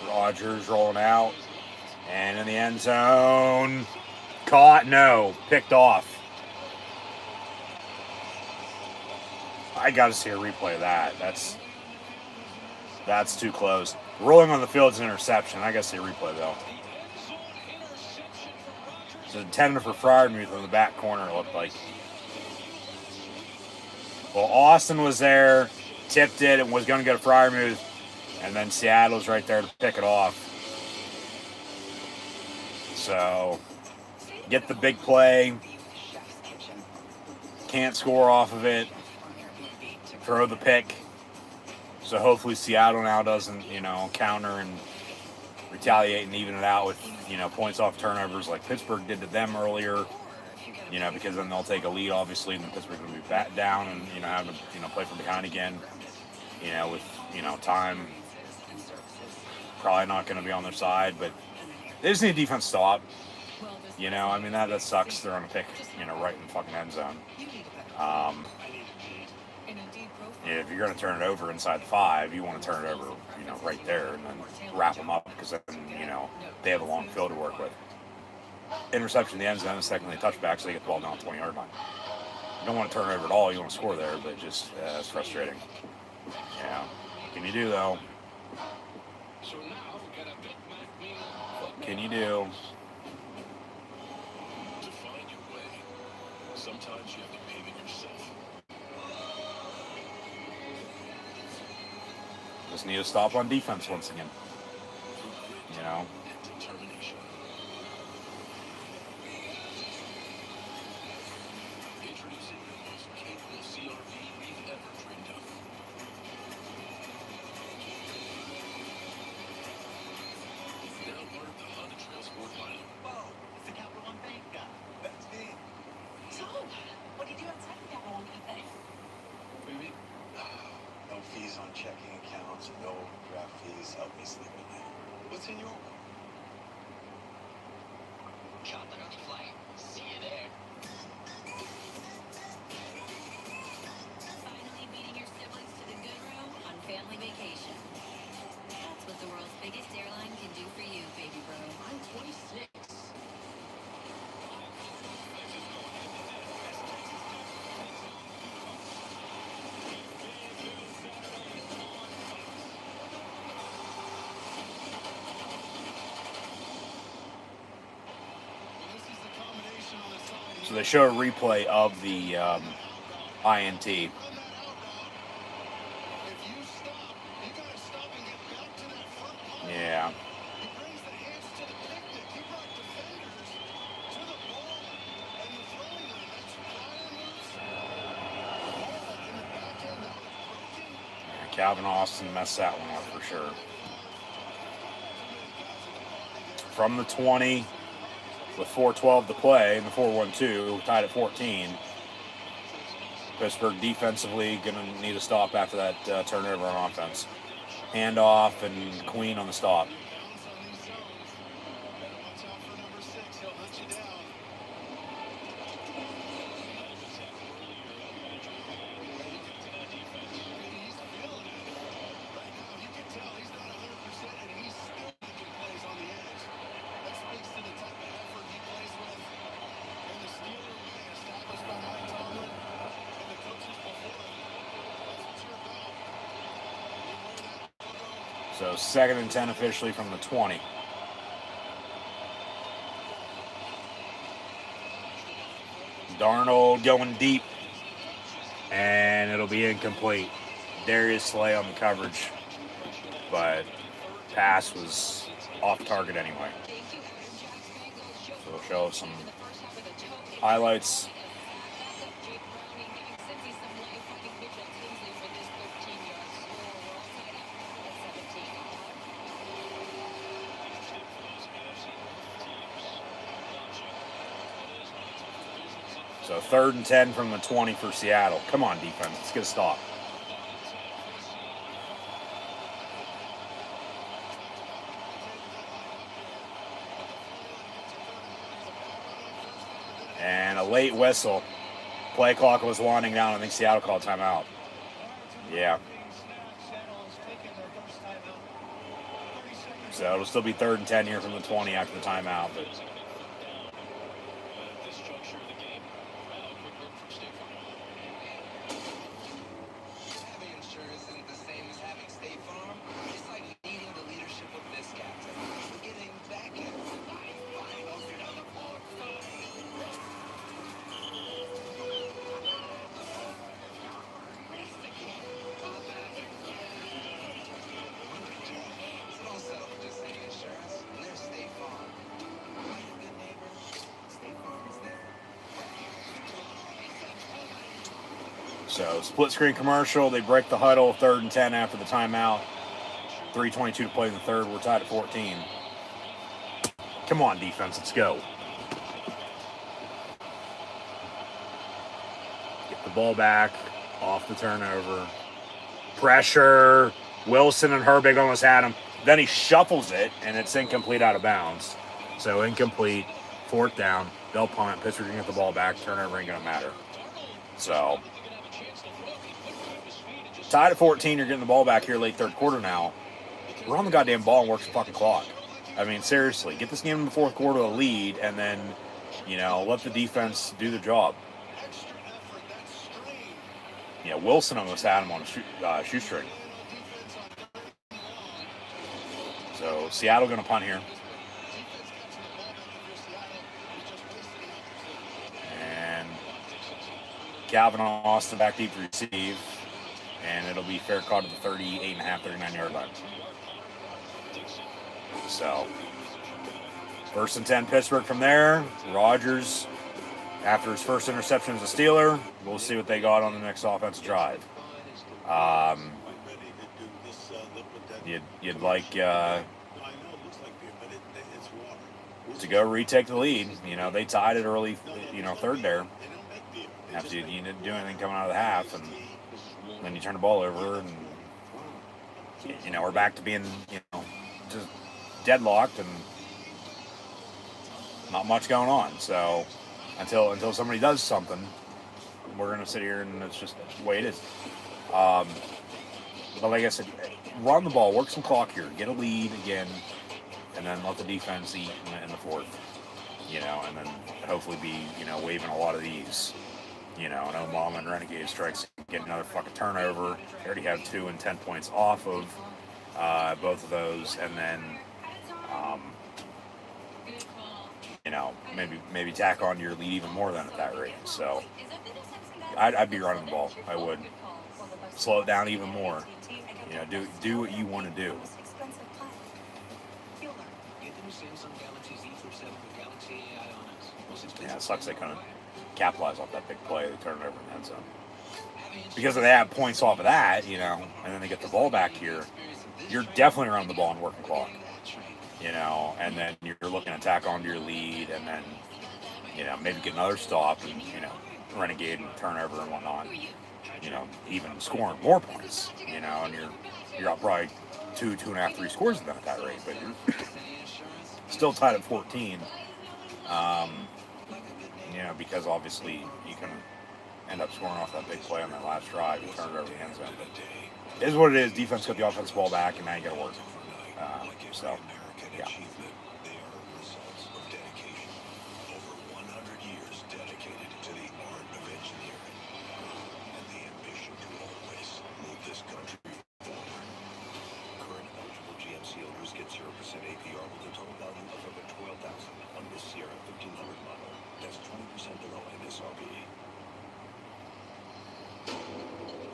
Rodgers rolling out. And in the end zone. Caught? No. Picked off. I got to see a replay of that. That's too close. Rolling on the field is an interception. I got to see a replay, though. It's intended for Freiermuth in the back corner, it looked like. Well, Austin was there, tipped it, and was going to go to Freiermuth, and then Seattle's right there to pick it off. So, get the big play. can't score off of it, throw the pick. So hopefully Seattle now doesn't, counter and retaliate and even it out with, points off turnovers like Pittsburgh did to them earlier. Because then they'll take a lead, obviously, and then Pittsburgh will be back down and, have to, play from behind again. With, time probably not going to be on their side, but they just need defense to stop. That sucks. They're on a pick, right in the fucking end zone. If you're going to turn it over inside the 5, you want to turn it over, right there and then wrap them up because then, they have a long field to work with. Interception in the end zone is technically a touchback, so they get the ball down the 20-yard line. You don't want to turn it over at all. You want to score there, but just it's frustrating. Yeah. What can you do, though? What can you do? To find your way, sometimes you have to pave it yourself. Just need to stop on defense once again. And determination. Introducing the most capable CRV we've ever dreamed of. Now part of the Honda Trail Sport lineup. Whoa, it's the Capital One Bank guy. That's me. So, what do you do outside of that one thing? Maybe. No fees on checking accounts, no overdraft fees. Help me sleep at night. What's in your one? Chopping on the flight. See you there. Finally beating your siblings to the good room on family vacation. That's what the world's biggest airline can do for you, baby bro. I'm 26. So they show a replay of the INT. If you stop, you gotta stop and get back to that front line. Yeah. He brings the hands to the picnic. He brought defenders to the ball and the throwing lane. That's Ryan moves. Ball in the back end. That was broken. Calvin Austin messed that one up for sure. From the 20, with 4:12 to play, and the 4-1-2, tied at 14. Pittsburgh defensively going to need a stop after that turnover on offense. Handoff and Queen on the stop. Bounce on these zones. Better watch out for number 6. He'll hunt you down. He's feeling it. Right now, you can tell he's not 100%, and he's still making plays on the edge. That speaks to the type of effort he plays with. And the Steeler way established by Mike Tomlin and the coaches before him. That's what you're about. You wear that logo. So 2nd and 10 officially from the 20. Darnold going deep, and it'll be incomplete. Darius Slay on the coverage, but pass was off target anyway. So we'll show some highlights. So 3rd and 10 from the 20 for Seattle. Come on, defense. Let's get a stop. And a late whistle. Play clock was winding down. I think Seattle called timeout. Yeah. So it'll still be 3rd and 10 here from the 20 after the timeout. But Having insurance isn't the same as having State Farm. It's like needing the leadership of this captain. Getting back at So don't settle for just saying insurance. There's State Farm. Like a good neighbor, State Farm is there. So split screen commercial. They break the huddle. 3rd and 10 after the timeout. 3:22 to play in the third. We're tied at 14. Come on, defense. Let's go. Get the ball back off the turnover. Pressure. Wilson and Herbig almost had him. Then he shuffles it, and it's incomplete out of bounds. So incomplete. 4th down. They'll punt. Pittsburgh can get the ball back. Turnover ain't going to matter. So, tied at 14. You're getting the ball back here late third quarter now. We're on the goddamn ball and work the fucking clock. I mean, seriously. Get this game in the fourth quarter a lead, and then, let the defense do the job. Yeah, Wilson almost had him on a shoestring. So, Seattle going to punt here. And Calvin Austin back deep to receive. And it'll be fair caught at the 38.5, 39-yard line. So, 1st and 10, Pittsburgh from there. Rodgers, after his first interception as a Steeler, we'll see what they got on the next offensive drive. You'd like to go retake the lead. They tied it early, third there. After you didn't do anything coming out of the half, and then you turn the ball over, and we're back to being, just deadlocked and not much going on. So until somebody does something, we're gonna sit here and it's just the way it is. But like I said, run the ball, work some clock here, get a lead again, and then let the defense eat in the fourth. And then hopefully be waving a lot of these. No mom and renegade strikes, get another fucking turnover. They already have 2 and 10 points off of both of those, and then maybe tack on to your lead even more than at that rate. So I'd be running the ball. I would slow it down even more. Do what you want to do. Yeah, it sucks they couldn't capitalize off that big play. They turn it over in the end zone. Because if they have points off of that, and then they get the ball back here, you're definitely running the ball and working clock. And then you're looking to tack onto your lead, and then, maybe get another stop and, renegade and turnover and whatnot. Even scoring more points, and you're up probably 2, 2.5, 3 scores of them at that rate, but you're still tied at 14. Because obviously you can end up scoring off that big play on that last drive and turn it over the end zone. But it is what it is. Defense got the offensive ball back, and now you got to work. So, yeah. They are results of dedication. Over 100 years dedicated to the art of engineering and the ambition to always move this country forward. Current eligible GMC owners get 0% APR with a total value of over $12,000 on this Sierra 1500 model. That's 20% below MSRP.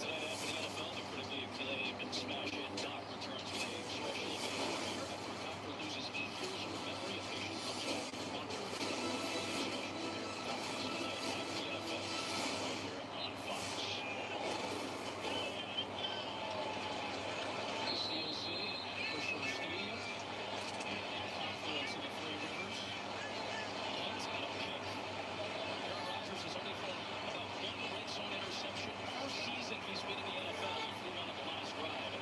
Tonight after the NFL, the critically acclaimed and smash hit Doc returns with a special event here after a doctor loses 8 years of memory. A patient comes back with wonder. Special event after the NFL right here on Fox. Steel City and Poshmark Stadium. Confluence of the Three Rivers. Hunt's got a pick. Aaron Rodgers has only thrown about 1 red zone interception all season he's been in the NFL. He threw one on the last drive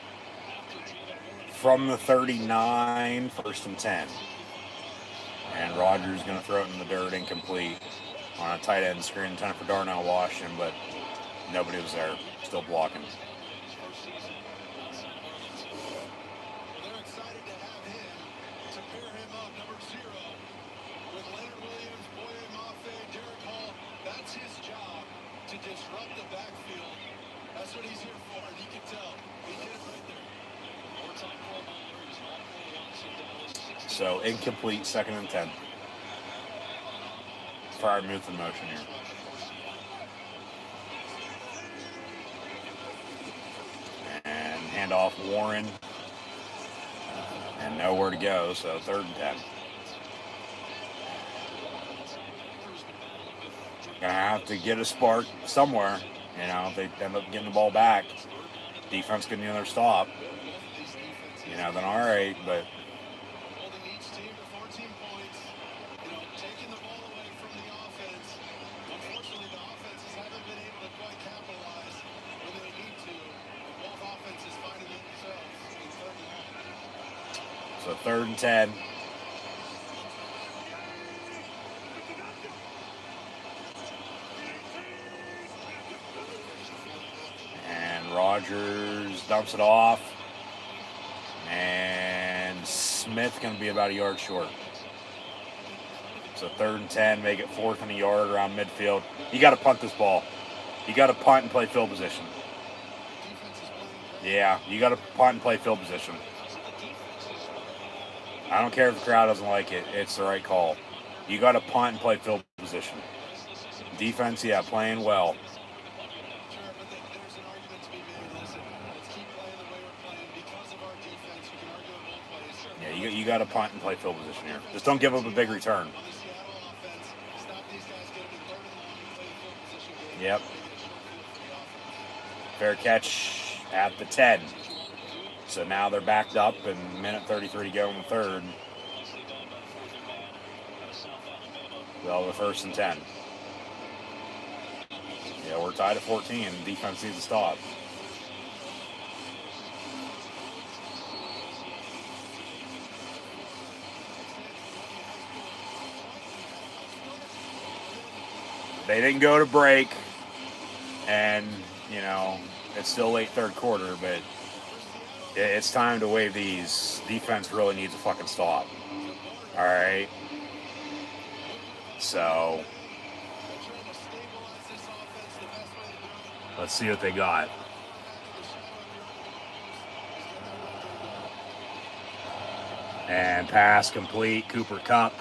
after Jalen Warren. From the 39, 1st and 10. And Rodgers going to throw it in the dirt, incomplete on a tight end screen in time for Darnell Washington, but nobody was there, still blocking. They're excited to have him, to pair him up, number 0, with Leonard Williams, Boye Mafe, Derek Hall. That's his job, to disrupt the backfield. That's what he's here for, and he can tell. He did it right there. Four-time Pro Bowler, he's an all-pro once in Dallas. So incomplete, 2nd and 10. Freiermuth in motion here. And handoff Warren. And nowhere to go, so 3rd and 10. Gonna have to get a spark somewhere. You know, if they end up getting the ball back, defense getting another stop, you know, then all right. But Holding each team to 14 points, taking the ball away from the offense. Unfortunately, the offenses haven't been able to quite capitalize when they need to. Both offenses finding themselves in third and long. so 3rd and 10. And Rodgers dumps it off. And Smith going to be about a yard short. So 3rd and 10, make it 4th and a yard around midfield. You got to punt this ball. You got to punt and play field position. Yeah, you got to punt and play field position. I don't care if the crowd doesn't like it. It's the right call. You got to punt and play field position. Defense, yeah, playing well. Sure, but there's an argument to be made. Listen, let's keep playing the way we're playing because of our defense. You can argue it both ways. Yeah, you got to punt and play field position here. Just don't give up a big return. On the Seattle offense, stop these guys getting in third and long and play the field position game. Yep. Make it a short field for the offense. Fair catch at the 10. So now they're backed up and minute 33 to go in the 3rd. Well, the 1st and 10. Yeah, we're tied at 14. Defense needs to stop. They didn't go to break, and, you know, it's still late 3rd quarter, but it's time to wave these. Defense really needs a fucking stop. All right? So let's see what they got. And pass complete. Cooper Kupp.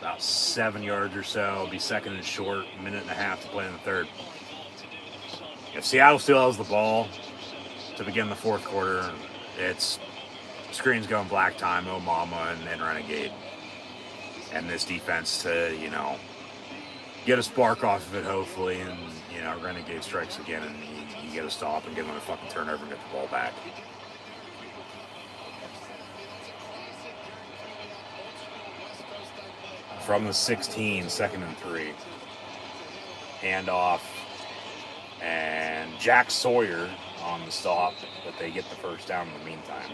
About 7 yards or so. Be 2nd and short. 1.5 minutes to play in the 3rd. If Seattle still has the ball to begin the 4th quarter, it's screens going black time, oh mama, and then Renegade. And this defense to, you know, get a spark off of it, hopefully, and, you know, Renegade strikes again, and you get a stop and get another fucking turnover and get the ball back. From the 16, 2nd and 3. Handoff. And Jack Sawyer on the stop, but they get the first down in the meantime.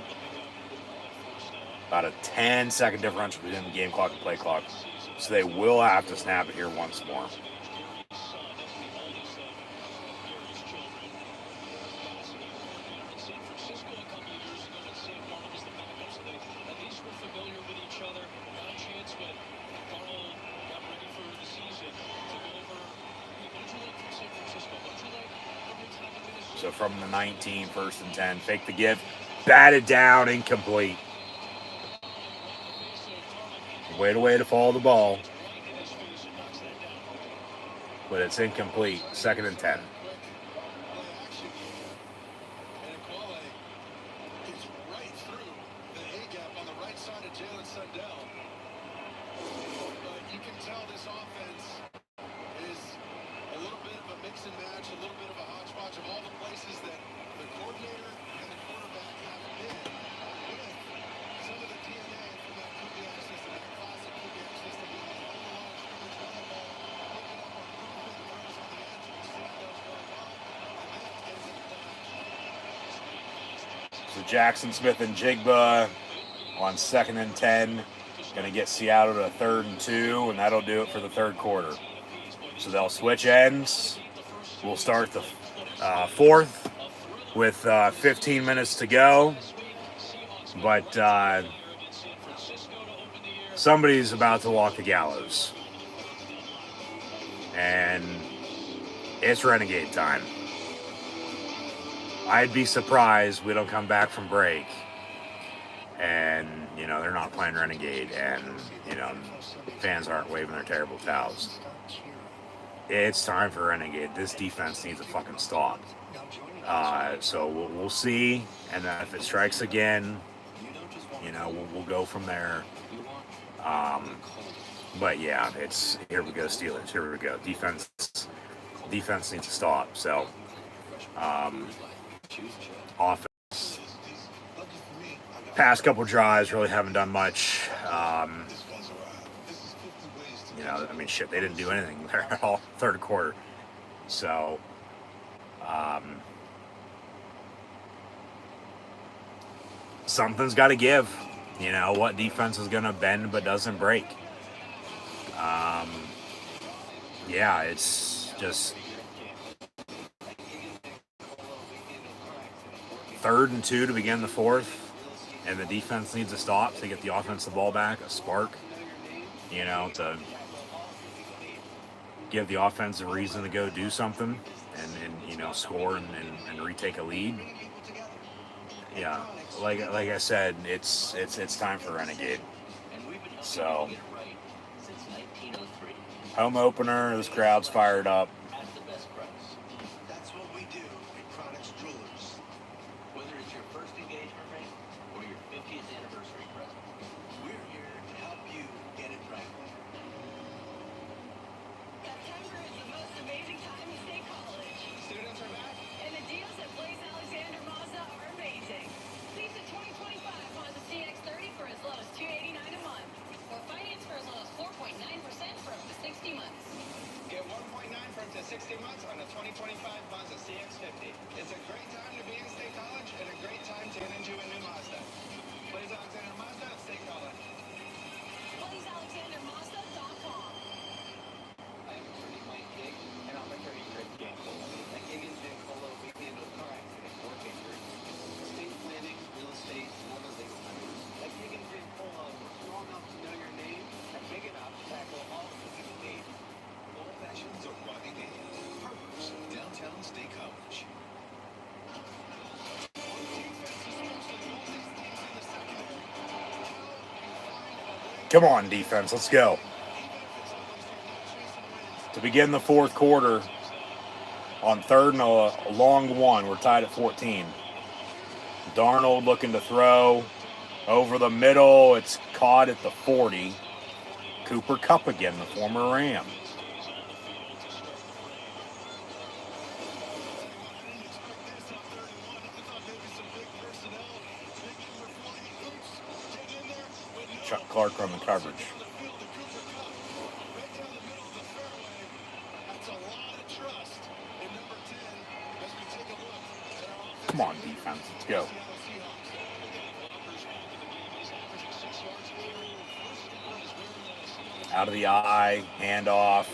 About a 10-second differential between the game clock and play clock. So they will have to snap it here once more. So from the 19, 1st and 10, fake the give, batted down, incomplete. Wait a way to follow the ball, but it's incomplete. 2nd and 10. So Jackson, Smith, and Jigba on 2nd and 10. Going to get Seattle to 3rd and 2, and that'll do it for the 3rd quarter. So they'll switch ends. We'll start the 4th with 15 minutes to go. But somebody's about to walk the gallows. And it's Renegade time. I'd be surprised we don't come back from break and, you know, they're not playing Renegade and, you know, fans aren't waving their terrible towels. It's time for Renegade. This defense needs a fucking stop. So we'll see, and then if it strikes again, you know, we'll go from there. But yeah, it's here we go, Steelers. Here we go. Defense defense needs to stop. So, offense, past couple drives really haven't done much. You know, I mean, shit, they didn't do anything there at all third quarter. So, something's got to give. You know, what defense is going to bend but doesn't break? Yeah, it's just 3rd and 2 to begin the fourth, and the defense needs to stop to get the offense the ball back, a spark, you know, to give the offense a reason to go do something and you know, score and retake a lead. Yeah, like I said, it's time for Renegade. So, home opener, this crowd's fired up. That's what we do at Chronix Jewelers. Whether it's your first engagement ring or your 50th anniversary present, we're here to help you get it right. September is the most amazing time to stay college. Students are back. And the deals at Blaze Alexander Mazda are amazing. Lease a 2025 Mazda CX-30 for as low as $289 a month. Or finance for as low as 4.9% for up to 60 months. Get 1.9 for up to 60 months on the 2025 Mazda CX-50. It's a great time to be in State College and a great time to get into a new Mazda. Blaze Alexander Mazda at State College. BlazeAlexanderMazda.com. I'm attorney Mike Gig, and I'm attorney Greg Gamble. At Gig and Giancola, we handle car accident, work injuries, estate planning, real estate, and other legal matters. At Gig and Giancola, we're strong enough to know your name and big enough to tackle all the things you need. Old Fashions of Robbie Day. Partners, downtown State College. Come on, defense, let's go. To begin the fourth quarter, on 3rd and a long one, we're tied at 14. Darnold looking to throw over the middle. It's caught at the 40. Cooper Kupp again, the former Ram. Chuck Clark on the coverage. Come on, defense, let's go. Out of the eye, handoff.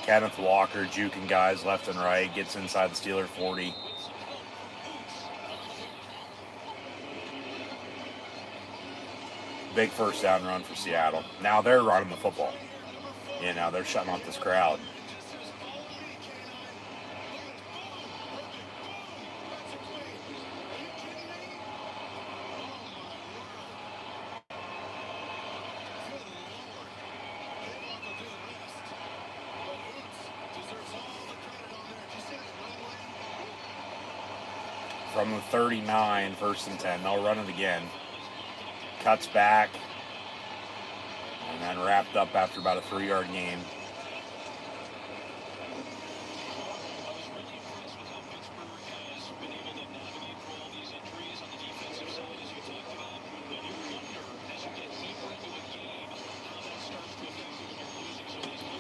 Kenneth Walker juking guys left and right, gets inside the Steeler 40. Big first down run for Seattle. Now they're running the football. You know, they're shutting off this crowd. From the 39, 1st and 10. They'll run it again. Cuts back. And then wrapped up after about a 3-yard gain.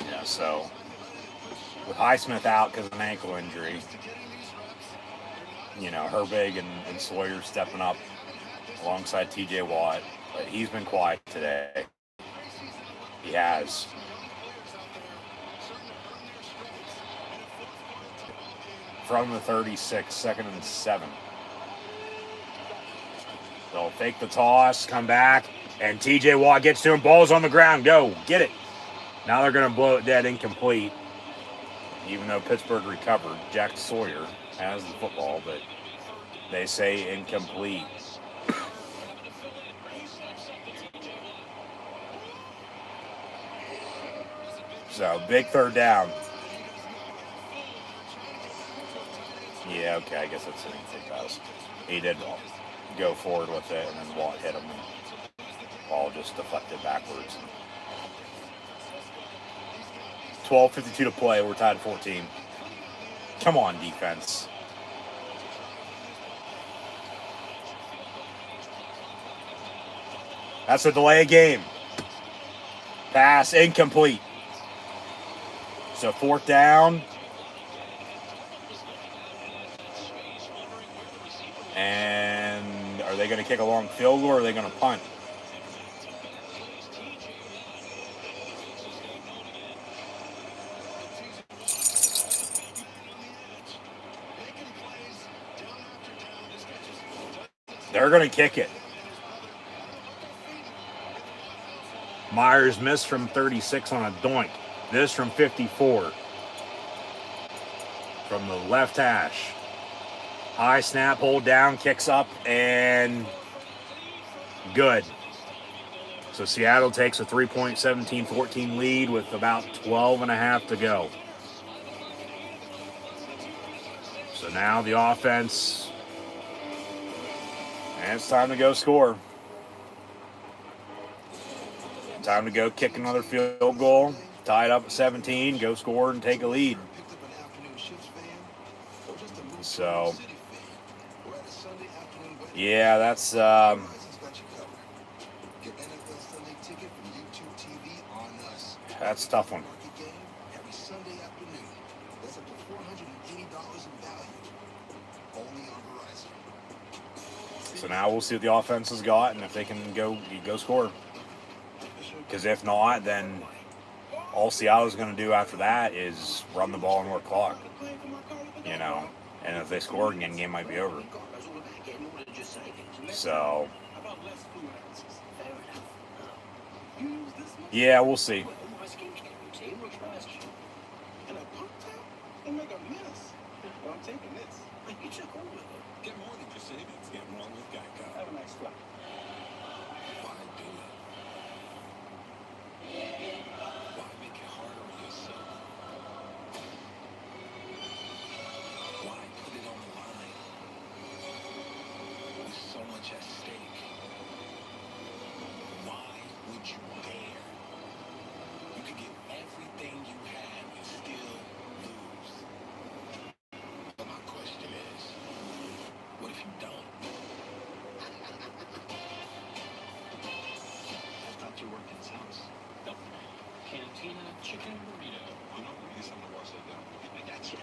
Yeah, so with Highsmith out because of an ankle injury, you know, Herbig and Sawyer stepping up alongside TJ Watt, but he's been quiet today. He has. From the 36, 2nd and 7. They'll fake the toss, come back, and TJ Watt gets to him. Ball's on the ground. Go, get it. Now they're going to blow it dead, incomplete. Even though Pittsburgh recovered, Jack Sawyer has the football, but they say incomplete. So, big 3rd down. Yeah, okay, I guess that's an incomplete pass. He did go forward with it, and then Watt hit him, and ball just deflected backwards. 12:52 to play. We're tied at 14. Come on, defense. That's a delay of game. Pass incomplete. So 4th down. And are they going to kick a long field goal or are they going to punt? They're going to kick it. Myers missed from 36 on a doink. This from 54. From the left hash. High snap, hold down, kicks up, and good. So Seattle takes a 3-point 17-14 lead with about 12 and a half to go. So now the offense, and it's time to go score. Time to go kick another field goal, tie it up at 17, go score and take a lead. So, yeah, that's a tough one. So now we'll see what the offense has got and if they can go score. Because if not, then all Seattle's going to do after that is run the ball and work clock. You know, and if they score again, game might be over. So, yeah, we'll see. Get more than just savings. Get more with Geico. Have a nice flight. Why do it? Why make it harder on yourself? Why put it on the line? With so much at stake. Why would you dare? You could give everything you had and still lose. But my question is, what if you don't? Dr. Workman's house. Nope. Cantina chicken burrito. You know, we need something to wash that down. I got you.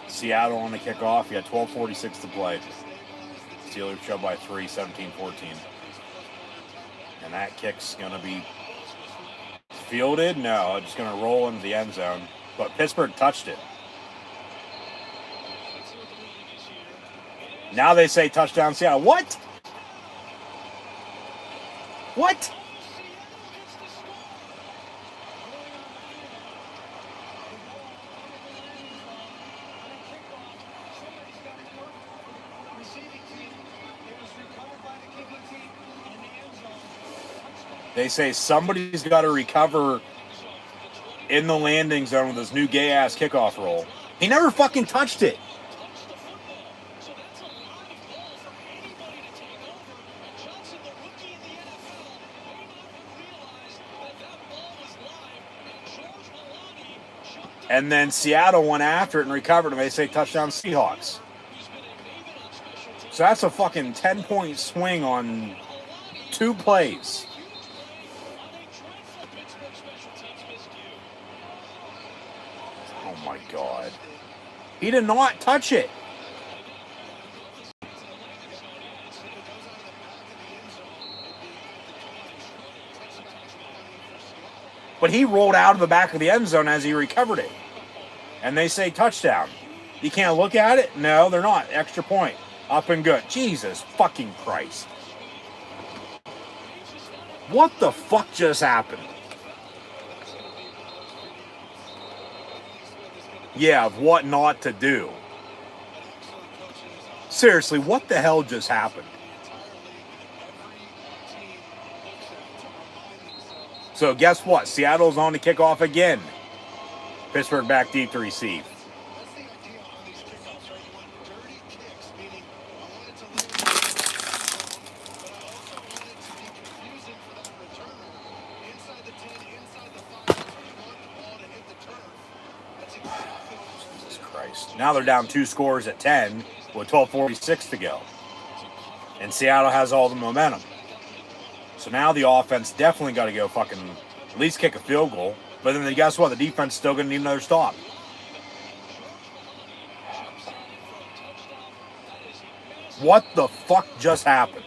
Seattle on the kickoff. You had 12:46 to play. Steelers show by 3, 17-14. And that kick's going to be fielded? No, it's going to roll into the end zone. But Pittsburgh touched it. Now they say touchdown Seattle. What? What? They say somebody's got to recover in the landing zone with this new gay-ass kickoff roll. He never fucking touched it. And then Seattle went after it and recovered, and they say touchdown Seahawks. So that's a fucking 10-point swing on 2 plays. Oh my God. He did not touch it. But he rolled out of the back of the end zone as he recovered it. And they say touchdown. You can't look at it? No, they're not. Extra point. Up and good. Jesus fucking Christ. What the fuck just happened? Yeah, of what not to do. Seriously, what the hell just happened? So guess what? Seattle's on to kick off again. Pittsburgh back deep to receive. That's the idea on these kickoffs, right? You want dirty kicks, meaning I want it to leave the but I also want it to be confusing for that returner. Inside the 10, inside the 5, that's where you want the ball to hit the turf. That's exactly what Jesus Christ. Now they're down 2 scores at 10 with 12:46 to go. And Seattle has all the momentum. So now the offense definitely got to go fucking at least kick a field goal. But then guess what? The defense is still going to need another stop. What the fuck just happened?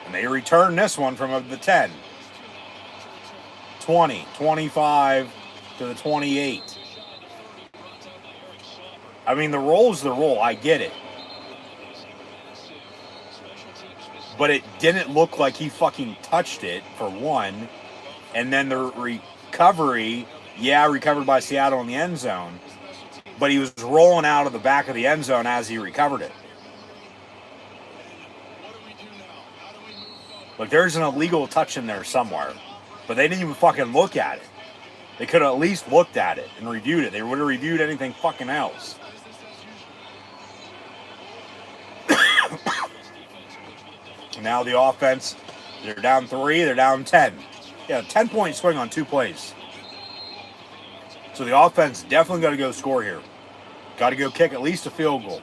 And they return this one from the 10. 20, 25 to the 28. I mean, the roll's the roll. I get it. But it didn't look like he fucking touched it, for one. And then the recovery, recovered by Seattle in the end zone. But he was rolling out of the back of the end zone as he recovered it. Look, there's an illegal touch in there somewhere. But they didn't even fucking look at it. They could have at least looked at it and reviewed it. They would have reviewed anything fucking else. Now the offense, they're down 3, they're down 10. Yeah, 10-point swing on 2 plays. So the offense definitely got to go score here. Got to go kick at least a field goal.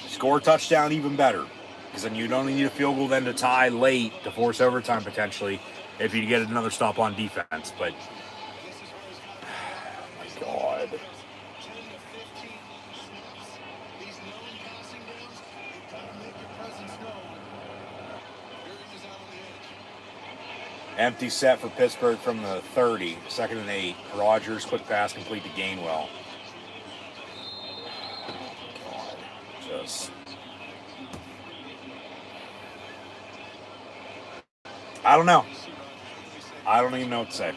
Score a touchdown, even better. Because then you'd only need a field goal then to tie late to force overtime potentially if you get another stop on defense. But, my God. Empty set for Pittsburgh from the 30. 2nd and 8. Rodgers, quick pass, complete to Gainwell. God, just... I don't know. I don't even know what to say.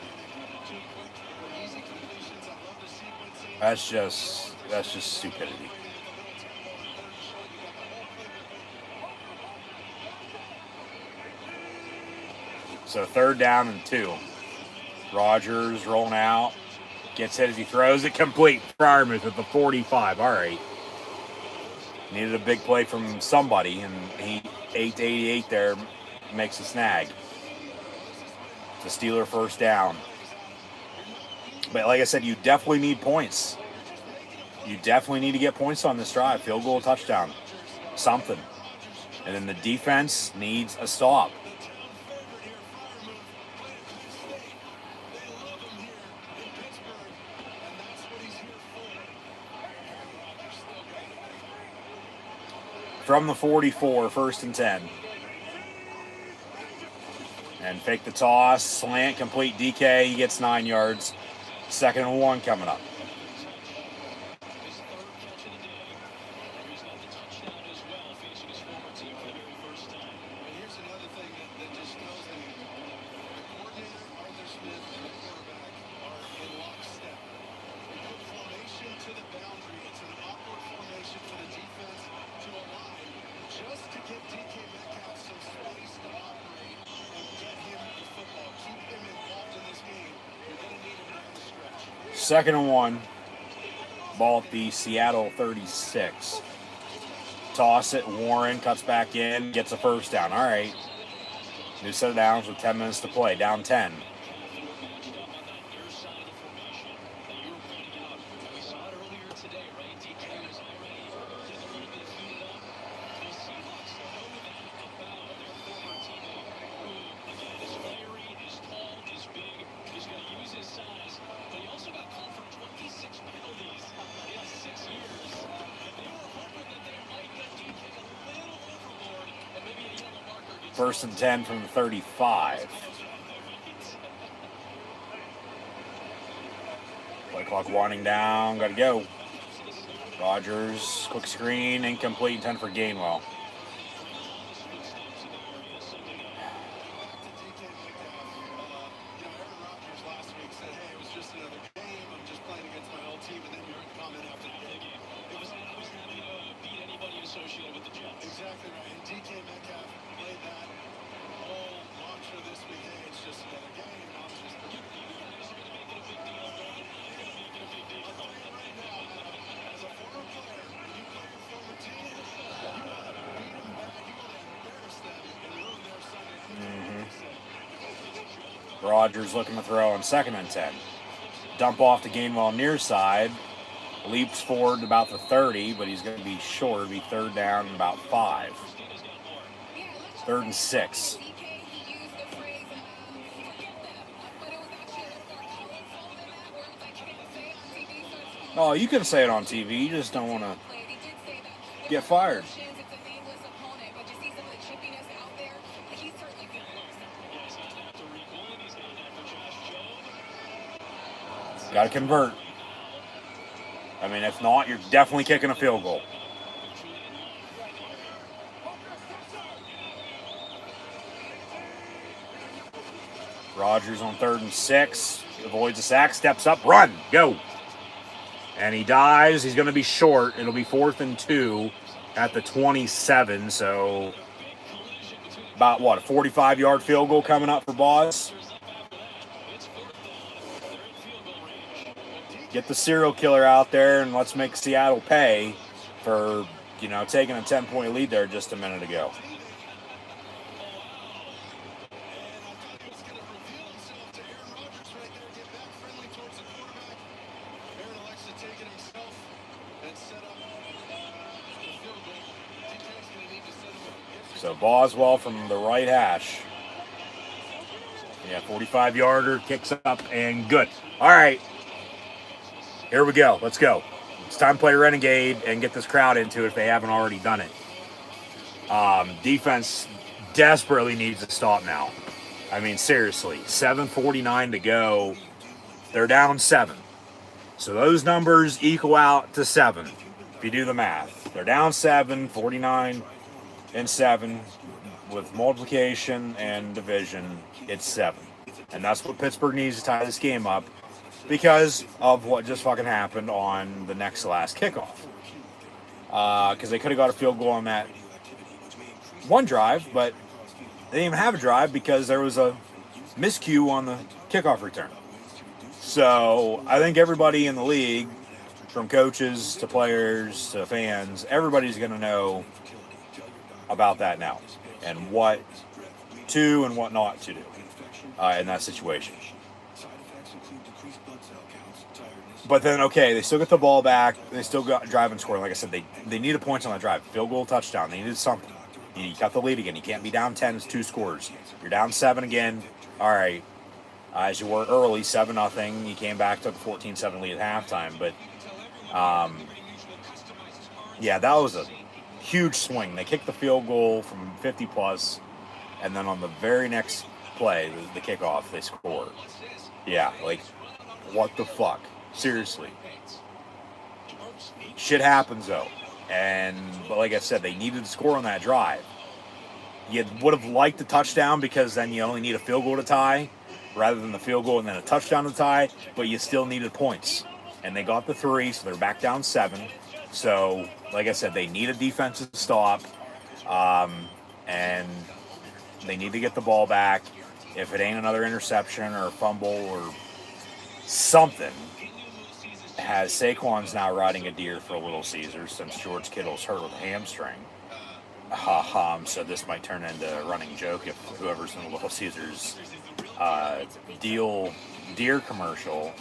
That's just stupidity. So 3rd down and 2. Rodgers rolling out. Gets hit as he throws it. Complete. Fryermuth at the 45. All right. Needed a big play from somebody, and he 8-88 there makes a snag. The Steeler 1st down. But like I said, you definitely need points. You definitely need to get points on this drive. Field goal, touchdown. Something. And then the defense needs a stop. From the 44, 1st and 10. And fake the toss, slant, complete DK. He gets 9 yards. 2nd and 1 coming up. Second and 1. Ball at the Seattle 36. Toss it. Warren cuts back in. Gets a 1st down. All right. New set of downs with 10 minutes to play. Down 10. First and 10 from the 35. Play clock winding down. Got to go. Rodgers, quick screen, incomplete, intent for Gainwell. Exactly right. And DK Metcalf played that whole mantra this week. Hey, it's just another game. Now it's just another game. I'll tell you right now, as a former player, when you play your former team, you want to beat them bad. You want to embarrass them and ruin their Sunday. Rodgers looking to throw on second and 10. Dump off to Gainwell near side. Leaps forward about the 30, but he's going to be short. It'll be third down and about 5. Third and 6. Oh, you can say it on TV. You just don't want to get fired. Got to convert. I mean, if not, you're definitely kicking a field goal. Rodgers on third and 6. Avoids a sack, steps up, run, go. And he dives. He's going to be short. It'll be 4th and 2 at the 27. So about, what, a 45-yard field goal coming up for Boz? Get the serial killer out there and let's make Seattle pay for, taking a 10-point lead there just a minute ago. So Boswell from the right hash. Yeah, 45-yarder, kicks up and good. All right. Here we go. Let's go. It's time to play Renegade and get this crowd into it if they haven't already done it. Defense desperately needs to stop now. I mean, seriously. 7:49 to go. They're down 7. So those numbers equal out to 7 if you do the math. They're down 7, 49 and 7. With multiplication and division, it's 7. And that's what Pittsburgh needs to tie this game up, because of what just fucking happened on the next to last kickoff. Because they could have got a field goal on that one drive, but they didn't even have a drive because there was a miscue on the kickoff return. So I think everybody in the league, from coaches to players to fans, everybody's going to know about that now and what to and what not to do in that situation. But then, okay, they still get the ball back. They still got driving scoring. Like I said, they needed points on that drive. Field goal, touchdown. They needed something. You got the lead again. You can't be down 10. It's 2 scores. You're down 7 again. All right. As you were early, 7-0. You came back, took a 14-7 lead at halftime. But, yeah, that was a huge swing. They kicked the field goal from 50+, and then on the very next play, the kickoff, they score. Yeah, like, what the fuck? Seriously. Shit happens, though. But like I said, they needed to score on that drive. You would have liked a touchdown because then you only need a field goal to tie rather than the field goal and then a touchdown to tie, but you still needed points. And they got the 3, so they're back down 7. So, like I said, they need a defensive stop, and they need to get the ball back. If it ain't another interception or a fumble or something, has Saquon's now riding a deer for a Little Caesars since George Kittle's hurt with a hamstring. So this might turn into a running joke if whoever's in the Little Caesars deer commercial,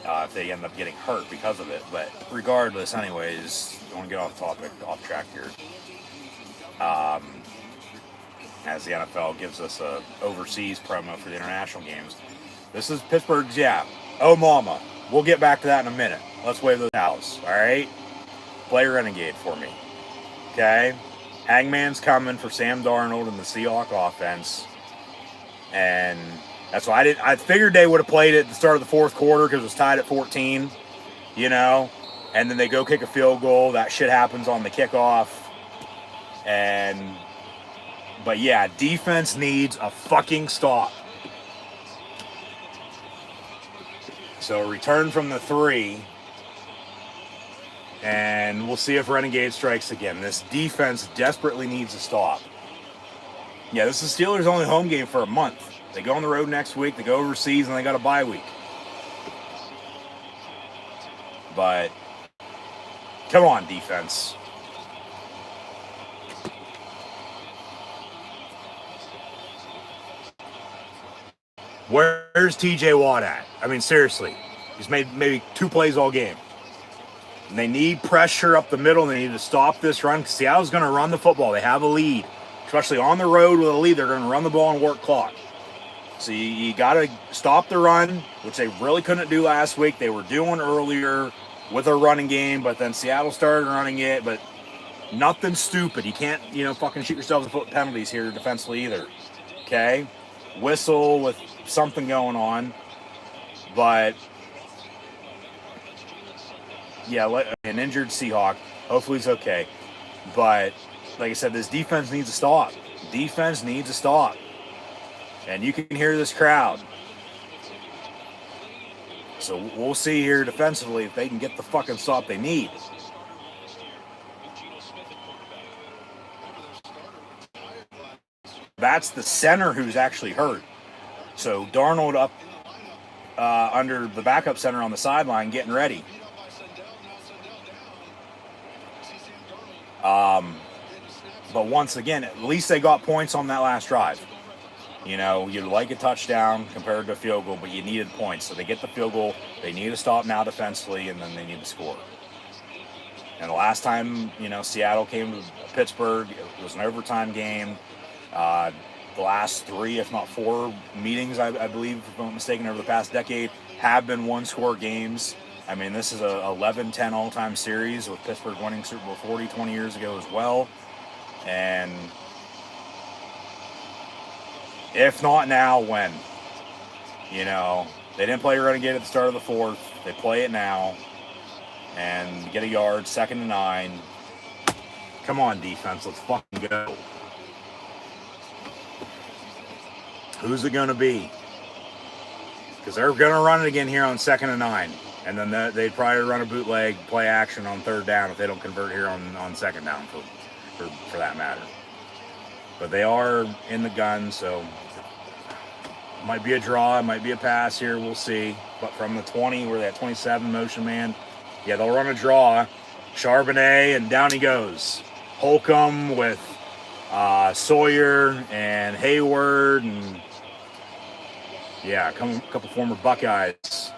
if they end up getting hurt because of it. But regardless, anyways, I want to get off track here. As the NFL gives us a overseas promo for the international games. This is Pittsburgh's, oh mama. We'll get back to that in a minute. Let's wave those towels, all right? Play Renegade for me, okay? Hangman's coming for Sam Darnold and the Seahawks offense. And that's why I figured they would have played it at the start of the fourth quarter because it was tied at 14, you know. And then they go kick a field goal. That shit happens on the kickoff. But yeah, defense needs a fucking stop. So return from the 3. And we'll see if Renegade strikes again. This defense desperately needs a stop. Yeah, this is Steelers' only home game for a month. They go on the road next week, they go overseas, and they got a bye week. But, come on, defense. Where's TJ Watt at? I mean, seriously. He's made maybe 2 plays all game. And they need pressure up the middle, and they need to stop this run. Seattle's going to run the football. They have a lead. Especially on the road with a lead, they're going to run the ball and work clock. So you got to stop the run, which they really couldn't do last week. They were doing earlier with a running game, but then Seattle started running it. But nothing stupid. You can't, fucking shoot yourself in the foot with penalties here defensively either. Okay? Whistle with something going on. But yeah, an injured Seahawk. Hopefully he's okay. But like I said, this defense needs to stop. Defense needs to stop. And you can hear this crowd. So we'll see here defensively if they can get the fucking stop they need. That's the center who's actually hurt. So Darnold up under the backup center on the sideline getting ready. But once again, at least they got points on that last drive. You'd like a touchdown compared to a field goal, but you needed points. So they get the field goal. They need to stop now defensively, and then they need to score. And the last time, Seattle came to Pittsburgh, it was an overtime game. The last 3, if not 4 meetings, I believe, if I'm not mistaken, over the past decade, have been one-score games. I mean, this is a 11-10 all-time series with Pittsburgh winning Super Bowl 40 20 years ago as well. And if not now, when? They didn't play Renegade at the start of the 4th. They play it now. And get a yard, 2nd and 9. Come on, defense. Let's fucking go. Who's it going to be? Because they're going to run it again here on 2nd and 9. And then they'd probably run a bootleg, play action on 3rd down if they don't convert here on 2nd down for that matter. But they are in the gun, so it might be a draw, it might be a pass here, we'll see. But from the 20, where they at 27, motion man, yeah, they'll run a draw. Charbonnet, and down he goes. Holcomb with Sawyer and Hayward, and yeah, a couple former Buckeyes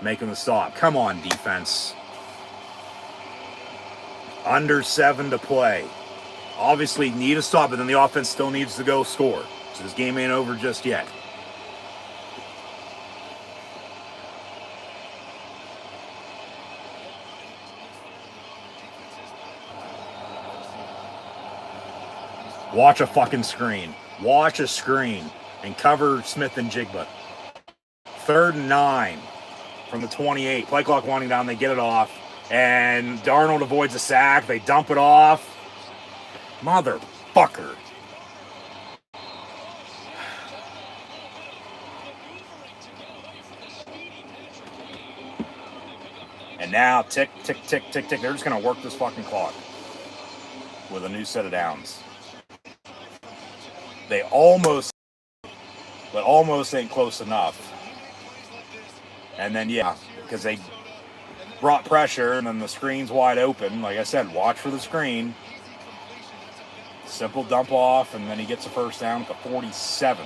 making the stop. Come on, defense. Under 7 to play. Obviously need a stop, but then the offense still needs to go score. So this game ain't over just yet. Watch a fucking screen. Watch a screen and cover Smith and Jigba. 3rd and 9 from the 28. Play clock winding down. They get it off. And Darnold avoids a sack. They dump it off. Motherfucker. And now, tick, tick, tick, tick, tick. They're just going to work this fucking clock with a new set of downs. They almost, but almost ain't close enough. And then, yeah, because they brought pressure, and then the screen's wide open. Like I said, watch for the screen. Simple dump off, and then he gets a first down at the 47.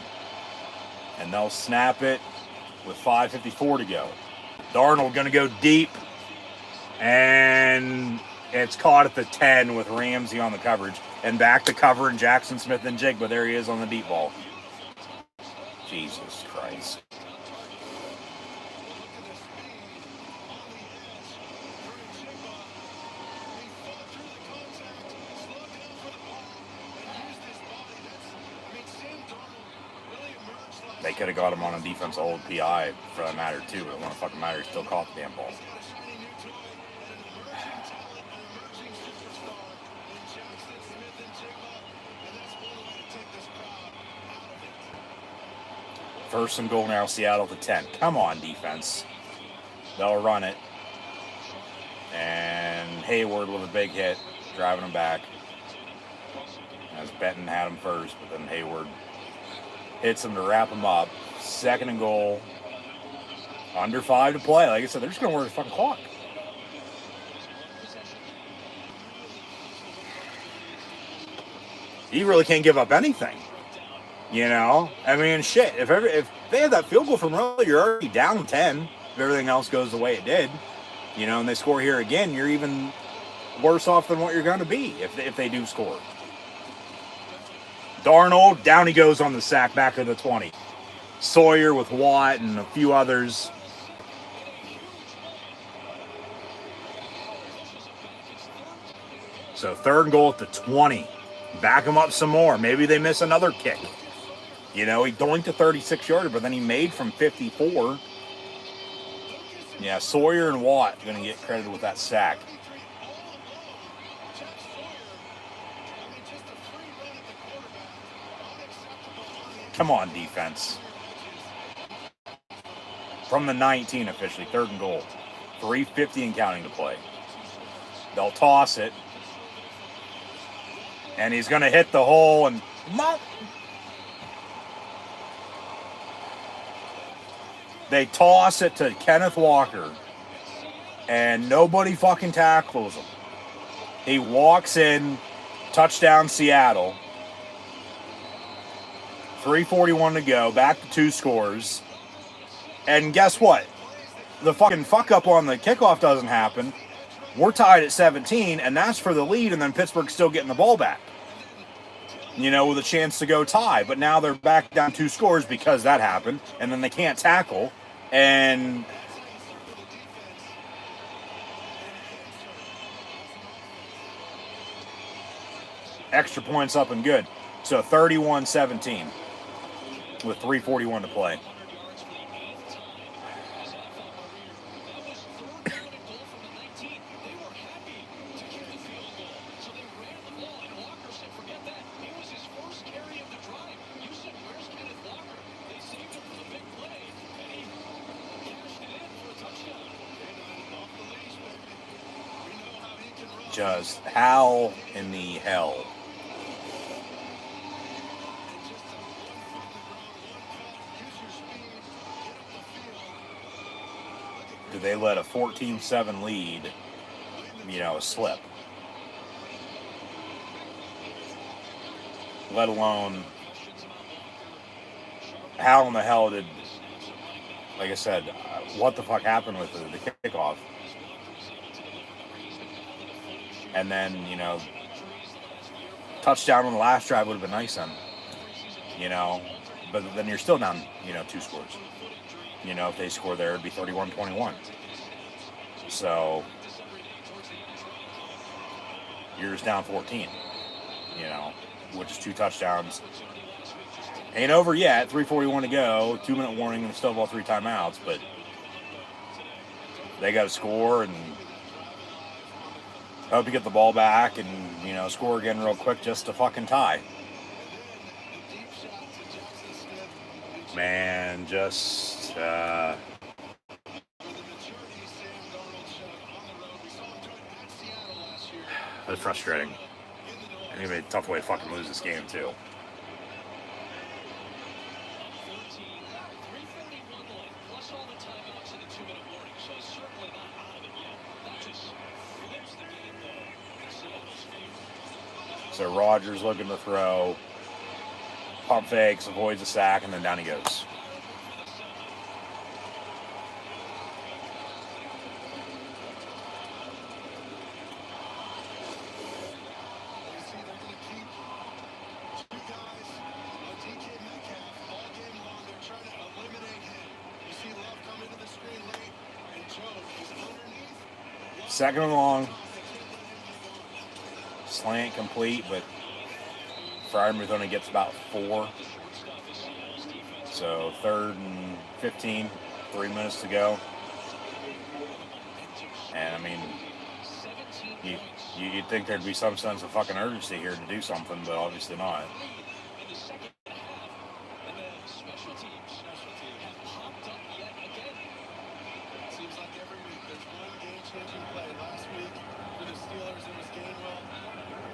And they'll snap it with 5:54 to go. Darnold going to go deep, and it's caught at the 10 with Ramsey on the coverage. And back to cover and Jackson Smith and Jigba. There he is on the deep ball. Jesus Christ. They could have got him on a defense hold PI for that matter too, but it wouldn't fucking matter. He still caught the damn ball. First and goal now, Seattle to 10. Come on, defense. They'll run it. And Hayward with a big hit, driving him back. As Benton had him first, but then Hayward hits him to wrap him up. Second and goal. Under 5 to play. Like I said, they're just going to work the fucking clock. You really can't give up anything. You know? I mean, shit. If they had that field goal from earlier, you're already down 10. If everything else goes the way it did. You know, and they score here again, you're even worse off than what you're going to be if they do score. Darnold, down he goes on the sack, back to the 20. Sawyer with Watt and a few others. So third and goal at the 20. Back him up some more. Maybe they miss another kick. You know, he doinked a 36-yarder, but then he made from 54. Yeah, Sawyer and Watt going to get credited with that sack. Come on, defense. From the 19 officially, third and goal. 3:50 and counting to play. They'll toss it. And he's going to hit the hole and... They toss it to Kenneth Walker. And nobody fucking tackles him. He walks in. Touchdown, Seattle. 3:41 to go. Back to 2 scores. And guess what? The fucking fuck up on the kickoff doesn't happen. We're tied at 17, and that's for the lead, and then Pittsburgh's still getting the ball back. You know, with a chance to go tie. But now they're back down 2 scores because that happened, and then they can't tackle. And extra points up and good. So 31-17 with 3:41 to play. Just how in the hell do they let a 14-7 lead, you know, slip? Let alone how in the hell did, like I said, what the fuck happened with the kickoff? And then, you know, touchdown on the last drive would have been nice then, you know, but then you're still down, you know, 2 scores. You know, if they score there, it'd be 31-21. So, you're just down 14, you know, which is 2 touchdowns. Ain't over yet, 3:41 to go, 2-minute warning, and still have all 3 timeouts, but they got to score and hope you get the ball back and, you know, score again real quick just to fucking tie. Man, just, it's frustrating. And it's gonna be a tough way to fucking lose this game, too. So Rodgers looking to throw, pump fakes, avoids a sack, and then down he goes. Second and long. Slant complete, but Freiermuth only gets about 4. So 3rd and 15, 3 minutes to go. And I mean, you'd think there'd be some sense of fucking urgency here to do something, but obviously not. Seems like every week there's one game-changing play. Last week for the Steelers, it was Gainwell.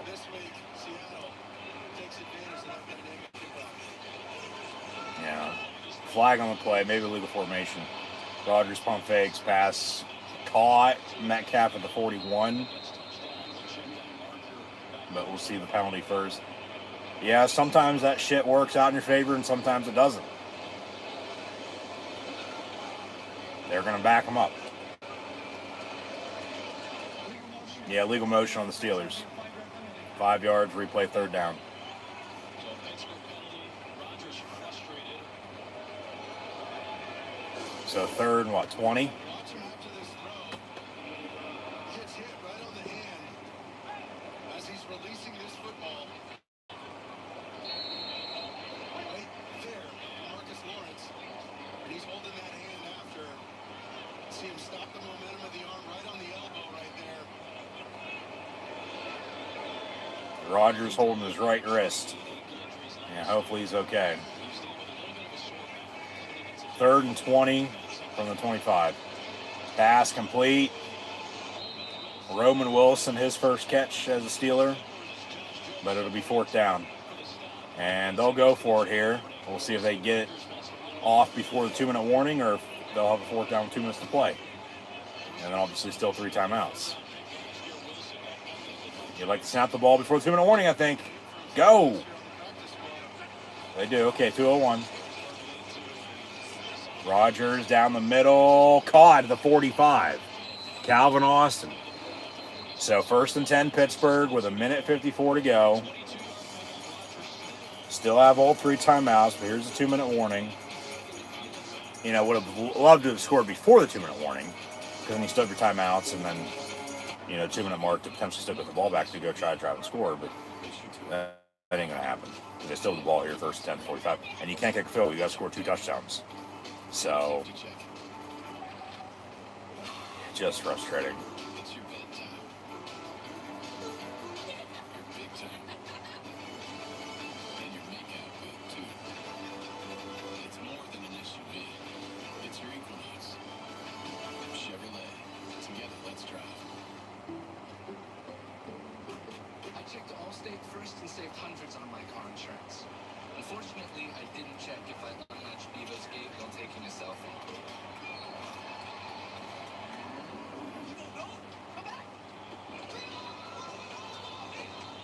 This week, Seattle takes advantage of that kind of negative kickoff. Yeah. Flag on the play, maybe legal formation. Rodgers pump fakes, pass caught. Metcalf at the 41. But we'll see the penalty first. Yeah, sometimes that shit works out in your favor and sometimes it doesn't. They're going to back them up. Yeah, legal motion on the Steelers. 5 yards, replay 3rd down. So 3rd and 20? Watch him after this throw. He gets hit right on the hand as he's releasing this football. Right there, Marcus Lawrence. And he's holding that hand after. See him stop the momentum of the arm right on the elbow right there. Rodgers holding his right wrist. Yeah, hopefully he's okay. 3rd and 20 from the 25. Pass complete. Roman Wilson, his first catch as a Steeler. But it'll be 4th down. And they'll go for it here. We'll see if they get it off before the 2-minute warning or if they'll have a 4th down with 2 minutes to play. And then obviously still 3 timeouts. You'd like to snap the ball before the 2-minute warning, I think. Go! They do. Okay, 2:01. Rodgers down the middle. Caught at the 45. Calvin Austin. So 1st and 10 Pittsburgh with 1:54 to go. Still have all 3 timeouts, but here's the 2-minute warning. You know, would have loved to have scored before the 2-minute warning, because then you still have your timeouts, and then, you know, 2-minute mark to potentially still get the ball back to go try to drive and score, but that ain't going to happen. They still have the ball here, 1st and 10, 45, and you can't kick a field goal. You got to score 2 touchdowns. So, just frustrating. It's your bedtime. Your big time. And your makeout bed, too. It's more than an SUV. It's your Equinox. Chevrolet. Together, let's drive. I checked Allstate first and saved hundreds on my car insurance. Unfortunately, I didn't check if I unlatched Bevo's gate while taking a selfie.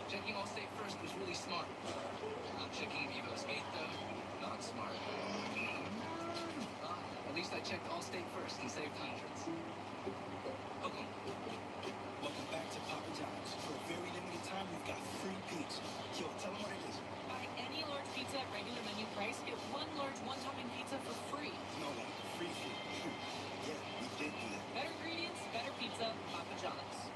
Checking Allstate first was really smart. Not checking Bevo's gate, though, not smart. At least I checked Allstate first and saved hundreds. Okay. Welcome back to Papa John's. For a very limited time, we've got free pizza. Yo, tell them what it is. Buy any large pizza at regular menu price, get 1 large one-topping pizza for free. No, like free food. Yeah, we did do that. Better ingredients, better pizza, Papa John's.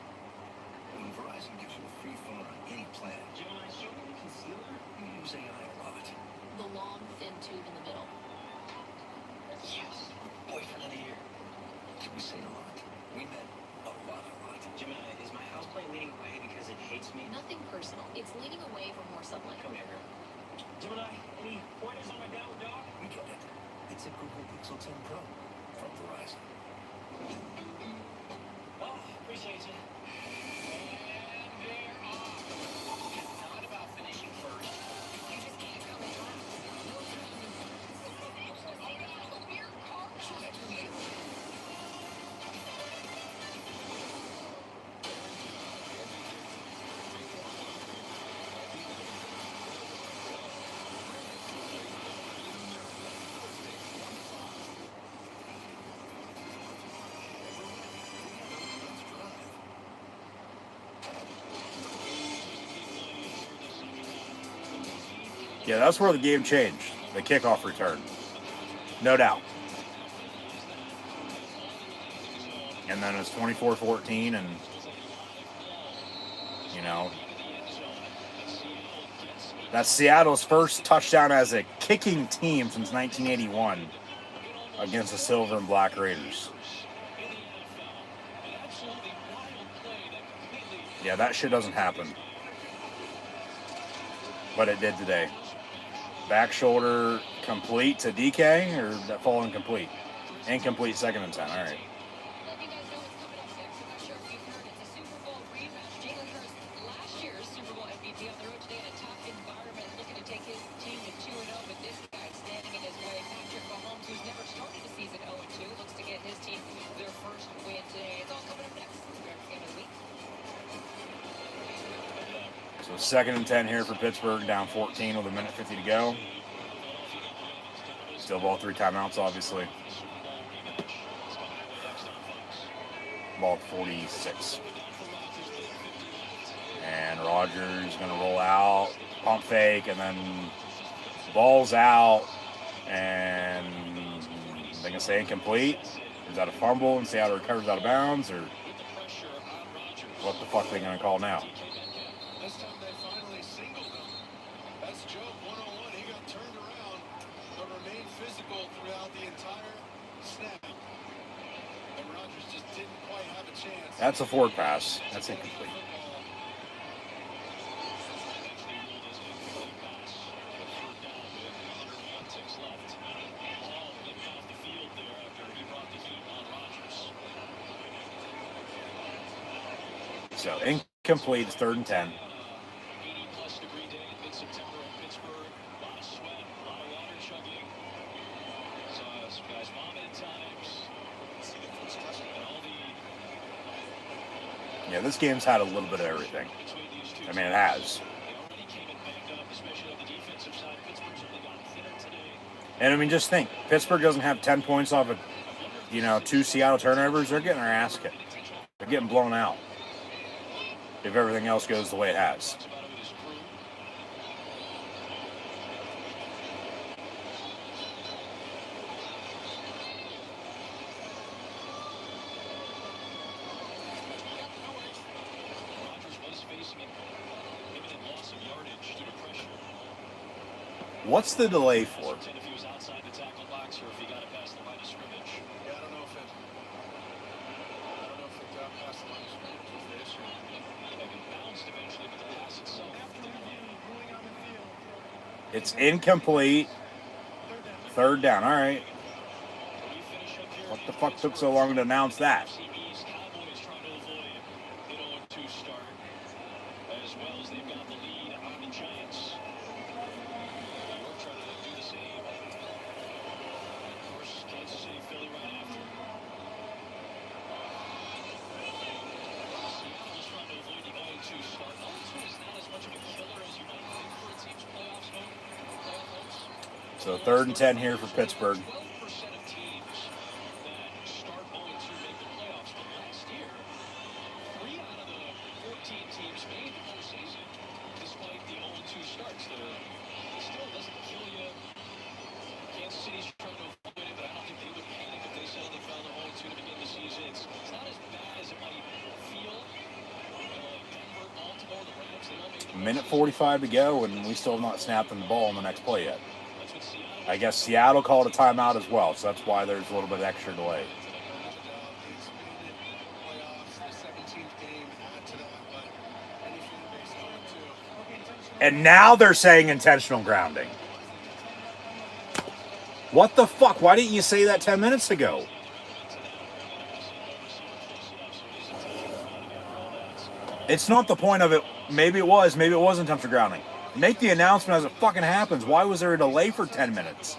When Verizon gives you a free phone on any plan, Gemini, show me the concealer. You use AI a lot. The long, thin tube in the middle. Yes, boyfriend of the year. Did we say a lot? We meant a lot. Gemini, is my houseplant leaning away because it hates me? Nothing personal. It's leaning away for more sunlight. Come here, girl. Gemini, any pointers on my downward dog? We get it. It's a Google Pixel 10 Pro from Verizon. Oh, appreciate you. And they're off. It's not about finishing first. You just can't come in last. Yeah, that's where the game changed. The kickoff return. No doubt. And then it's 24-14 and, you know, That's Seattle's first touchdown as a kicking team since 1981 against the Silver and Black Raiders. Yeah, that shit doesn't happen. But it did today. Back shoulder complete to DK, or that fall incomplete? Incomplete, 2nd and 10. All right. Let you guys know what's coming up next. I'm not sure if you've heard. It's a Super Bowl rematch. Jalen Hurts, last year's Super Bowl MVP, on the road today in a tough environment, looking to take his team to 2-0. But this guy standing in his way, Patrick Mahomes, who's never started a season 0-2, looks to get his team their first win today. It's all coming up next. It's America's Game of the Week. So 2nd and 10 here for Pittsburgh, down 14 with 1:50 to go. Still ball 3 timeouts, obviously. Ball 46. And Rodgers going to roll out, pump fake, and then ball's out, and they can say incomplete. Is that a fumble and Seattle recovers out of bounds, or what the fuck are they going to call now? This time they finally singled him. That's Joe 101. He got turned around, but remained physical throughout the entire snap. And Rodgers just didn't quite have a chance. That's a forward pass. That's incomplete. So incomplete. It's 3rd and 10. 80-plus degree day in mid-September in Pittsburgh. A lot of sweat, a lot of water chugging. Saw some guys vomit at times. And all the Yeah, this game's had a little bit of everything. between these two I mean, it has. they already came in banged up, especially on the defensive side. Pittsburgh's only gotten thinner today. And I mean, just think, Pittsburgh doesn't have 10 points off of, 2 Seattle turnovers. They're getting their ass kicked. They're getting blown out. If everything else goes the way it has. Talks about it with his crew. Rodgers was facing an imminent loss of yardage due to pressure. What's the delay for? And if he was outside the tackle box or if he got it past the line of scrimmage. Yeah, I don't know if it got past the line of scrimmage was the issue. It bounced eventually, but the pass itself. After the review, ruling on the field. It's incomplete. 3rd down. All right. We finish up here. What the fuck took so long to announce that? CB's Cowboys trying to avoid an 0-2 start, as well as they've got the lead on the Giants. New York trying to do the same. Of course, Kansas City, Philly right after. Seattle's trying to avoid the 0-2 start. 0-2 is not as much of a killer as you might think for a team's playoff hopes. So 3rd and 10 here for Pittsburgh. 12% of teams that start 0-2 make the playoffs, but last year, 3 out of the 14 teams made the postseason despite the 0-2 starts. It still doesn't kill you. Kansas City's trying to avoid it, but I don't think they would panic if they suddenly found a 0-2 to begin the season. It's not as bad as it might feel. Denver, Baltimore, the Rams, they all made the Minute postseason. 45 to go, and we still have not snapped the ball on the next play yet. That's what Seattle I guess Seattle called a timeout as well, so that's why there's a little bit of extra delay. And now they're saying intentional grounding. What the fuck? Why didn't you say that 10 minutes ago? It's not the point of it. Maybe it was intentional grounding. Make the announcement as it fucking happens. Why was there a delay for 10 minutes?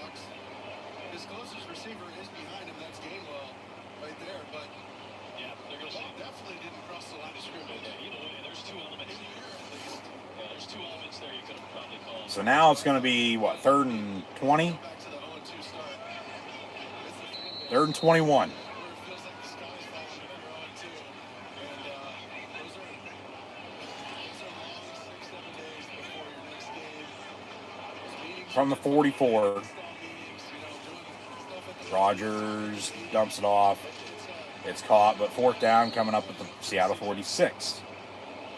His closest receiver is behind him. That's Gainwell right there. But yeah, they're going to say definitely didn't cross the line of scrimmage. Either way, there's 2 elements. In the air, at least. Yeah, there's 2 elements there you could have probably called. So now it's going to be, what, 3rd and 20? Back to the 0-2 start. It's the fan base. 3rd and 21. Where it feels like the sky's falling when you're 0-2. And those are long 6-7 days before your next game. Those meetings From the 44, meetings, doing stuff at the Rodgers dumps it off. It's caught, but 4th down coming up at the Seattle 46.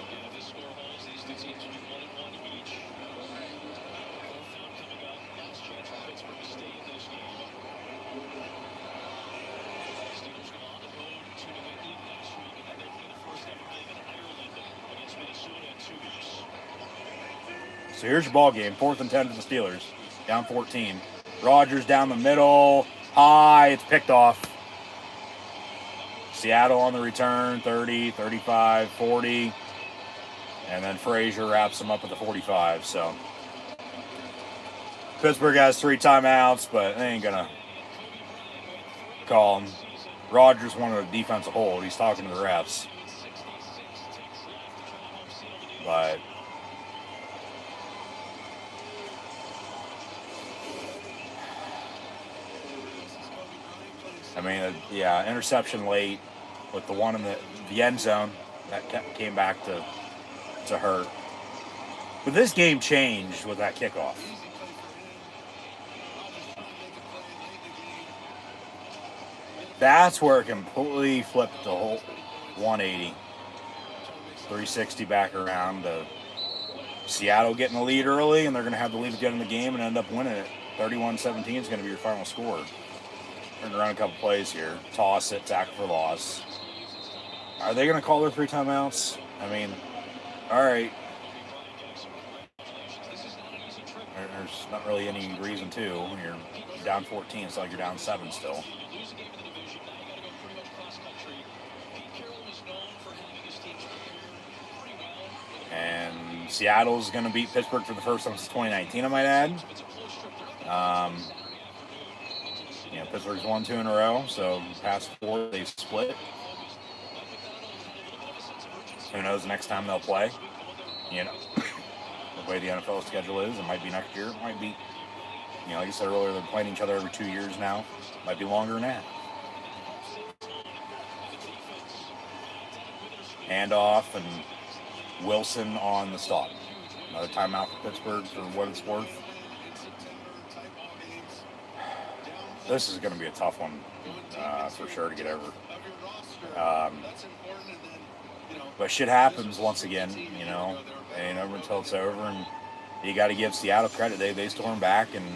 Again, if this score holds, these 2 teams will be 1-1 each. So here's your ball game. 4th and 10 for the Steelers. Down 14. Rodgers down the middle. High. It's picked off. Seattle on the return. 30, 35, 40. And then Frazier wraps them up at the 45. So Pittsburgh has 3 timeouts, but they ain't going to call them. Rodgers wanted a defensive hold. He's talking to the refs. But I mean, yeah, interception late with the one in the end zone that came back to hurt. But this game changed with that kickoff. That's where it completely flipped the whole 180. 360 back around to Seattle getting the lead early, and they're going to have the lead to get in the game and end up winning it. 31-17 is going to be your final score. We're going to run a couple plays here. Toss it, tackle for loss. Are they going to call their 3 timeouts? I mean, all right. There's not really any reason to. You're down 14. It's like you're down 7 still. And Seattle's going to beat Pittsburgh for the first time since 2019, I might add. Pittsburgh's won 2 in a row, so past 4 they split. Who knows next time they'll play? The way the NFL schedule is, it might be next year. It might be, like I said earlier, they're playing each other every 2 years now. Might be longer than that. Handoff and Wilson on the stop. Another timeout for Pittsburgh for what it's worth. This is going to be a tough one for sure to get over. But shit happens once again, and over until it's over. And you got to give Seattle credit. They storm back and,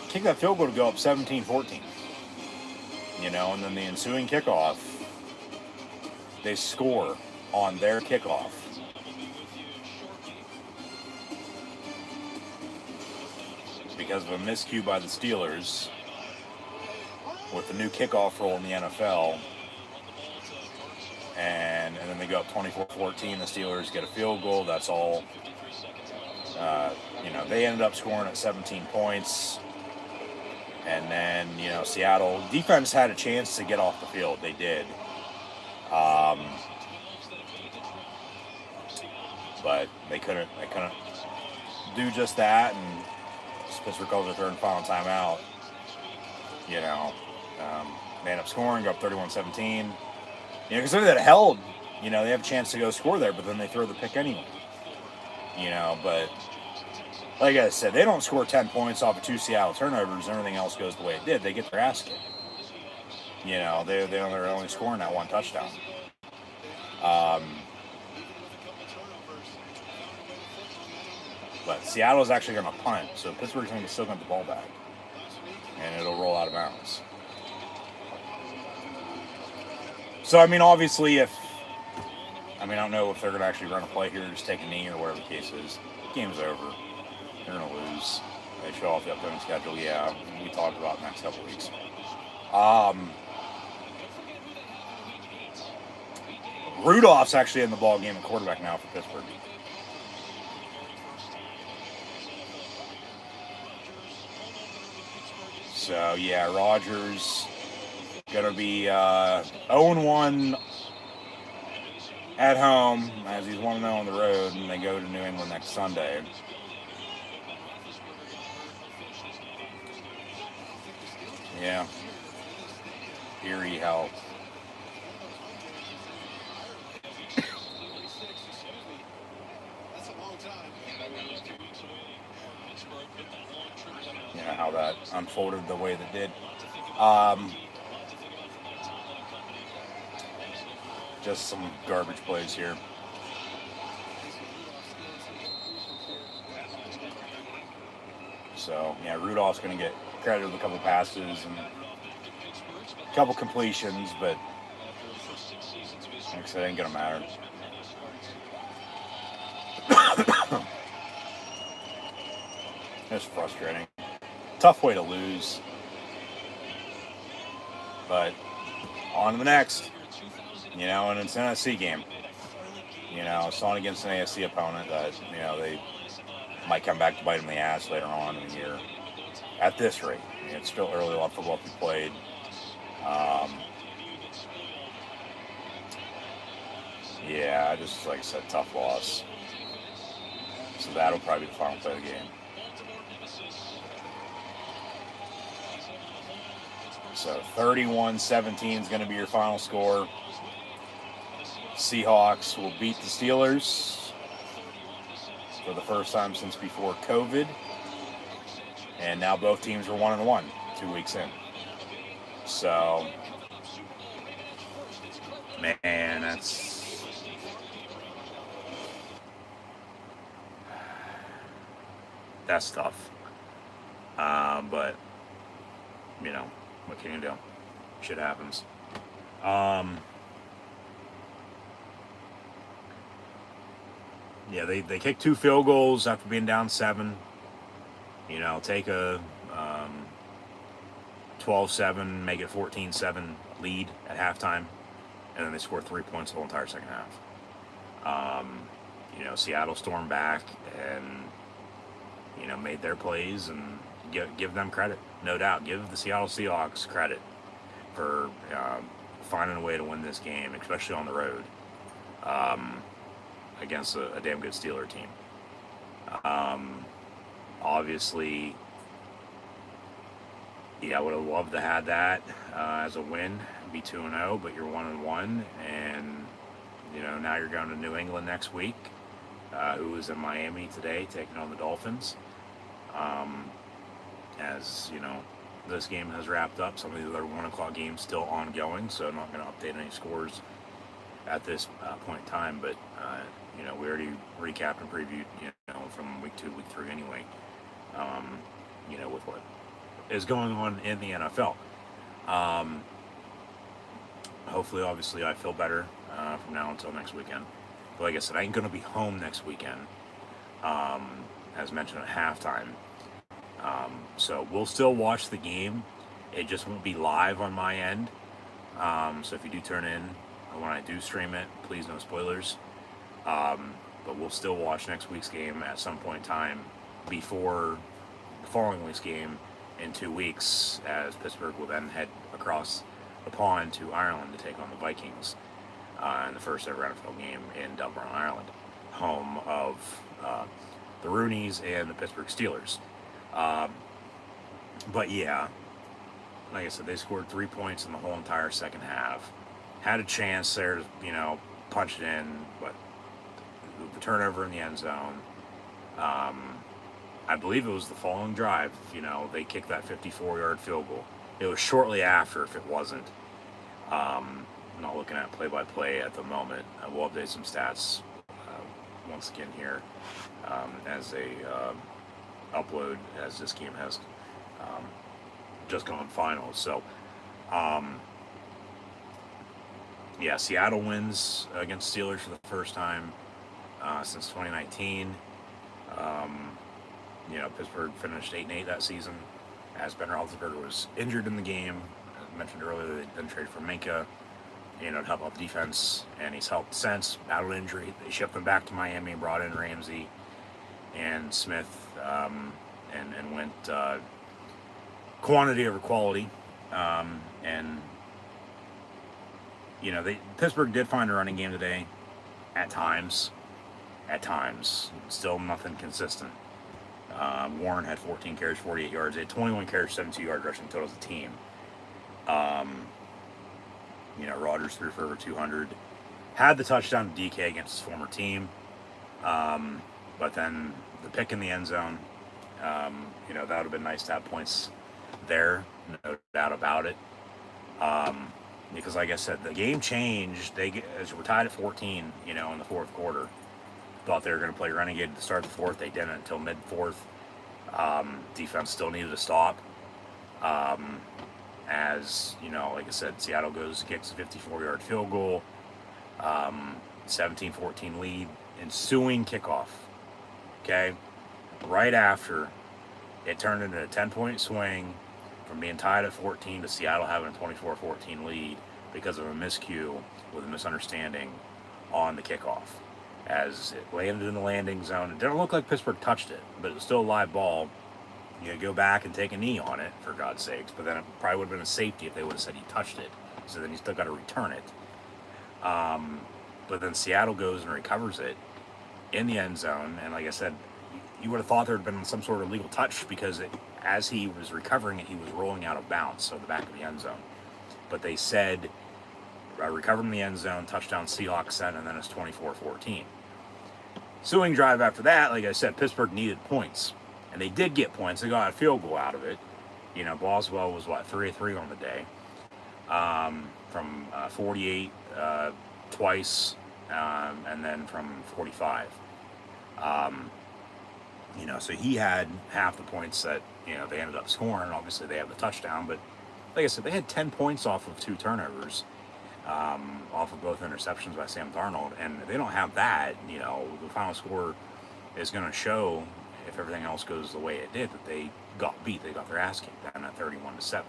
kick that field goal to go up 17-14. And then the ensuing kickoff, they score on their kickoff. Because of a miscue by the Steelers with the new kickoff rule in the NFL. And then they go up 24-14. The Steelers get a field goal. That's all. They ended up scoring at 17 points. And then, Seattle defense had a chance to get off the field. They did. But they couldn't do just that, and Pittsburgh calls their 3rd and final timeout. They end up scoring, go up 31-17. Because if that held, they have a chance to go score there, but then they throw the pick anyway. But like I said, they don't score 10 points off of 2 Seattle turnovers, and everything else goes the way it did. They get their ass kicked. They're only scoring that 1 touchdown. But Seattle's actually going to punt, so Pittsburgh's going to still get the ball back. And it'll roll out of bounds. So, obviously, I don't know if they're going to actually run a play here, just take a knee or whatever the case is. Game's over. They're going to lose. They show off the upcoming schedule. Yeah, we talked about the next couple weeks. Rudolph's actually in the ball game at quarterback now for Pittsburgh. So, yeah, Rodgers going to be 0-1 at home as he's 1-0 on the road, and they go to New England next Sunday. Yeah. Eerie how... how that unfolded the way that did. Just some garbage plays here. So, yeah, Rudolph's going to get credit with a couple passes and a couple completions, but like I said, it ain't going to matter. It's frustrating. Tough way to lose. But on to the next. You know, and it's an NFC game. You know, it's on against an AFC opponent that, you know, they might come back to bite them in the ass later on in the year. At this rate, I mean, it's still early, a lot of football to be played. Yeah, just like I said, tough loss. So that'll probably be the final play of the game. So 31-17 is going to be your final score. Seahawks will beat the Steelers for the first time since before COVID. And now both teams are 1-1 2 weeks in. So, man, that's tough. But, you know, what can you do? Shit happens. Yeah, they kicked 2 field goals after being down 7. You know, take a 12-7, make it 14-7 lead at halftime, and then they scored 3 points the whole entire second half. You know, Seattle stormed back and, you know, made their plays, and give them credit, no doubt. Give the Seattle Seahawks credit for finding a way to win this game, especially on the road, against a damn good Steeler team. Obviously, yeah, I would have loved to have that as a win, be 2-0, but you're 1-1, and, you know, now you're going to New England next week, who is in Miami today, taking on the Dolphins. As, you know, this game has wrapped up. Some of the other 1 o'clock games still ongoing, so I'm not going to update any scores at this point in time, but, you know, we already recapped and previewed, you know, from week 2, week 3 anyway, you know, with what is going on in the NFL. Hopefully, obviously, I feel better from now until next weekend. But like I said, I ain't going to be home next weekend, as mentioned at halftime. So we'll still watch the game. It just won't be live on my end. So if you do turn in when I do stream it, please no spoilers. But we'll still watch next week's game at some point in time before the following week's game in 2 weeks, as Pittsburgh will then head across the pond to Ireland to take on the Vikings in the first ever NFL game in Dublin, Ireland, home of the Rooneys and the Pittsburgh Steelers. But yeah, like I said, they scored 3 points in the whole entire second half. Had a chance there to, you know, punch it in, but the turnover in the end zone. I believe it was the following drive, you know, they kicked that 54-yard field goal. It was shortly after, if it wasn't. I'm not looking at play-by-play at the moment. I will update some stats once again here as they upload, as this game has just gone final. So, yeah, Seattle wins against Steelers for the first time since 2019. You know, Pittsburgh finished 8-8 that season, as Ben Roethlisberger was injured in the game. As I mentioned earlier, they then traded for Minka, you know, to help out the defense, and he's helped since. Battled injury. They shipped him back to Miami and brought in Ramsey and Smith, and went quantity over quality. And, you know, Pittsburgh did find a running game today at times. Still nothing consistent. Warren had 14 carries, 48 yards. They had 21 carries, 72 yards rushing total as a team. You know, Rodgers threw for over 200. Had the touchdown to DK against his former team. But then the pick in the end zone, you know, that would have been nice to have points there. No doubt about it. Because like I said, the game changed. As we're tied at 14, you know, in the fourth quarter. Thought they were going to play Renegade at the start of the fourth. They didn't until mid-fourth. Defense still needed to stop. As, you know, like I said, Seattle kicks a 54-yard field goal. 17-14 lead. Ensuing kickoff. Okay? Right after it turned into a 10-point swing from being tied at 14 to Seattle having a 24-14 lead because of a miscue with a misunderstanding on the kickoff. As it landed in the landing zone, it didn't look like Pittsburgh touched it, but it was still a live ball. You go back and take a knee on it, for God's sakes, but then it probably would have been a safety if they would have said he touched it. So then you still got to return it. But then Seattle goes and recovers it in the end zone, and like I said, you would have thought there had been some sort of legal touch because as he was recovering it, he was rolling out of bounds, so the back of the end zone. But they said, recovered in the end zone, touchdown Seahawks sent, and then it's 24-14. Ensuing drive after that, like I said, Pittsburgh needed points. And they did get points. They got a field goal out of it. You know, Boswell was, 3-3 on the day. From 48 twice, and then from 45. You know, so he had half the points that, you know, they ended up scoring. Obviously, they have the touchdown. But like I said, they had 10 points off of 2 turnovers, off of both interceptions by Sam Darnold. And they don't have that. You know, the final score is going to show, if everything else goes the way it did, that they got beat. They got their ass kicked down at 31-7.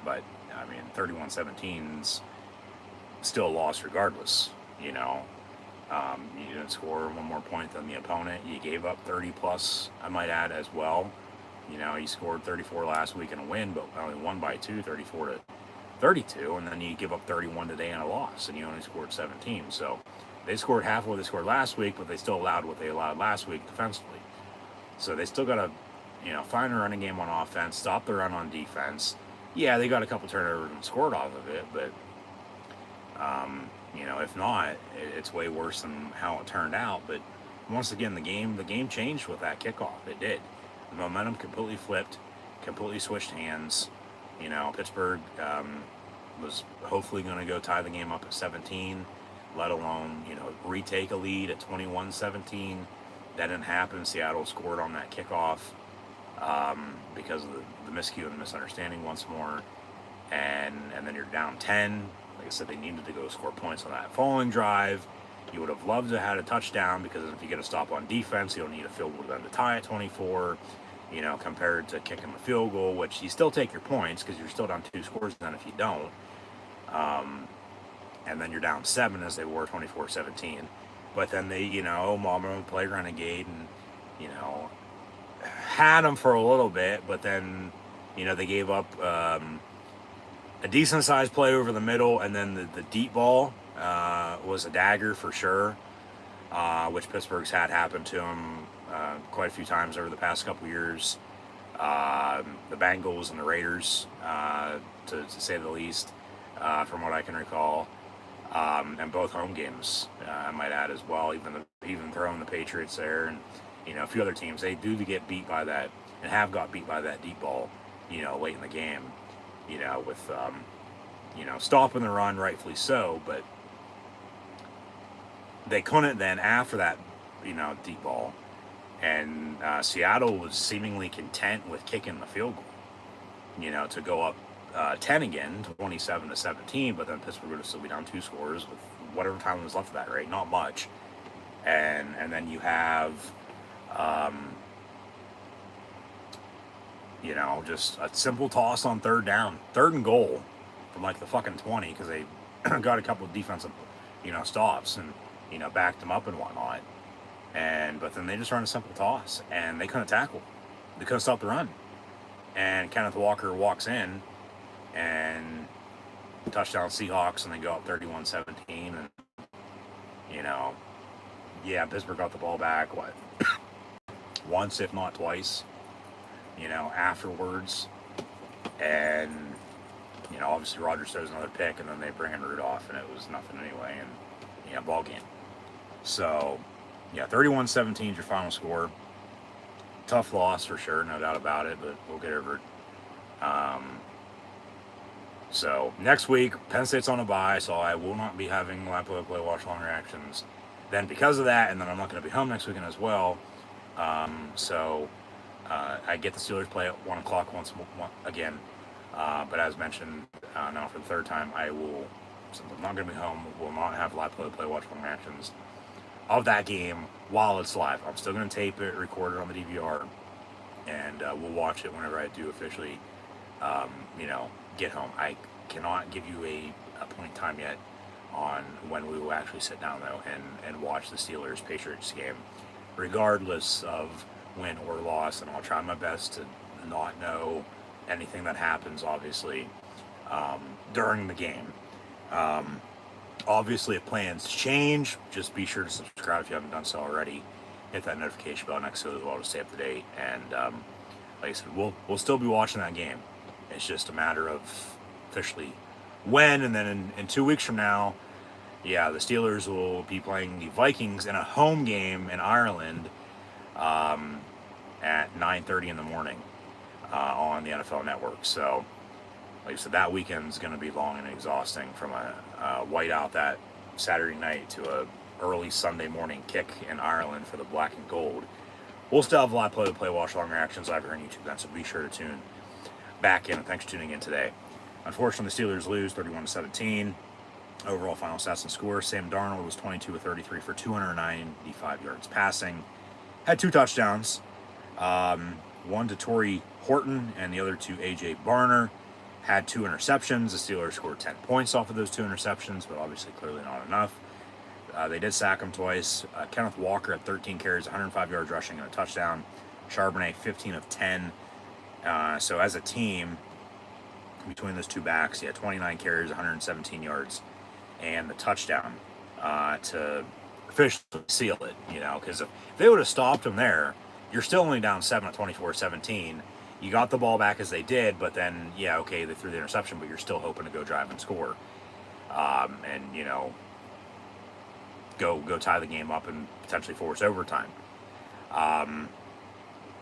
But, I mean, 31-17's still a loss regardless, you know. You didn't score one more point than the opponent. You gave up 30 plus, I might add, as well. You know, you scored 34 last week in a win, but only won by 2, 34-32, and then you give up 31 today in a loss, and you only scored 17. So they scored half of what they scored last week, but they still allowed what they allowed last week defensively. So they still got to, you know, find a running game on offense, stop the run on defense. Yeah, they got a couple turnovers and scored off of it, but you know, if not, it's way worse than how it turned out. But once again, the game changed with that kickoff. It did. The momentum completely flipped, completely switched hands. You know, Pittsburgh was hopefully going to go tie the game up at 17, let alone, you know, retake a lead at 21-17. That didn't happen. Seattle scored on that kickoff because of the miscue and the misunderstanding once more. And then you're down 10. Like I said, they needed to go score points on that following drive. You would have loved to have had a touchdown because if you get a stop on defense, you don't need a field goal then to tie at 24, you know, compared to kicking the field goal, which you still take your points because you're still down 2 scores then if you don't. And then you're down 7 as they were 24-17. But then they, you know, Mama played Renegade and, you know, had them for a little bit, but then, you know, they gave up a decent-sized play over the middle, and then the deep ball was a dagger for sure, which Pittsburgh's had happen to them quite a few times over the past couple years. The Bengals and the Raiders, to say the least, from what I can recall. And both home games, I might add as well, even throwing the Patriots there and, you know, a few other teams, they do get beat by that and have got beat by that deep ball, you know, late in the game, you know, with, you know, stopping the run, rightfully so, but they couldn't then after that, you know, deep ball. And Seattle was seemingly content with kicking the field goal, you know, to go up 10 again, 27-17, but then Pittsburgh would still be down 2 scores with whatever time was left of that, right? Not much. And then you have, you know, just a simple toss on 3rd down, 3rd and goal from like the fucking 20 because they got a couple of defensive, you know, stops and, you know, backed them up and whatnot. But then they just run a simple toss and they couldn't tackle. They couldn't stop the run. And Kenneth Walker walks in and touchdown Seahawks, and they go up 31-17, and, you know, yeah, Pittsburgh got the ball back, once, if not twice, you know, afterwards, and, you know, obviously Rodgers throws another pick, and then they bring in Rudolph, and it was nothing anyway, and, you know, ball game. So, yeah, 31-17 is your final score. Tough loss for sure, no doubt about it, but we'll get over it. So next week, Penn State's on a bye, so I will not be having live play watch long reactions. Then because of that, and then I'm not going to be home next weekend as well. So I get the Steelers play at 1 o'clock once again. But as mentioned, now for the 3rd time, I will, since I'm not going to be home, will not have live play watch long reactions of that game while it's live. I'm still going to tape it, record it on the DVR, and we'll watch it whenever I do officially, you know, get home. I cannot give you a point in time yet on when we will actually sit down though and watch the Steelers Patriots game, regardless of win or loss. And I'll try my best to not know anything that happens, obviously, during the game. Obviously, if plans change, just be sure to subscribe if you haven't done so already. Hit that notification bell next to it as well to stay up to date. And like I said, we'll still be watching that game. It's just a matter of officially when, and then in 2 weeks from now, yeah, the Steelers will be playing the Vikings in a home game in Ireland at 9:30 in the morning on the NFL Network. So, like I said, that weekend's going to be long and exhausting, from a whiteout that Saturday night to a early Sunday morning kick in Ireland for the black and gold. We'll still have a lot of play-to-play watch-along reactions live here on YouTube then, so be sure to tune back in, and thanks for tuning in today. Unfortunately, the Steelers lose 31-17. Overall final stats and score: Sam Darnold was 22 of 33 for 295 yards passing. Had 2 touchdowns. One to Torrey Horton and the other to A.J. Barner. Had 2 interceptions. The Steelers scored 10 points off of those 2 interceptions, but obviously clearly not enough. They did sack him twice. Kenneth Walker had 13 carries, 105 yards rushing, and a touchdown. Charbonnet, 15 of 10. So as a team, between those two backs, he had 29 carries, 117 yards, and the touchdown to officially seal it, you know, because if they would have stopped him there, you're still only down 7 at 24-17. You got the ball back as they did, but then, yeah, okay, they threw the interception, but you're still hoping to go drive and score. And, you know, go tie the game up and potentially force overtime.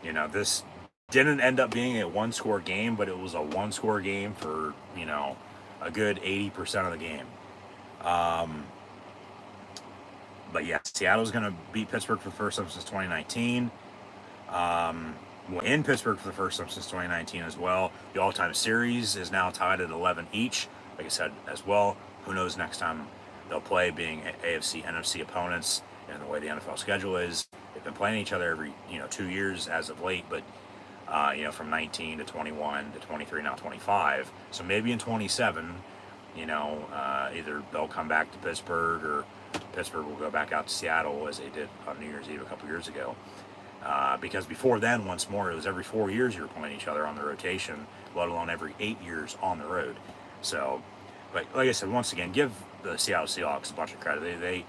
You know, this didn't end up being a one-score game, but it was a one-score game for, you know, a good 80% of the game. But yeah, Seattle's going to beat Pittsburgh for the first time since 2019. In Pittsburgh for the first time since 2019 as well. The all-time series is now tied at 11 each. Like I said as well, who knows next time they'll play, being AFC, NFC opponents, and the way the NFL schedule is. They've been playing each other every, 2 years as of late, but from 19 to 21 to 23, now 25. So maybe in 27, either they'll come back to Pittsburgh, or Pittsburgh will go back out to Seattle as they did on New Year's Eve a couple years ago. Because before then, once more, it was every 4 years you were playing each other on the rotation, let alone every 8 years on the road. So, but like I said, once again, give the Seattle Seahawks a bunch of credit. They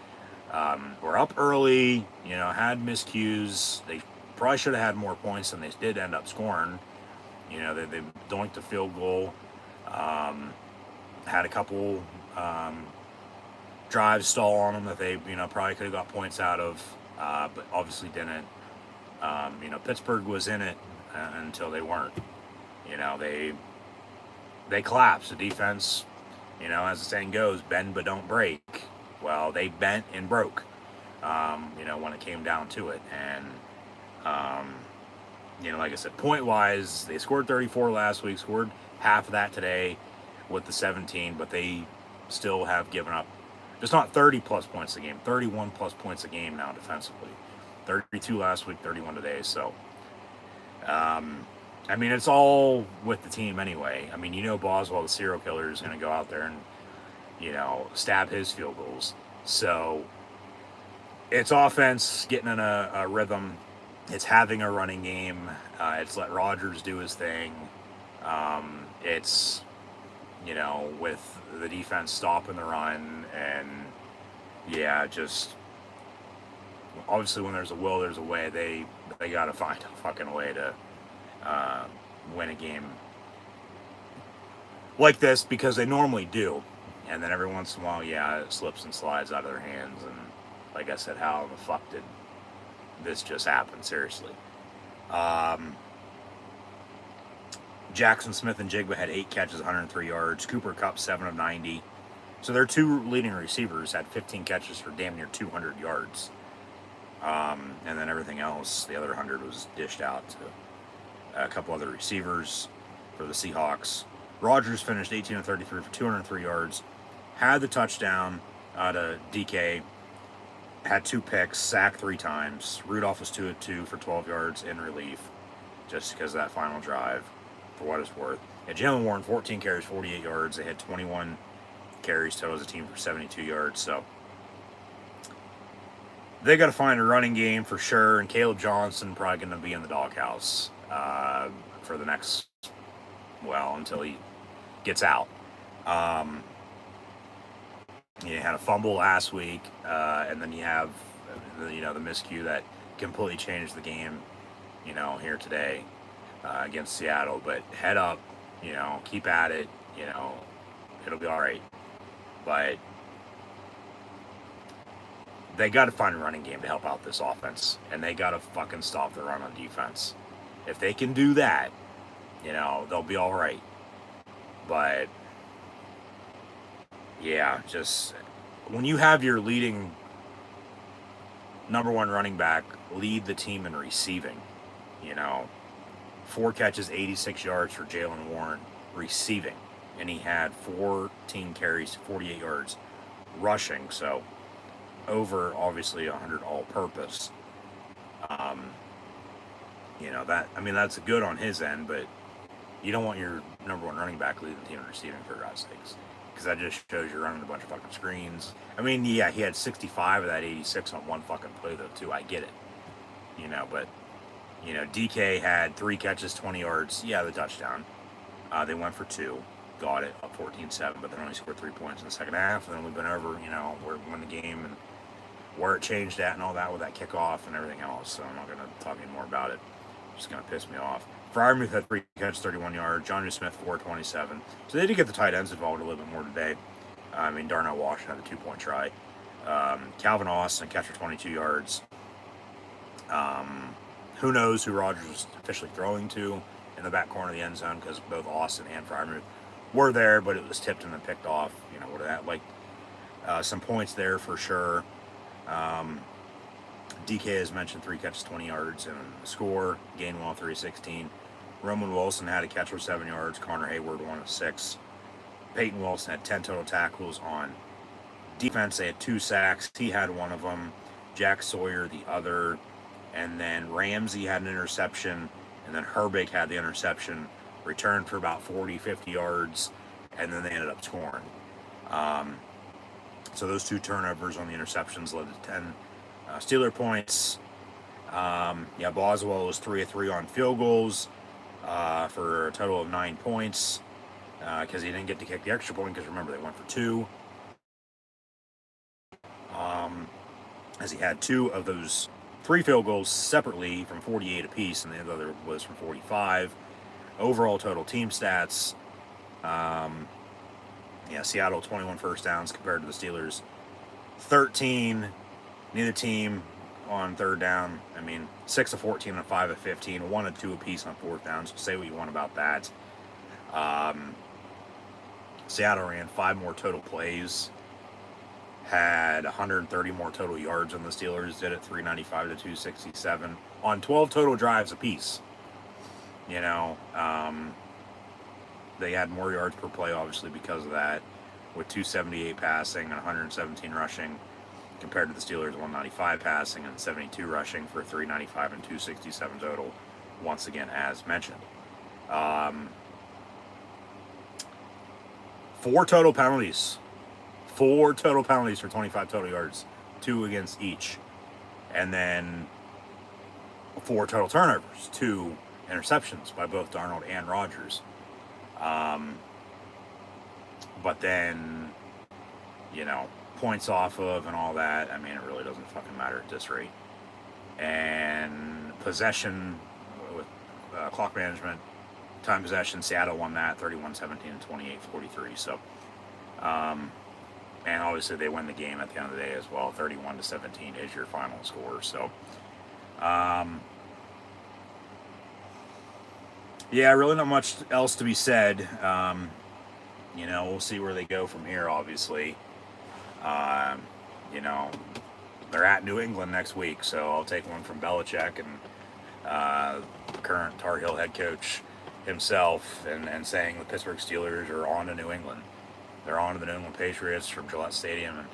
were up early, had miscues. They probably should have had more points than they did end up scoring. They doinked the field goal, had a couple drives stall on them that they, probably could have got points out of, but obviously didn't. Pittsburgh was in it until they weren't. They collapsed. The defense, as the saying goes, bend but don't break. Well, they bent and broke, when it came down to it. And, like I said, point-wise, they scored 34 last week, scored half of that today with the 17, but they still have given up, just not 30-plus points a game, 31-plus points a game now defensively. 32 last week, 31 today. So, it's all with the team anyway. Boswell, the serial killer, is going to go out there and, stab his field goals. So, it's offense getting in a rhythm. It's having a running game. It's let Rodgers do his thing. It's, with the defense stopping the run, and, yeah, just... Obviously, when there's a will, there's a way. They got to find a fucking way to win a game like this, because they normally do. And then every once in a while, yeah, it slips and slides out of their hands. And like I said, how the fuck did this just happen? Seriously. Jackson Smith and Jigba had 8 catches, 103 yards. Cooper Kupp, 7 of 90. So their 2 leading receivers had 15 catches for damn near 200 yards. And then everything else, the other 100 was dished out to a couple other receivers for the Seahawks. Rodgers finished 18 of 33 for 203 yards, had the touchdown to DK, had 2 picks, sacked 3 times. Rudolph was 2 of 2 for 12 yards in relief. just because of that final drive, for what it's worth. Yeah, Jalen Warren, 14 carries, 48 yards. They had 21 carries total as a team for 72 yards. So they got to find a running game for sure. And Caleb Johnson probably going to be in the doghouse for the next, well, until he gets out. He had a fumble last week, and then you have the miscue that completely changed the game, here today against Seattle. But head up, keep at it, it'll be all right. But they got to find a running game to help out this offense, and they got to fucking stop the run on defense. If they can do that, they'll be all right. But yeah, just when you have your leading number one running back lead the team in receiving, 4 catches, 86 yards for Jalen Warren receiving, and he had 14 carries, 48 yards rushing, so over obviously 100 all-purpose. That's good on his end, but you don't want your number one running back leading the team in receiving, for God's sakes, because that just shows you're running a bunch of fucking screens. He had 65 of that 86 on one fucking play though too. I get it, but DK had 3 catches, 20 yards. Yeah, the touchdown. They went for 2, got it up 14-7, but they only scored 3 points in the second half. And then we've been over, where we won the game and where it changed at and all that with that kickoff and everything else. So I'm not gonna talk any more about it. It's just gonna piss me off. Fryermuth had 3 catches, 31 yards. John Smith 4-27. So they did get the tight ends involved a little bit more today. Darnell Washington had a 2-point try. Calvin Austin catch for 22 yards. Who knows who Rodgers was officially throwing to in the back corner of the end zone, because both Austin and Fryermuth were there, but it was tipped and then picked off. What that some points there for sure. DK has mentioned 3 catches, 20 yards, and the score. Gainwell 3-16. Roman Wilson had a catch for 7 yards. Connor Hayward 1 of 6. Peyton Wilson had 10 total tackles on defense. They had 2 sacks. He had one of them. Jack Sawyer the other. And then Ramsey had an interception. And then Herbig had the interception. Returned for about 40, 50 yards. And then they ended up scoring. So those 2 turnovers on the interceptions led to 10 Steeler points. Boswell was 3 of 3 on field goals for a total of 9 points because he didn't get to kick the extra point, because remember, they went for 2. As he had 2 of those 3 field goals separately from 48 apiece, and the other was from 45. Overall total team stats, Seattle 21 first downs compared to the Steelers 13. Neither team on third down. 6 of 14 and 5 of 15, 1 and 2 apiece on fourth down. So say what you want about that. Seattle ran 5 more total plays, had 130 more total yards than the Steelers did at 395 to 267 on 12 total drives apiece. They had more yards per play, obviously, because of that, with 278 passing and 117 rushing, compared to the Steelers 195 passing and 72 rushing for 395 and 267 total, once again, as mentioned. 4 total penalties. 4 total penalties for 25 total yards, 2 against each. And then 4 total turnovers, 2 interceptions by both Darnold and Rodgers. But then, points off of and all that, it really doesn't fucking matter at this rate. And possession with clock management, time possession, Seattle won that 31-17 and 28-43. So, and obviously they win the game at the end of the day as well. 31-17 is your final score. So, really not much else to be said. We'll see where they go from here, obviously. They're at New England next week, so I'll take one from Belichick and the current Tar Heel head coach himself, and saying the Pittsburgh Steelers are on to New England. They're on to the New England Patriots from Gillette Stadium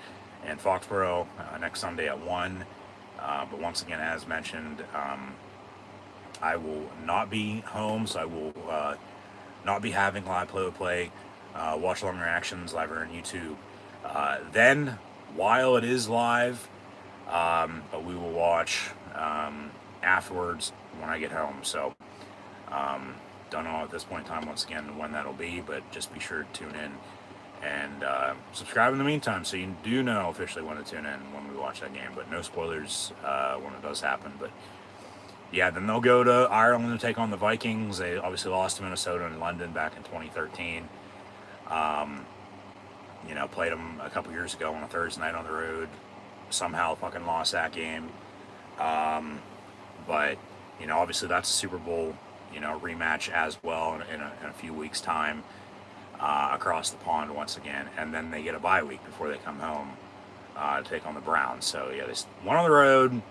and Foxborough next Sunday at 1. But once again, as mentioned, I will not be home, so I will not be having live play-by-play, watch-along reactions live on YouTube. Then, while it is live, but we will watch afterwards when I get home. So, don't know at this point in time, once again, when that'll be, but just be sure to tune in and subscribe in the meantime so you do know officially when to tune in when we watch that game. But no spoilers when it does happen. But yeah, then they'll go to Ireland to take on the Vikings. They obviously lost to Minnesota and London back in 2013. Played them a couple years ago on a Thursday night on the road. Somehow fucking lost that game. But, obviously that's a Super Bowl, rematch as well in a few weeks' time across the pond once again. And then they get a bye week before they come home to take on the Browns. So, yeah, they went on the road,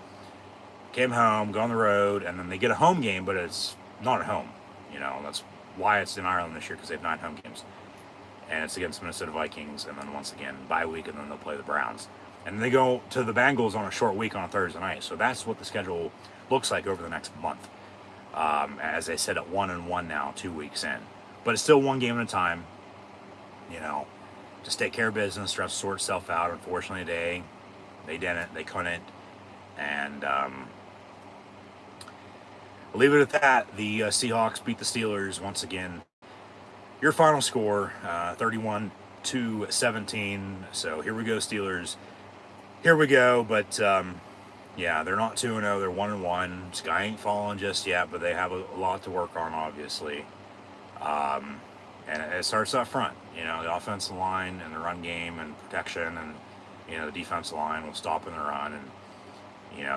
came home, go on the road, and then they get a home game, but it's not at home. That's why it's in Ireland this year, because they have 9 home games. And it's against Minnesota Vikings, and then once again, bye week, and then they'll play the Browns. And they go to the Bengals on a short week on a Thursday night. So that's what the schedule looks like over the next month. As I said, at 1-1 now, 2 weeks in. But it's still one game at a time. Just take care of business, try to sort itself out. Unfortunately, they didn't. They couldn't. And I'll leave it at that. The Seahawks beat the Steelers once again. Your final score, 31-17. So here we go, Steelers. Here we go. But yeah, they're not 2-0. They're 1-1. Sky ain't falling just yet, but they have a lot to work on, obviously. And it starts up front. The offensive line and the run game and protection, and the defensive line will stop in the run, and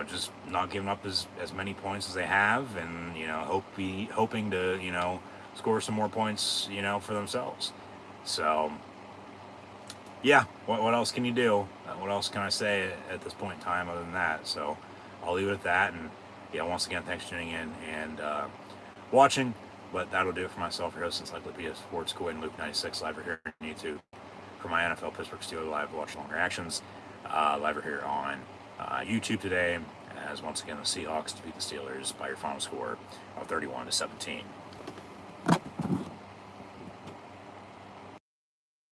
just not giving up as many points as they have, and hoping to score some more points for themselves. So yeah, what else can you do? What else can I say at this point in time other than that? So I'll leave it at that. And yeah, once again, thanks for tuning in and watching. But that'll do it for myself, your host, Encyclopedia Sports, Quinn Luke 96, live here on YouTube for my NFL Pittsburgh Steelers live watch-along reactions, live here on YouTube today, as once again the Seahawks defeat the Steelers by your final score of 31-17.